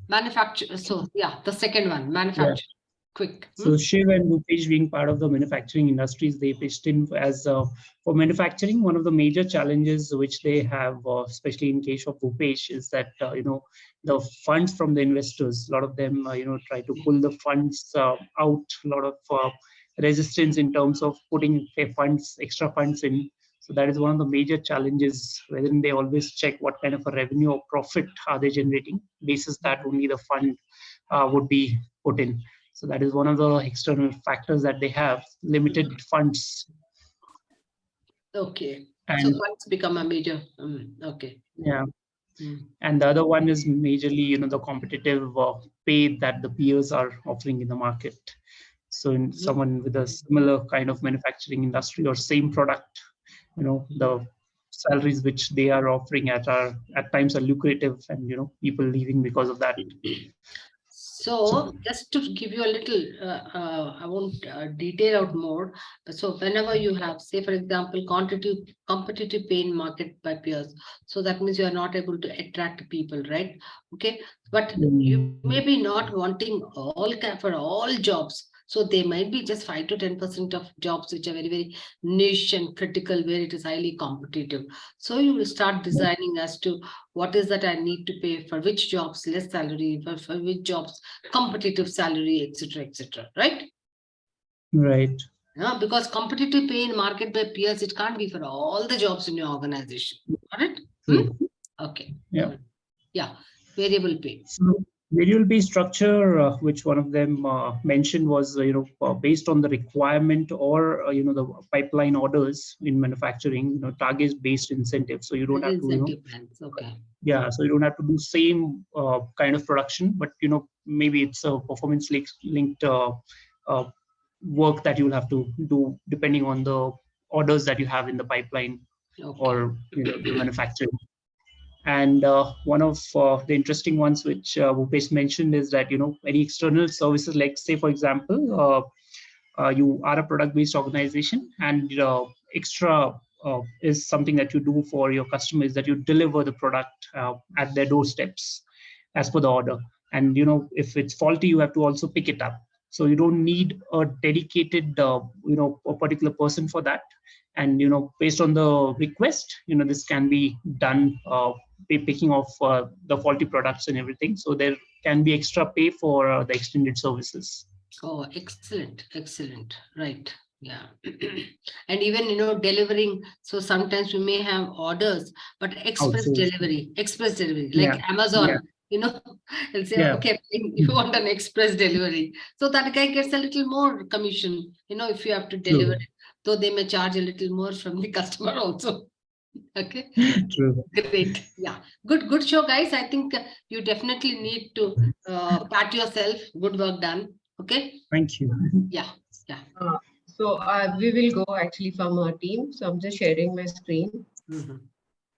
Manufacture. So yeah, the second one, manufacture. Quick. So Shiv and Rupesh being part of the manufacturing industries, they pitched in as for manufacturing. One of the major challenges which they have, especially in case of Rupesh, is that the funds from the investors. A lot of them try to pull the funds out. A lot of resistance in terms of putting extra funds in. So that is one of the major challenges. Wherein they always check what kind of a revenue or profit are they generating. Basis that only the fund would be put in. So that is one of the external factors that they have, limited funds. Okay. And so funds become a major. Okay. Yeah. And the other one is majorly, the competitive pay that the peers are offering in the market. So in someone with a similar kind of manufacturing industry or same product, the salaries which they are offering at times are lucrative, and people leaving because of that. So just to give you a little, I won't detail out more. So whenever you have, say, for example, competitive pay in market by peers, so that means you are not able to attract people, right? Okay, but you may be not wanting for all jobs. So there might be just 5 to 10% of jobs which are very, very niche and critical, where it is highly competitive. So you will start designing as to what is that I need to pay for which jobs, less salary, for which jobs, competitive salary, etc., right? Right. Yeah, because competitive pay in market by peers, it can't be for all the jobs in your organization. Got it? Okay. Yeah. Yeah. Variable pay. So variable pay structure, which one of them mentioned was, based on the requirement or, the pipeline orders in manufacturing, target-based incentives. So you don't have to, incentive plans. Okay. Yeah, so you don't have to do same kind of production, but maybe it's a performance linked work that you'll have to do depending on the orders that you have in the pipeline or the manufacturing. And one of the interesting ones which Bhupesh mentioned is that any external services, like say for example, you are a product-based organization, and extra is something that you do for your customers, that you deliver the product at their doorsteps as per the order. And if it's faulty, you have to also pick it up. So you don't need a dedicated a particular person for that. And based on the request, this can be done, picking off the faulty products and everything. So there can be extra pay for the extended services. Oh, excellent. Right. Yeah. And even, delivering. So sometimes we may have orders, but express delivery, like Amazon, they'll say, okay, you want an express delivery. So that guy gets a little more commission, if you have to deliver it. Though they may charge a little more from the customer also. Okay. True. Great. Yeah. Good show, guys. I think you definitely need to pat yourself. Good work done. Okay. Thank you. Yeah. Yeah. So we will go actually from our team. So I'm just sharing my screen. Mhm.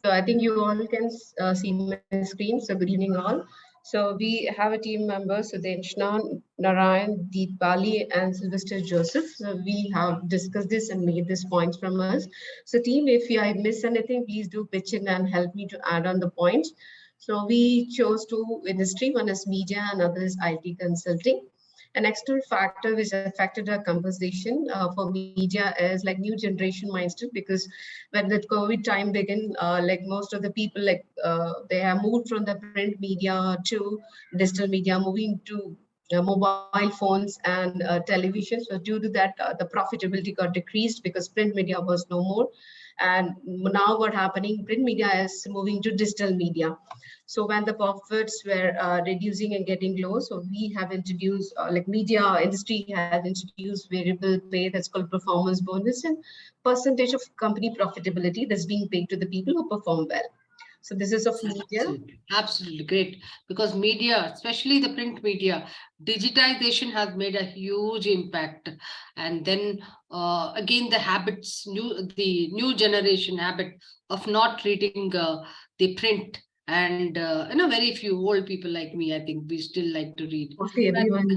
So I think you all can see my screen. So good evening all. So we have a team member, so Denshna, Narayan, Deepali, and Sylvester Joseph. So we have discussed this and made these points from us. So team, if I miss anything, please do pitch in and help me to add on the points. So we chose two industry, one is media and other is IT consulting. An external factor which affected our composition for media is like new generation mindset, because when the COVID time began, like most of the people, like they have moved from the print media to digital media, moving to mobile phones and television. So due to that, the profitability got decreased because print media was no more. And now what happening, print media is moving to digital media. So when the profits were reducing and getting low, so we have introduced, like media industry has introduced variable pay that's called performance bonus and percentage of company profitability that's being paid to the people who perform well. So this is of media. Absolutely great, because media, especially the print media, digitization has made a huge impact. And then again, the habits, the new generation habit of not reading the print. And very few old people like me, I think we still like to read. Mostly everyone.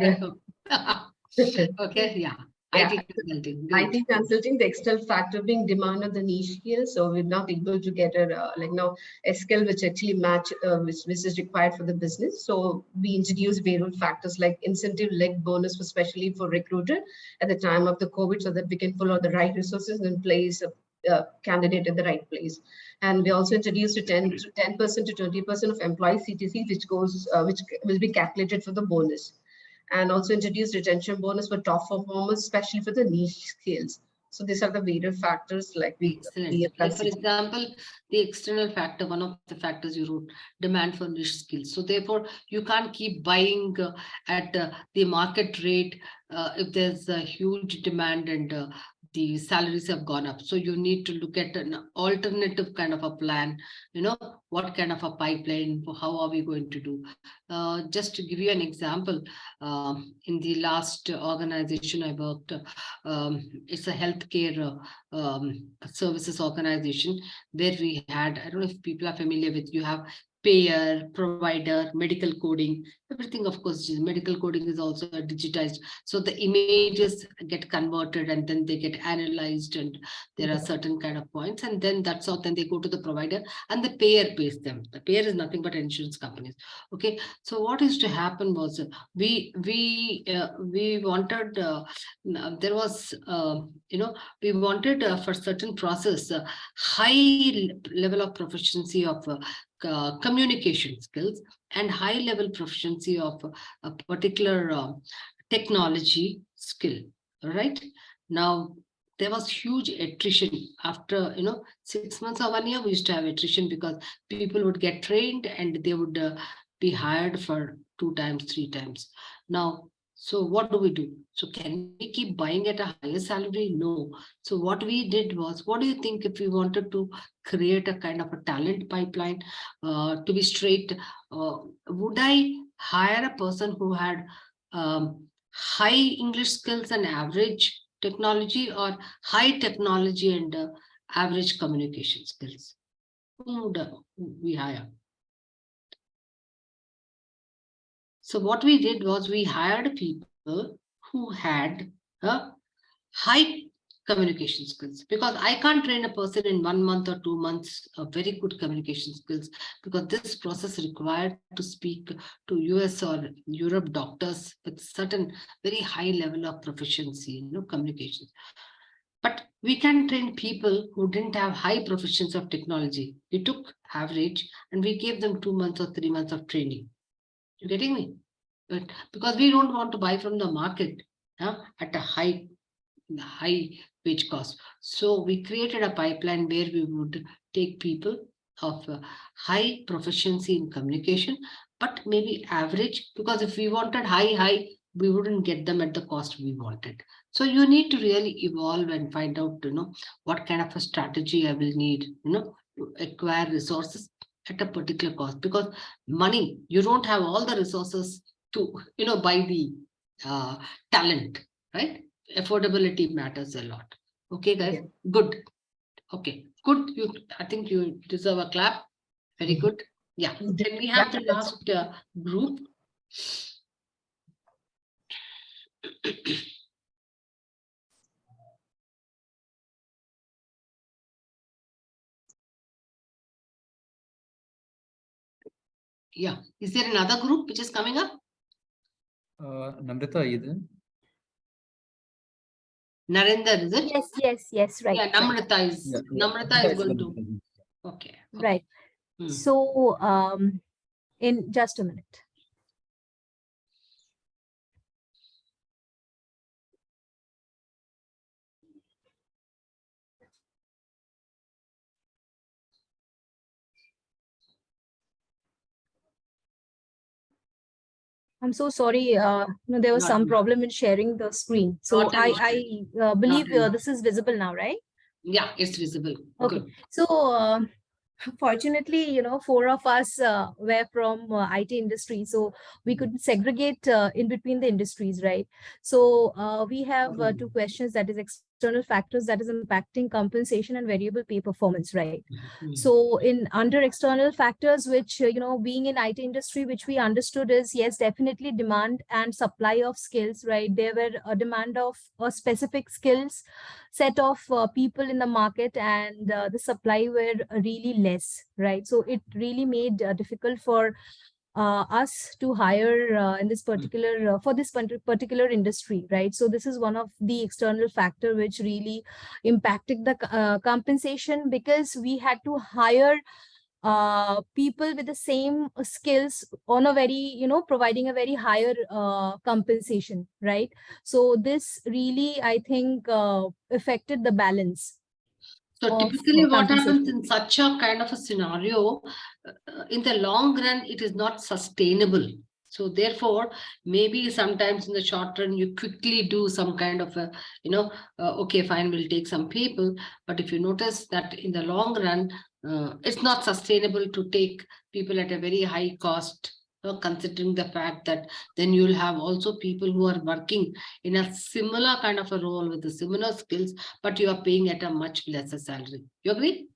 Okay, yeah. Yeah. IT consulting, great. IT consulting, the external factor being demand of the niche skill. So we're not able to get a skill which actually match, which is required for the business. So we introduce variable factors like incentive like bonus, especially for recruiter at the time of the COVID, so that we can pull out the right resources and place a candidate at the right place. And we also introduced 10% to 20% of employee CTC, which will be calculated for the bonus, and also introduce retention bonus for top performers, especially for the niche skills. So these are the various factors like we Excellent. are Like for example, the external factor, one of the factors you wrote, demand for niche skills. So therefore, you can't keep buying at the market rate if there's a huge demand and the salaries have gone up. So you need to look at an alternative kind of a plan, what kind of a pipeline, how are we going to do? Just to give you an example, in the last organization I worked, it's a healthcare services organization where we had, I don't know if people are familiar with, you have payer, provider, medical coding, everything. Of course, medical coding is also digitized. So the images get converted and then they get analyzed, and there are certain kind of points. And then that's how then they go to the provider and the payer pays them. The payer is nothing but insurance companies. Okay. So what used to happen was we wanted, there was, we wanted for certain process, high level of proficiency of communication skills and high level proficiency of a particular technology skill. Right now, there was huge attrition after 6 months or 1 year. We used to have attrition because people would get trained and they would be hired for 2 times, 3 times. Now, so what do we do? So can we keep buying at a higher salary? No. So what we did was, what do you think if we wanted to create a kind of a talent pipeline? To be straight, would I hire a person who had high English skills and average technology, or high technology and average communication skills? Who would we hire? So what we did was we hired people who had high communication skills, because I can't train a person in 1 month or 2 months of very good communication skills, because this process required to speak to US or Europe doctors with certain very high level of proficiency, communication. But we can train people who didn't have high proficiency of technology. We took average and we gave them 2 months or 3 months of training. You getting me? But because we don't want to buy from the market at a high wage cost. So we created a pipeline where we would take people of high proficiency in communication, but maybe average, because if we wanted high, we wouldn't get them at the cost we wanted. So you need to really evolve and find out, what kind of a strategy I will need, to acquire resources at a particular cost, because money, you don't have all the resources to, buy the talent, right? Affordability matters a lot. Okay, guys, good. Okay, good. I think you deserve a clap. Very good. Yeah. Can we have the last group? Yeah. Is there another group which is coming up? Namrata, are you there? Narendra, is it? Yes, right. Yeah, Namrata is Namrata is going to. Okay. Right. Hmm. So, in just a minute. I'm so sorry. There was some problem in sharing the screen. So I believe this is visible now, right? Yeah, it's visible. Okay. Good. So fortunately, 4 of us were from IT industry, so we could segregate in between the industries, right? So we have 2 questions, that is external factors that is impacting compensation and variable pay performance, right? So in under external factors, which being in IT industry, which we understood is, yes, definitely demand and supply of skills, right? There were a demand of specific skills set of people in the market, and the supply were really less, right? So it really made difficult for us to hire in this particular for this particular industry, right? So this is one of the external factor which really impacted the compensation, because we had to hire people with the same skills on a very, providing a very higher compensation, right? So this really, I think, affected the balance. So typically what happens in such a kind of a scenario, in the long run, it is not sustainable. So therefore, maybe sometimes in the short run, you quickly do some kind of a, okay, fine, we'll take some people. But if you notice that in the long run, it's not sustainable to take people at a very high cost, considering the fact that then you'll have also people who are working in a similar kind of a role with the similar skills, but you are paying at a much lesser salary. You agree?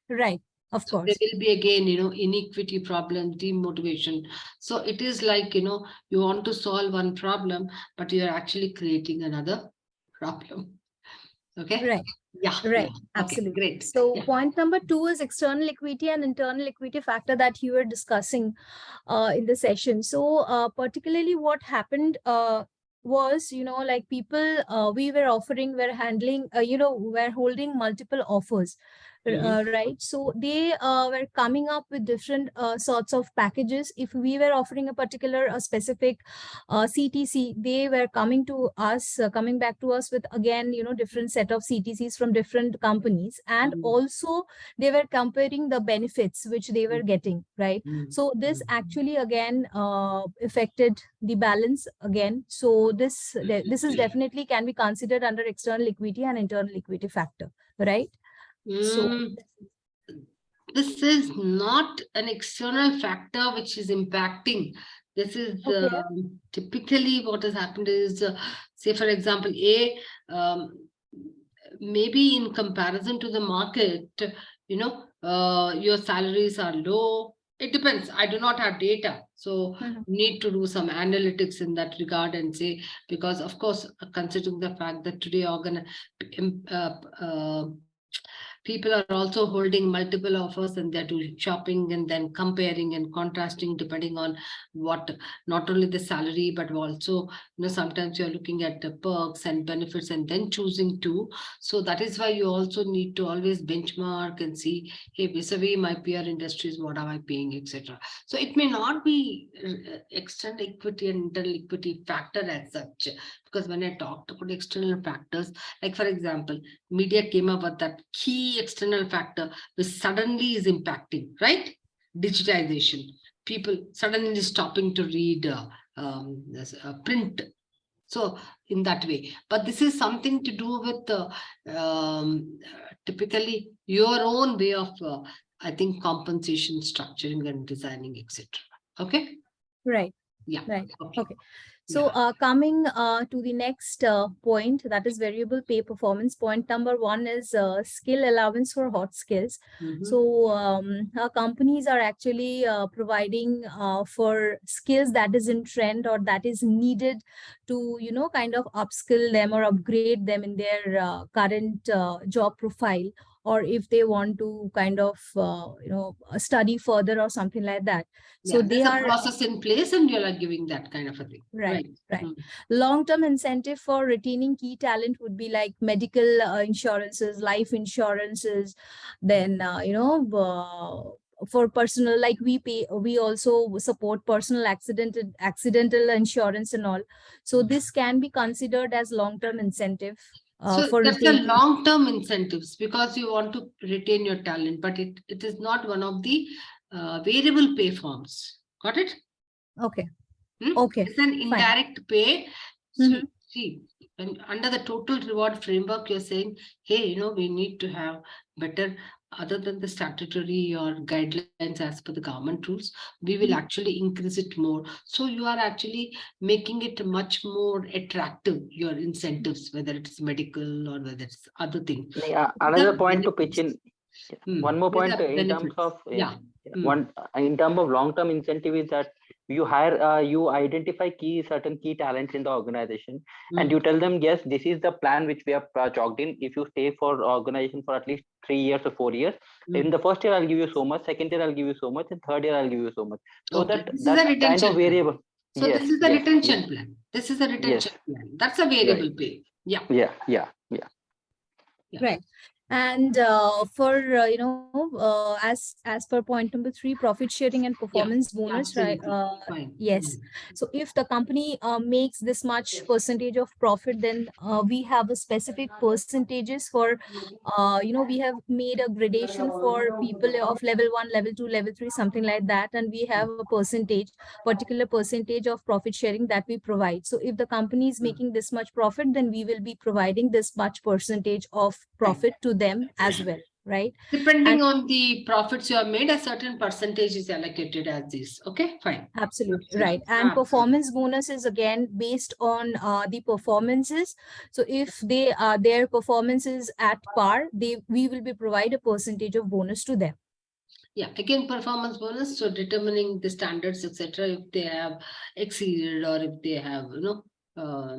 Right. Of course. There will be again, inequity problem, demotivation. So it is like, you want to solve one problem, but you're actually creating another problem. Okay. Right. Yeah. Right. Yeah. Absolutely. Okay, great. So Yeah. point number 2 is external equity and internal equity factor that you were discussing in the session. So particularly what happened was, like people we were offering, were handling, were holding multiple offers. Right. So they were coming up with different sorts of packages. If we were offering a particular specific CTC, they were coming to us, coming back to us with, again, different set of CTCs from different companies. And also they were comparing the benefits which they were getting, right? So this actually again affected the balance again. So this is definitely can be considered under external equity and internal equity factor, right? So this is not an external factor which is impacting. This is typically what has happened is, say, for example, maybe in comparison to the market, your salaries are low. It depends. I do not have data. So need to do some analytics in that regard and say, because of course, considering the fact that today people are also holding multiple offers, and they're doing shopping and then comparing and contrasting depending on what, not only the salary, but also, sometimes you're looking at the perks and benefits and then choosing two. So that is why you also need to always benchmark and see, hey, vis-a-vis my peer industries, what am I paying, etc. So it may not be external equity and internal equity factor as such, because when I talked about external factors, like for example, media came up with that key external factor which suddenly is impacting, right? Digitization. People suddenly stopping to read print. So in that way, but this is something to do with typically your own way of I think, compensation, structuring and designing, etc. Okay. Right. Yeah. Right. Okay. Okay. So coming to the next point, that is variable pay performance. Point number 1 is skill allowance for hot skills. So our companies are actually providing for skills that is in trend or that is needed to, kind of upskill them or upgrade them in their current job profile, or if they want to kind of, study further or something like that. So there's they a are process in place and you're giving that kind of a thing. right. Long-term incentive for retaining key talent would be like medical insurances, life insurances, then for personal, like we also support personal accidental insurance and all. So this can be considered as long-term incentive So for that's the retaining. long-term incentives because you want to retain your talent, but it is not one of the variable pay forms. Got it? Okay. Okay. It's an indirect pay. Mhm. See, when under the total reward framework, you're saying, hey, we need to have better, other than the statutory or guidelines as per the government rules, we will actually increase it more. So you are actually making it much more attractive, your incentives, whether it's medical or whether it's other things. Another point to pitch in. One more point in terms of one in terms of long-term incentive is that you hire, you identify certain key talents in the organization, and you tell them, yes, this is the plan which we have chalked in. If you stay for organization for at least 3 years or 4 years, in the first year I'll give you so much, second year I'll give you so much, and third year I'll give you so much. So that kind of variable. So yes, this is a yes, retention yes. plan. This is a retention plan. That's a variable pay. Yeah. Right. And for as per point number 3, profit sharing and performance bonus, right? Yes. So if the company makes this much percentage of profit, then we have a specific percentages for we have made a gradation for people of level 1, level 2, level 3, something like that, and we have a particular percentage of profit sharing that we provide. So if the company is making this much profit, then we will be providing this much percentage of profit to them as well, right? Depending on the profits you have made, a certain percentage is allocated as this. Okay, fine. Absolutely right. And performance bonus is again based on the performances. So if their performance is at par, we will be provide a percentage of bonus to them. Yeah, again, performance bonus. So determining the standards, etc. If they have exceeded or if they have,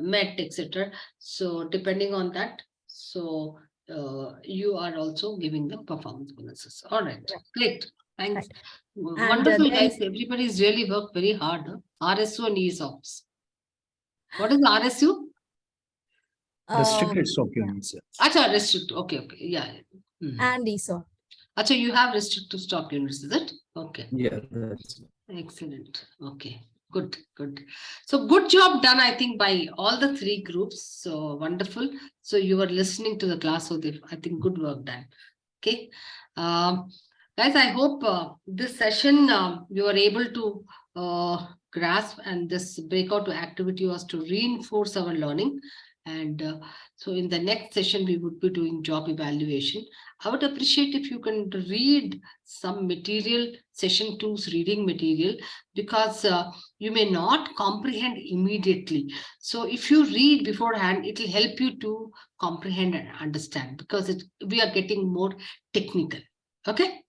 met, etc. So depending on that, so you are also giving them performance bonuses. All right, great. Thanks. Wonderful, guys. Everybody's really worked very hard. RSU and ESOPs. What is RSU? Restricted stock units. Acha, restricted. Okay. Yeah. And ESOP. Acha, you have restricted stock units, is it? Okay. Yeah, that's excellent. Okay. Good. So good job done, I think, by all the 3 groups. So wonderful. So you were listening to the class, so I think good work done. Okay. Guys, I hope this session you were able to grasp, and this breakout activity was to reinforce our learning. And so in the next session, we would be doing job evaluation. I would appreciate if you can read some material, session 2's reading material, because you may not comprehend immediately. So if you read beforehand, it will help you to comprehend and understand, because we are getting more technical. Okay.